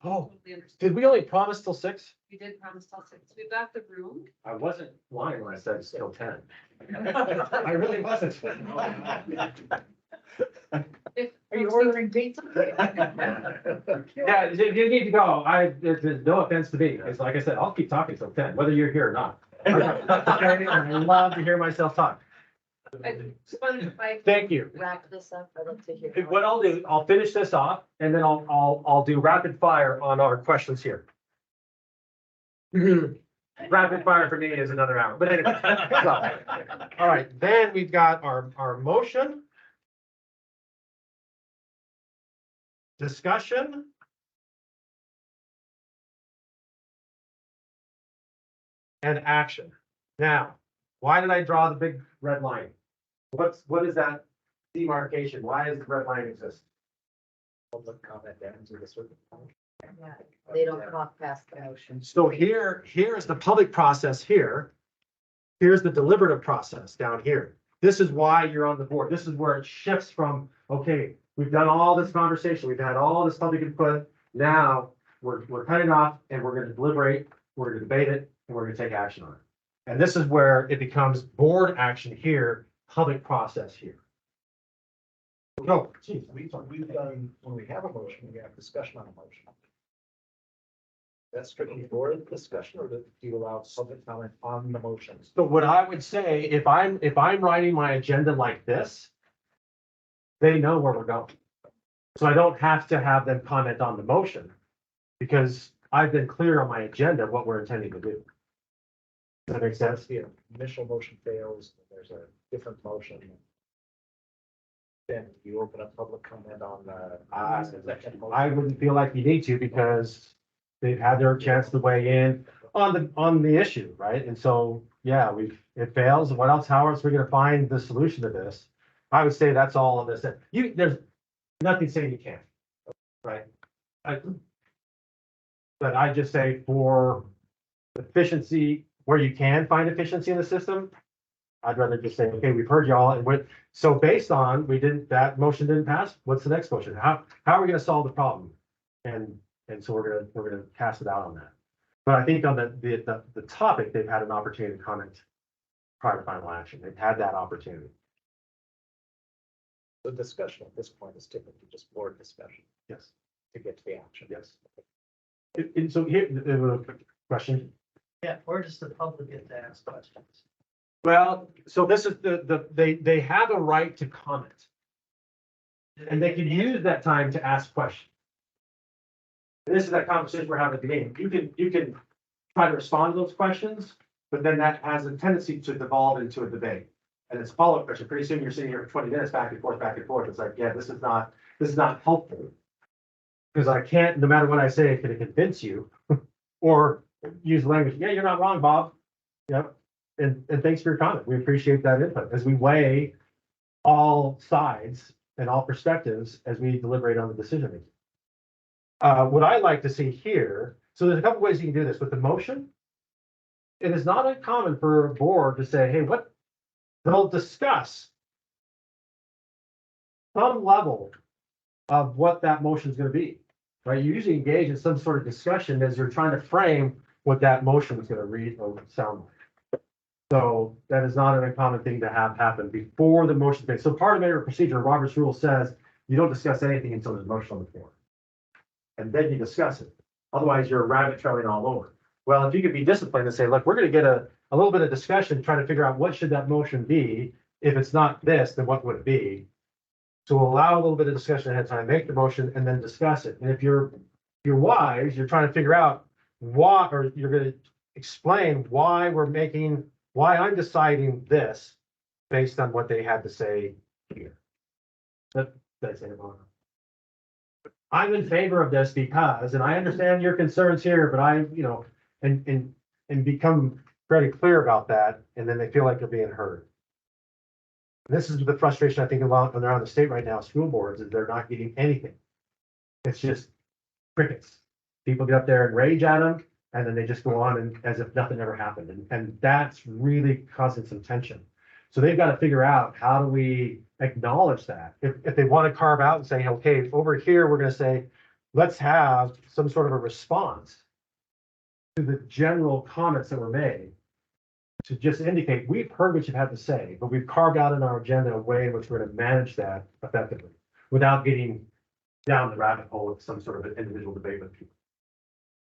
Oh, did we only promise till 6? We did promise till 6. We've got the room. I wasn't lying when I said it's till 10. I really wasn't. Are you ordering pizza? Yeah, you need to go. There's no offense to me. It's like I said, I'll keep talking till 10, whether you're here or not. I love to hear myself talk. Thank you. Wrap this up, I'd like to hear. What I'll do, I'll finish this off and then I'll do rapid fire on our questions here. Rapid fire for me is another hour, but anyway. So, all right, then we've got our motion. Discussion. And action. Now, why did I draw the big red line? What is that demarcation? Why does the red line exist? Public comment down to the certain point. Yeah, they don't talk past the motion. So here's the public process here. Here's the deliberative process down here. This is why you're on the board. This is where it shifts from, okay, we've done all this conversation, we've had all this public input. Now we're cutting off and we're gonna deliberate, we're gonna debate it, and we're gonna take action on it. And this is where it becomes board action here, public process here. No, geez, We've done, when we have a motion, we have discussion on a motion. That's strictly board discussion, or do you allow public comment on the motions? so what I would say, if I'm writing my agenda like this, they know where we're going. So I don't have to have them comment on the motion because I've been clear on my agenda, what we're intending to do. Does that make sense? The initial motion fails, there's a different motion. Then you open up public comment on the. second motion. I wouldn't feel like you need to because they've had their chance to weigh in on the issue, right? And so, yeah, it fails. What else, how else are we gonna find the solution to this? I would say that's all of this. There's nothing saying you can't, right? But I just say for efficiency, where you can find efficiency in the system, I'd rather just say, okay, we've heard y'all, and so based on, that motion didn't pass, what's the next motion? How are we gonna solve the problem? And so we're gonna cast it out on that. But I think on the topic, they've had an opportunity to comment prior to final action. They've had that opportunity. The discussion at this point is typically just board discussion Yes, to get to the action. yes. And so here, the question. Yeah, where does the public get to ask questions? Well, so this is they have a right to comment. And they can use that time to ask questions. And this is that conversation we're having at the beginning. You can try to respond to those questions, but then that has a tendency to devolve into a debate. And it's a follow-up question. Pretty soon you're sitting here for 20 minutes back and forth, back and forth. It's like, yeah, this is not helpful. Because I can't, no matter what I say, can it convince you or use language. Yeah, you're not wrong, Bob. Yep. And thanks for your comment. We appreciate that input as we weigh all sides and all perspectives as we deliberate on the decision making. What I like to see here, so there's a couple ways you can do this with the motion. It is not uncommon for a board to say, hey, they'll discuss some level of what that motion is going to be, right? You usually engage in some sort of discussion as you're trying to frame what that motion is going to read or sound like. So that is not an uncommon thing to have happen before the motion is made. So parliamentary procedure, Robert's rule says you don't discuss anything until there's a motion on the floor. And then you discuss it. Otherwise, you're rabbit trailing all over. Well, if you could be disciplined and say, look, we're going to get a little bit of discussion, trying to figure out what should that motion be. If it's not this, then what would it be? So we'll allow a little bit of discussion ahead of time, make the motion and then discuss it. And if you're wise, you're trying to figure out why, or you're going to explain why I'm deciding this based on what they had to say here. That's it. I'm in favor of this because, and I understand your concerns here, but and become very clear about that. And then they feel like they're being heard. This is the frustration I think around the state right now, school boards, is they're not getting anything. It's just crickets. People get up there and rage at them, and then they just go on and as if nothing ever happened. And that's really causing some tension. So they've got to figure out, how do we acknowledge that? If they want to carve out and say, okay, over here, we're going to say, let's have some sort of a response to the general comments that were made. to just indicate, we've heard what you've had to say, but we've carved out in our agenda a way in which we're gonna manage that effectively without getting down the rabbit hole of some sort of an individual debate with people.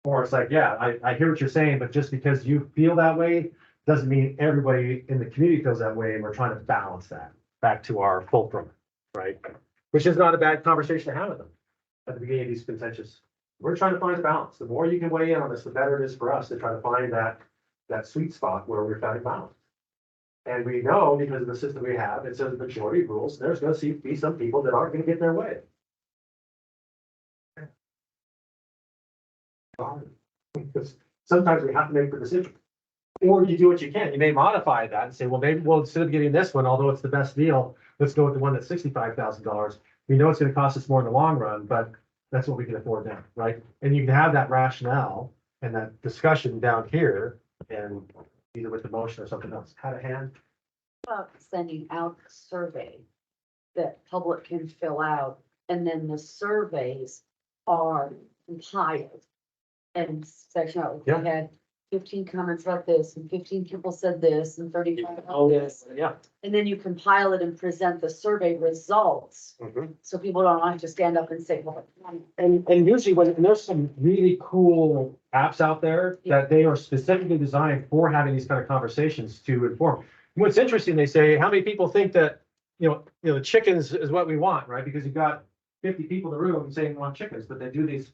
Or it's like, yeah, I hear what you're saying, but just because you feel that way, doesn't mean everybody in the community feels that way, and we're trying to balance that back to our fulcrum, right? Which is not a bad conversation to have with them at the beginning of these contentious. We're trying to find a balance. The more you can weigh in on this, the better it is for us to try to find that sweet spot where we're finding balance. And we know, because of the system we have, it says majority rules, there's gonna be some people that aren't gonna get their way. Because sometimes we have to make the decision. Or you do what you can. You may modify that and say, well, maybe, well, instead of getting this one, although it's the best deal, let's go with the one that's $65,000. We know it's gonna cost us more in the long run, but that's what we can afford now, right? And you can have that rationale and that discussion down here, and either with the motion or something else. Had a hand? About sending out a survey that public can fill out, and then the surveys are compiled. And section out, we Yeah. had 15 comments about this, and 15 people said this, and 35 about this. Yeah. And then you compile it and present the survey results, so people don't have to stand up and say, well. And usually when there's some really cool apps out there that they are specifically designed for having these kind of conversations to inform. What's interesting, they say, how many people think that, the chickens is what we want, right? Because you've got 50 people in the room saying they want chickens, but they do these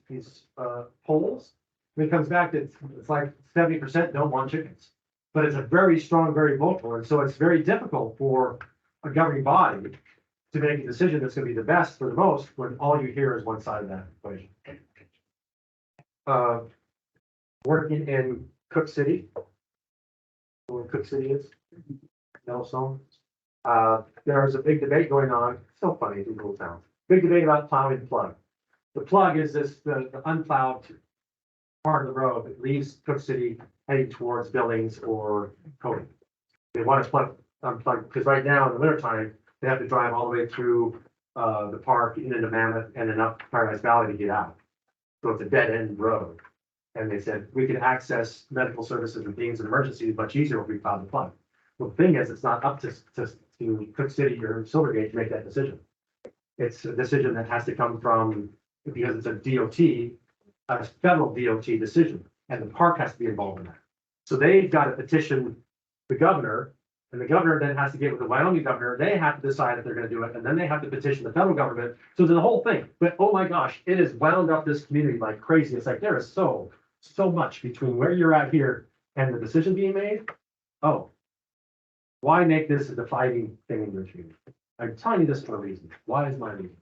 polls. And it comes back that it's like 70% don't want chickens. But it's a very strong, very vocal, and so it's very difficult for a governing body to make a decision that's gonna be the best for the most, when all you hear is one side of that equation. Working in Cook City. Where Cook City is? Yellowstone. There was a big debate going on, so funny, these little towns. Big debate about plowing the plug. The plug is the unplowed part of the road that leaves Cook City heading towards Billings or Cody. They want to unplug, because right now in the wintertime, they have to drive all the way through the park into Mammoth and then up Paradise Valley to get out. So it's a dead end road. And they said, we can access medical services and things and emergencies much easier if we found the plug. Well, the thing is, it's not up to Cook City or Silvergate to make that decision. It's a decision that has to come from, because it's a DOT, a federal DOT decision, and the park has to be involved in that. So they've got to petition the governor, and the governor then has to get with the Wyoming governor. They have to decide if they're going to do it, and then they have to petition the federal government. So there's the whole thing. But oh my gosh, it has wound up this community like crazy. It's like there is so much between where you're at here and the decision being made. Oh, why make this a dividing thing in your community? I'm telling you this for a reason. Why is my reason?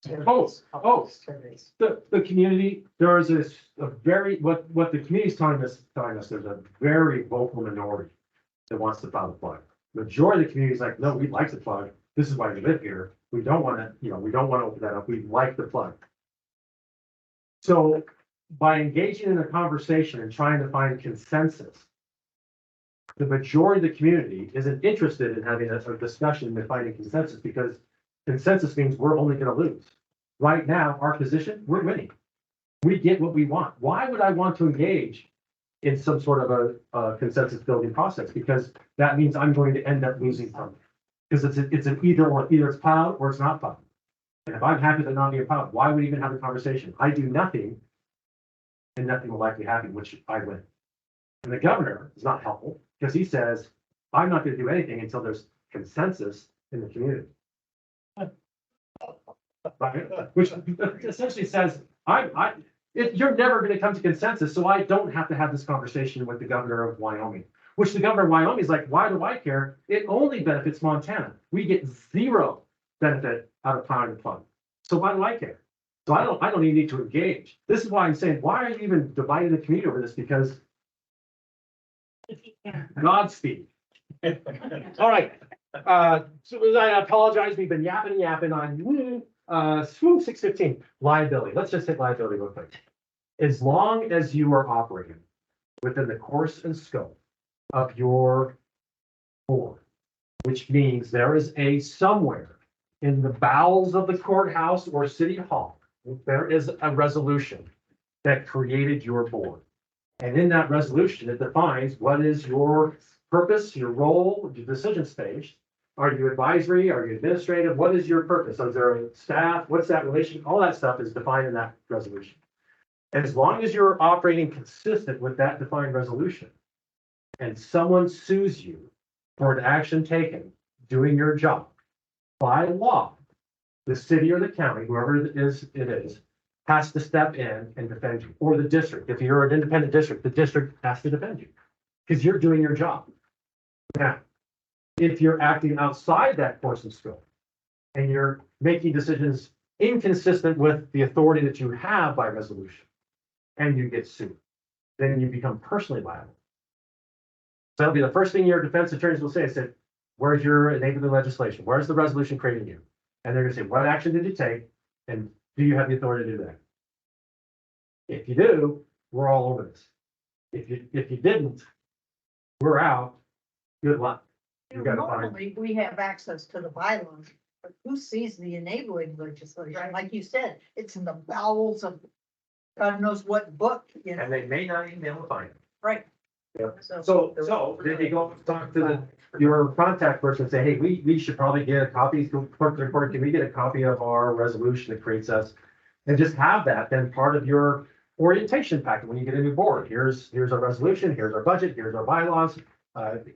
The community, there is a very, what the community's telling us, there's a very vocal minority that wants to plow the plug. Majority of the community is like, no, we like the plug. This is why we live here. We don't want to, we don't want to open that up. We like the plug. So by engaging in a conversation and trying to find consensus, the majority of the community isn't interested in having a discussion and finding consensus, because consensus means we're only going to lose. Right now, our position, we're winning. We get what we want. Why would I want to engage in some sort of a consensus building process? Because that means I'm going to end up losing something. Because it's an either or, either it's plowed or it's not plowed. And if I'm happy that not being plowed, why would we even have a conversation? I do nothing, and nothing will likely happen, which I win. And the governor is not helpful, because he says, I'm not going to do anything until there's consensus in the community. Right? Which essentially says, you're never going to come to consensus, so I don't have to have this conversation with the governor of Wyoming. Which the governor of Wyoming is like, why do I care? It only benefits Montana. We get zero benefit out of plowing the plug. So why do I care? So I don't even need to engage. This is why I'm saying, why are you even dividing the community over this? Because Godspeed. All right. So I apologize. We've been yapping on 6:15 liability. Let's just hit liability real quick. As long as you are operating within the course and scope of your board, which means there is somewhere in the bowels of the courthouse or city hall, there is a resolution that created your board. And in that resolution, it defines what is your purpose, your role, your decision stage. Are you advisory? Are you administrative? What is your purpose? Is there a staff? What's that relation? All that stuff is defined in that resolution. And as long as you're operating consistent with that defined resolution, and someone sues you for an action taken doing your job, by law, the city or the county, whoever it is, has to step in and defend you, or the district. If you're an independent district, the district has to defend you because you're doing your job. Now, if you're acting outside that course and scope and you're making decisions inconsistent with the authority that you have by resolution and you get sued, then you become personally liable. So that'll be the first thing your defense attorneys will say. I said, where's your enabling legislation? Where's the resolution creating you? And they're gonna say, what action did you take? And do you have the authority to do that? If you do, we're all over this. If you didn't, we're out. Good luck. You gotta find. Normally, we have access to the bylaws, but who sees the enabling legislation? Like you said, it's in the bowels of God knows what book, you know, And they may not even be able to find it. right? Yeah. So did you go talk to your contact person and say, hey, we should probably get a copy, clerk to the court, can we get a copy of our resolution that creates us? And just have that then part of your orientation packet when you get a new board. Here's our resolution, here's our budget, here's our bylaws,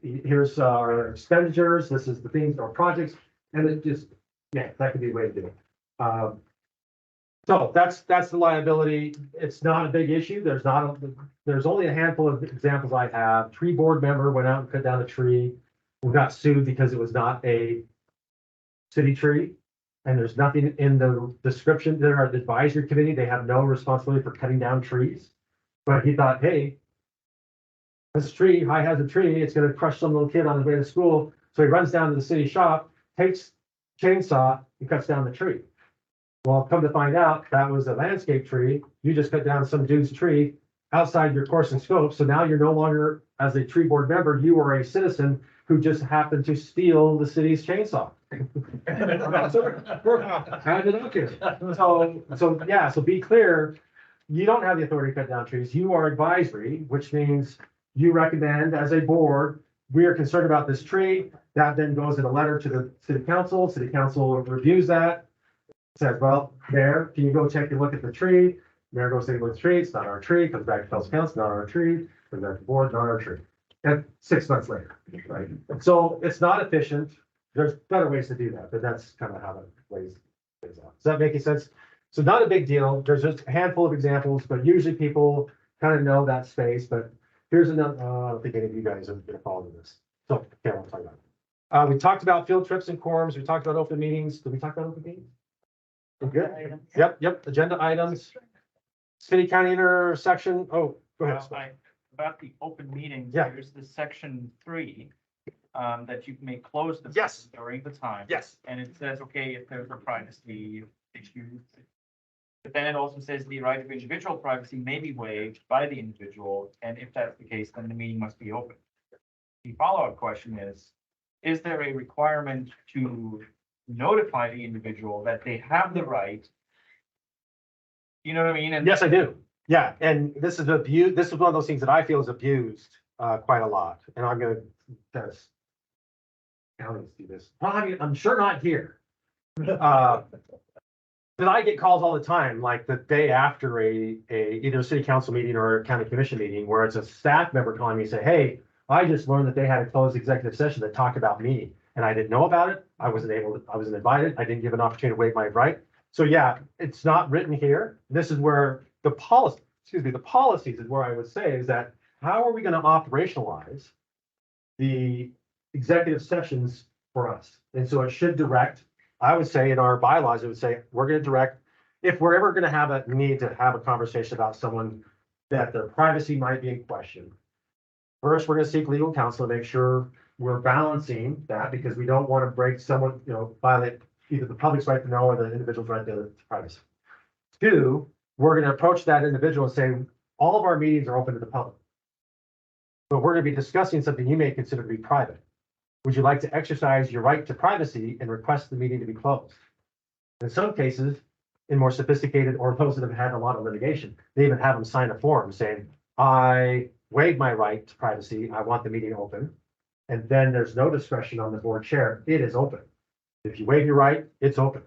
here's our expenditures, this is the things, our projects, and it just, yeah, that could be a way to do it. So that's the liability. It's not a big issue. There's only a handful of examples I have. Tree board member went out and cut down a tree. We got sued because it was not a city tree. And there's nothing in the description. There are the advisory committee. They have no responsibility for cutting down trees. But he thought, hey, this tree, high hazard tree, it's gonna crush some little kid on his way to school. So he runs down to the city shop, takes chainsaw, and cuts down the tree. Well, come to find out, that was a landscape tree. You just cut down some dude's tree outside your course and scope. So now you're no longer, as a tree board member, you are a citizen who just happened to steal the city's chainsaw. How did it here? So be clear, you don't have the authority to cut down trees. You are advisory, which means you recommend as a board, we are concerned about this tree. That then goes in a letter to the city council. City council reviews that. Says, well, Mayor, can you go check and look at the tree? Mayor goes take a look at the tree. It's not our tree. Comes back to Phelps Council, not our tree. Comes back to the board, not our tree. And 6 months later, right? So it's not efficient. There's better ways to do that, but that's kind of how it plays out. Does that make sense? So not a big deal. There's just a handful of examples, but usually people kind of know that space. But here's another. I don't think any of you guys are going to follow this. So okay, I'll talk about it. We talked about field trips and quorums. We talked about open meetings. Did we talk about open meetings? Good. Yep. Agenda items. City county intersection. Oh, go ahead. About the open meetings, Yeah. there's the section 3, that you may close the. Yes. meeting during the time. Yes. And it says, okay, if there's a privacy issue. But then it also says the right of individual privacy may be waived by the individual, and if that's the case, then the meeting must be open. The follow-up question is there a requirement to notify the individual that they have the right? You know what I mean? And Yes, I do. Yeah, and this is abuse. This is one of those things that I feel is abused quite a lot, and I'm gonna. That's. Counties do this. Well, I mean, I'm sure not here. But I get calls all the time, like the day after either a city council meeting or a county commission meeting, where it's a staff member calling me and say, hey, I just learned that they had a closed executive session that talked about me, and I didn't know about it. I wasn't invited. I didn't give an opportunity to waive my right. So yeah, it's not written here. This is where the policies is where I would say is that how are we going to operationalize the executive sessions for us? And so it should direct, I would say in our bylaws, it would say, we're going to direct, if we're ever going to have a need to have a conversation about someone that their privacy might be in question. First, we're going to seek legal counsel to make sure we're balancing that, because we don't want to break someone, violate either the public's right to know or the individual's right to privacy. 2, we're going to approach that individual and say, all of our meetings are open to the public, but we're going to be discussing something you may consider to be private. Would you like to exercise your right to privacy and request the meeting to be closed? In some cases, in more sophisticated or those that have had a lot of litigation, they even have them sign a form saying, I waive my right to privacy, I want the meeting open. And then there's no discretion on the board chair, it is open. If you waive your right, it's open.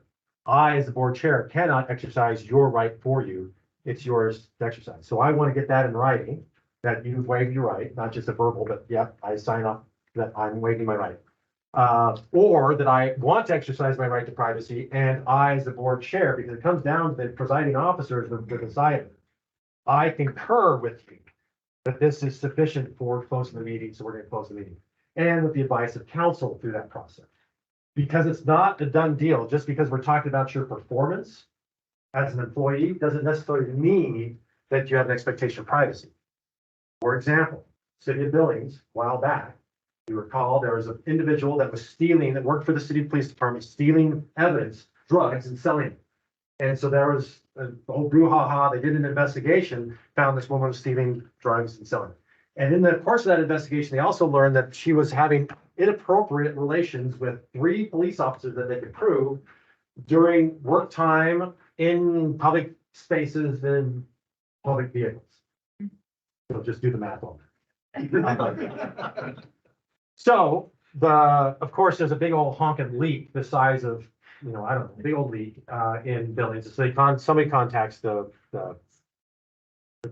I, as the board chair, cannot exercise your right for you, it's yours to exercise. So I want to get that in writing, that you've waived your right, not just a verbal, but yeah, I sign off that I'm waiving my right. Or that I want to exercise my right to privacy, and I, as the board chair, because it comes down to the presiding officers of the decider, I concur with you that this is sufficient for closing the meeting, so we're going to close the meeting. And with the advice of counsel through that process. Because it's not a done deal, just because we're talking about your performance as an employee, doesn't necessarily mean that you have an expectation of privacy. For example, City of Billings, a while back, you recall there was an individual that was stealing, that worked for the city police department, stealing evidence, drugs, and selling it. And so there was a whole brouhaha. They did an investigation, found this woman was stealing drugs and selling it. And in the course of that investigation, they also learned that she was having inappropriate relations with 3 police officers that they could prove during work time in public spaces and public vehicles. So just do the math on that. So of course, there's a big old honking leak the size of, I don't know, big old leak in Billings. So somebody contacts the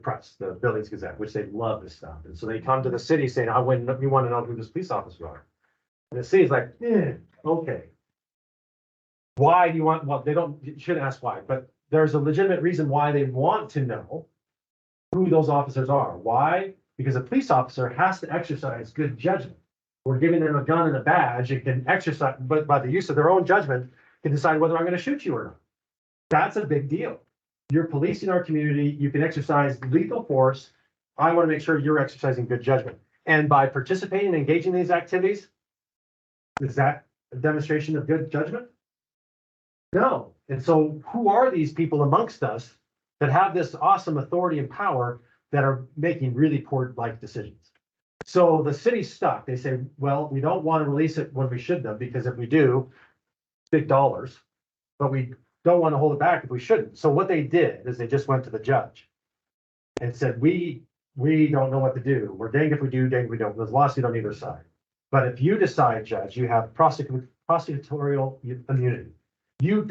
press, the Billings Gazette, which they love this stuff. And so they come to the city saying, we want to know who this police officers are. And the city's like, okay. Why do you want, well, you shouldn't ask why, but there's a legitimate reason why they want to know who those officers are. Why? Because a police officer has to exercise good judgment. We're giving them a gun and a badge, it can exercise, but by the use of their own judgment, can decide whether I'm going to shoot you or not. That's a big deal. You're policing our community, you can exercise lethal force. I want to make sure you're exercising good judgment. And by participating and engaging in these activities, is that a demonstration of good judgment? No. And so who are these people amongst us that have this awesome authority and power that are making really poor life decisions? So the city's stuck. They say, well, we don't want to release it when we should have, because if we do, big dollars, but we don't want to hold it back if we shouldn't. So what they did is they just went to the judge and said, we don't know what to do. We're danged if we do, danged if we don't. There's a lawsuit on either side. But if you decide, judge, you have prosecutorial immunity. You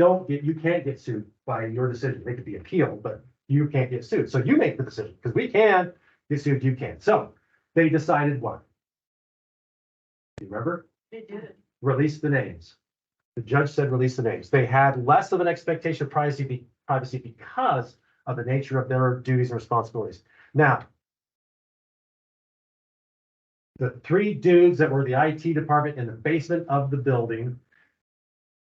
can't get sued by your decision. They could be appealed, but you can't get sued. So you make the decision, because we can get sued, you can't. So they decided what? Do you remember? They did. Release the names. The judge said release the names. They had less of an expectation of privacy because of the nature of their duties and responsibilities. Now, the 3 dudes that were the IT department in the basement of the building,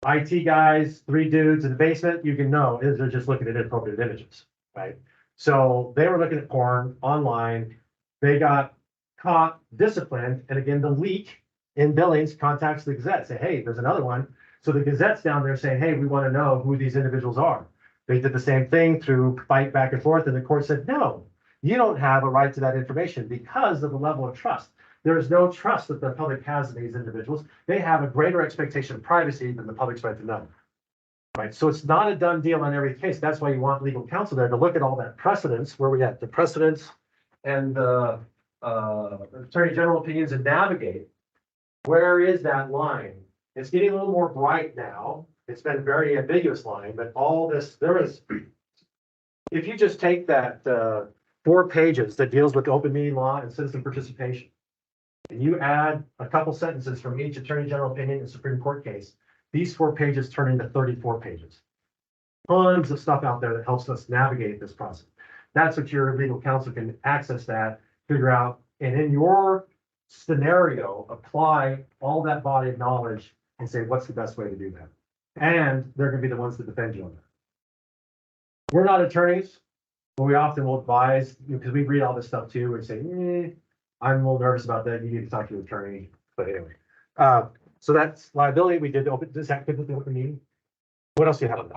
IT guys, 3 dudes in the basement, you can know is they're just looking at inappropriate images, right? So they were looking at porn online. They got caught, disciplined, and again, the leak in Billings contacts the Gazette, say, hey, there's another one. So the Gazette's down there saying, hey, we want to know who these individuals are. They did the same thing through fight back and forth, and the court said, no, you don't have a right to that information because of the level of trust. There is no trust that the public has in these individuals. They have a greater expectation of privacy than the public's right to know. Right, so it's not a done deal on every case. That's why you want legal counsel there to look at all that precedence, where we have the precedence and the Attorney General opinions, and navigate. Where is that line? It's getting a little more bright now. It's been a very ambiguous line, but all this, if you just take that 4 pages that deals with open meeting law and citizen participation, and you add a couple sentences from each Attorney General opinion and Supreme Court case, these 4 pages turn into 34 pages. Tons of stuff out there that helps us navigate this process. That's what your legal counsel can access that, figure out, and in your scenario, apply all that body of knowledge and say, what's the best way to do that? And they're going to be the ones that defend you on that. We're not attorneys, but we often will advise, because we read all this stuff too, and say, I'm a little nervous about that. You need to talk to your attorney. But anyway, so that's liability. We did open, does that fit with the open meeting? What else do you have on that?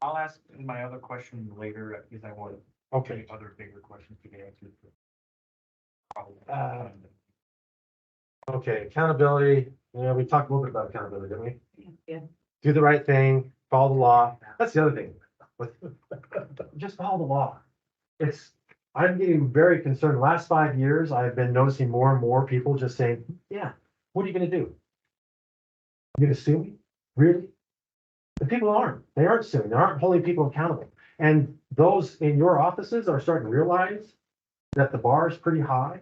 I'll ask my other question later, because I want other bigger questions to get answered. Okay, accountability. Yeah, we talked a little bit about accountability, didn't we? Yeah. Do the right thing, follow the law. That's the other thing. Just follow the law. I'm getting very concerned. Last 5 years, I've been noticing more and more people just saying, yeah, what are you gonna do? You gonna sue me? Really? The people aren't. They aren't suing. They aren't holding people accountable. And those in your offices are starting to realize that the bar is pretty high.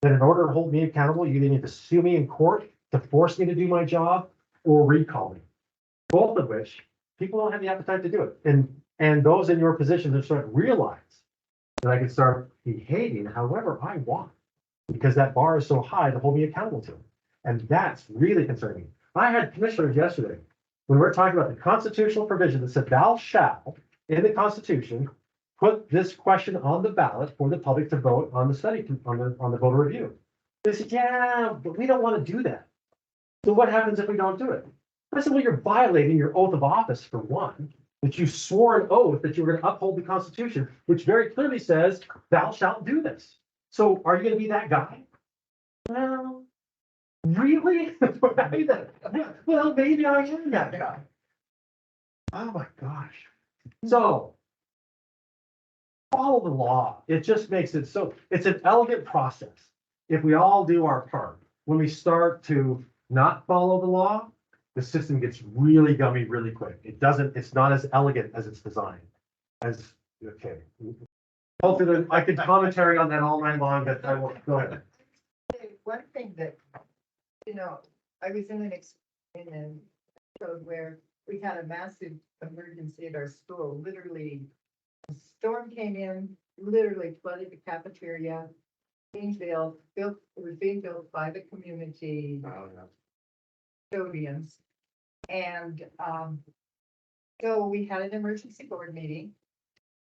That in order to hold me accountable, you either need to sue me in court to force me to do my job or recall me. Both of which people don't have the appetite to do it. And those in your position are starting to realize that I can start behaving however I want because that bar is so high to hold me accountable to. And that's really concerning. I had commissioners yesterday when we're talking about the constitutional provision that said thou shalt in the Constitution put this question on the ballot for the public to vote on the study on the voter review. They said, yeah, but we don't want to do that. So what happens if we don't do it? I said, well, you're violating your oath of office for one, that you swore an oath that you were going to uphold the Constitution, which very clearly says thou shalt do this. So are you going to be that guy? Well, really? Well, maybe I am that guy. Oh my gosh. So follow the law. It just makes it so, it's an elegant process. If we all do our part, when we start to not follow the law, the system gets really gummy really quick. It's not as elegant as it's designed. Okay. Hopefully, I could commentary on that all night long, but I won't. Go ahead. One thing that, I was in an episode where we had a massive emergency at our school. Literally, a storm came in, literally flooded the cafeteria. It was being built by the community custodians. And so we had an emergency board meeting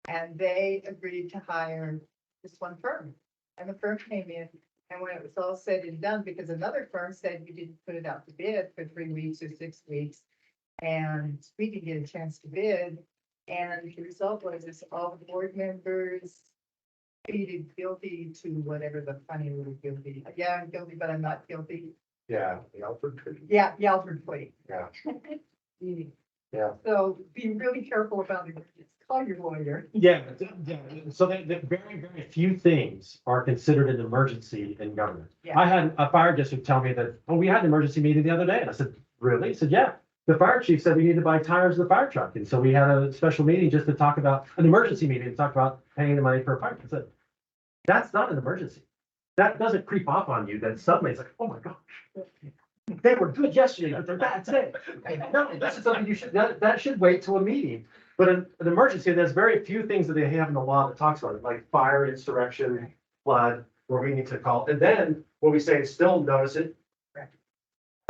and they agreed to hire this one firm. And the firm came in, and when it was all said and done, because another firm said we didn't put it out to bid for 3 weeks or 6 weeks, and we didn't get a chance to bid. And the result was this, all the board members pleaded guilty to whatever the funny little guilty. Yeah, I'm guilty, but I'm not guilty. Yeah, the Alfred plea. Yeah, the Alfred plea. Yeah. Yeah. So be really careful about it. Call your lawyer. Yeah. So the very, very few things are considered an emergency in government. Yeah. I had a fire district tell me that, oh, we had an emergency meeting the other day. And I said, really? He said, yeah. The fire chief said we need to buy tires of the fire truck. And so we had a special meeting just to talk about an emergency meeting to talk about paying the money for a fire truck. I said, that's not an emergency. That doesn't creep up on you. Then suddenly it's like, oh my gosh, they were good yesterday, but they're bad today. No, this is something you should, that should wait till a meeting. But an emergency, there's very few things that they have in the law that talks about it, like fire, insurrection, flood, where we need to call. And then what we say is still notice it.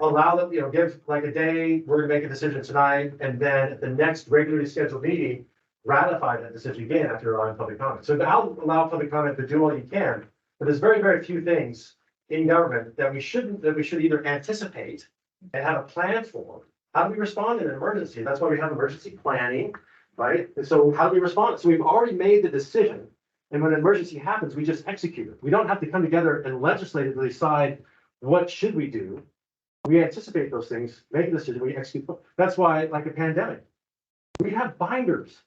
Allow them, give like a day, we're gonna make a decision tonight, and then at the next regularly scheduled meeting, ratify that decision again after allowing public comment. So allow public comment to do all you can, but there's very, very few things in government that we should either anticipate and have a plan for. How do we respond in an emergency? That's why we have emergency planning, right? And so how do we respond? So we've already made the decision, and when an emergency happens, we just execute it. We don't have to come together and legislatively decide what should we do. We anticipate those things, make a decision, we execute. That's why, like a pandemic, we have binders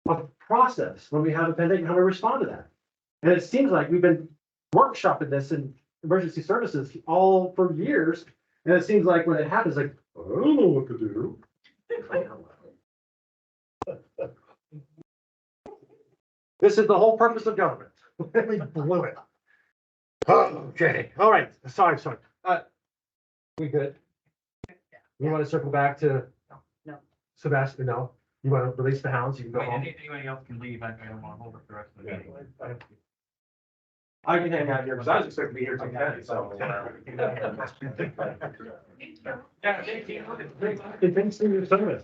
of process when we have a pandemic, how we respond to that. And it seems like we've been workshopping this in emergency services all for years. And it seems like when it happens, like, I don't know what to do. This is the whole purpose of government. We blew it. Okay, all right, sorry. We good? You want to circle back to? No. Sebastian, no? You want to release the hounds? You can go home. Anybody else can leave. I don't want to hold up the rest of the meeting. I can hang out here because I was expecting to be here till 10, so. Yeah, thank you. Thanks for your service.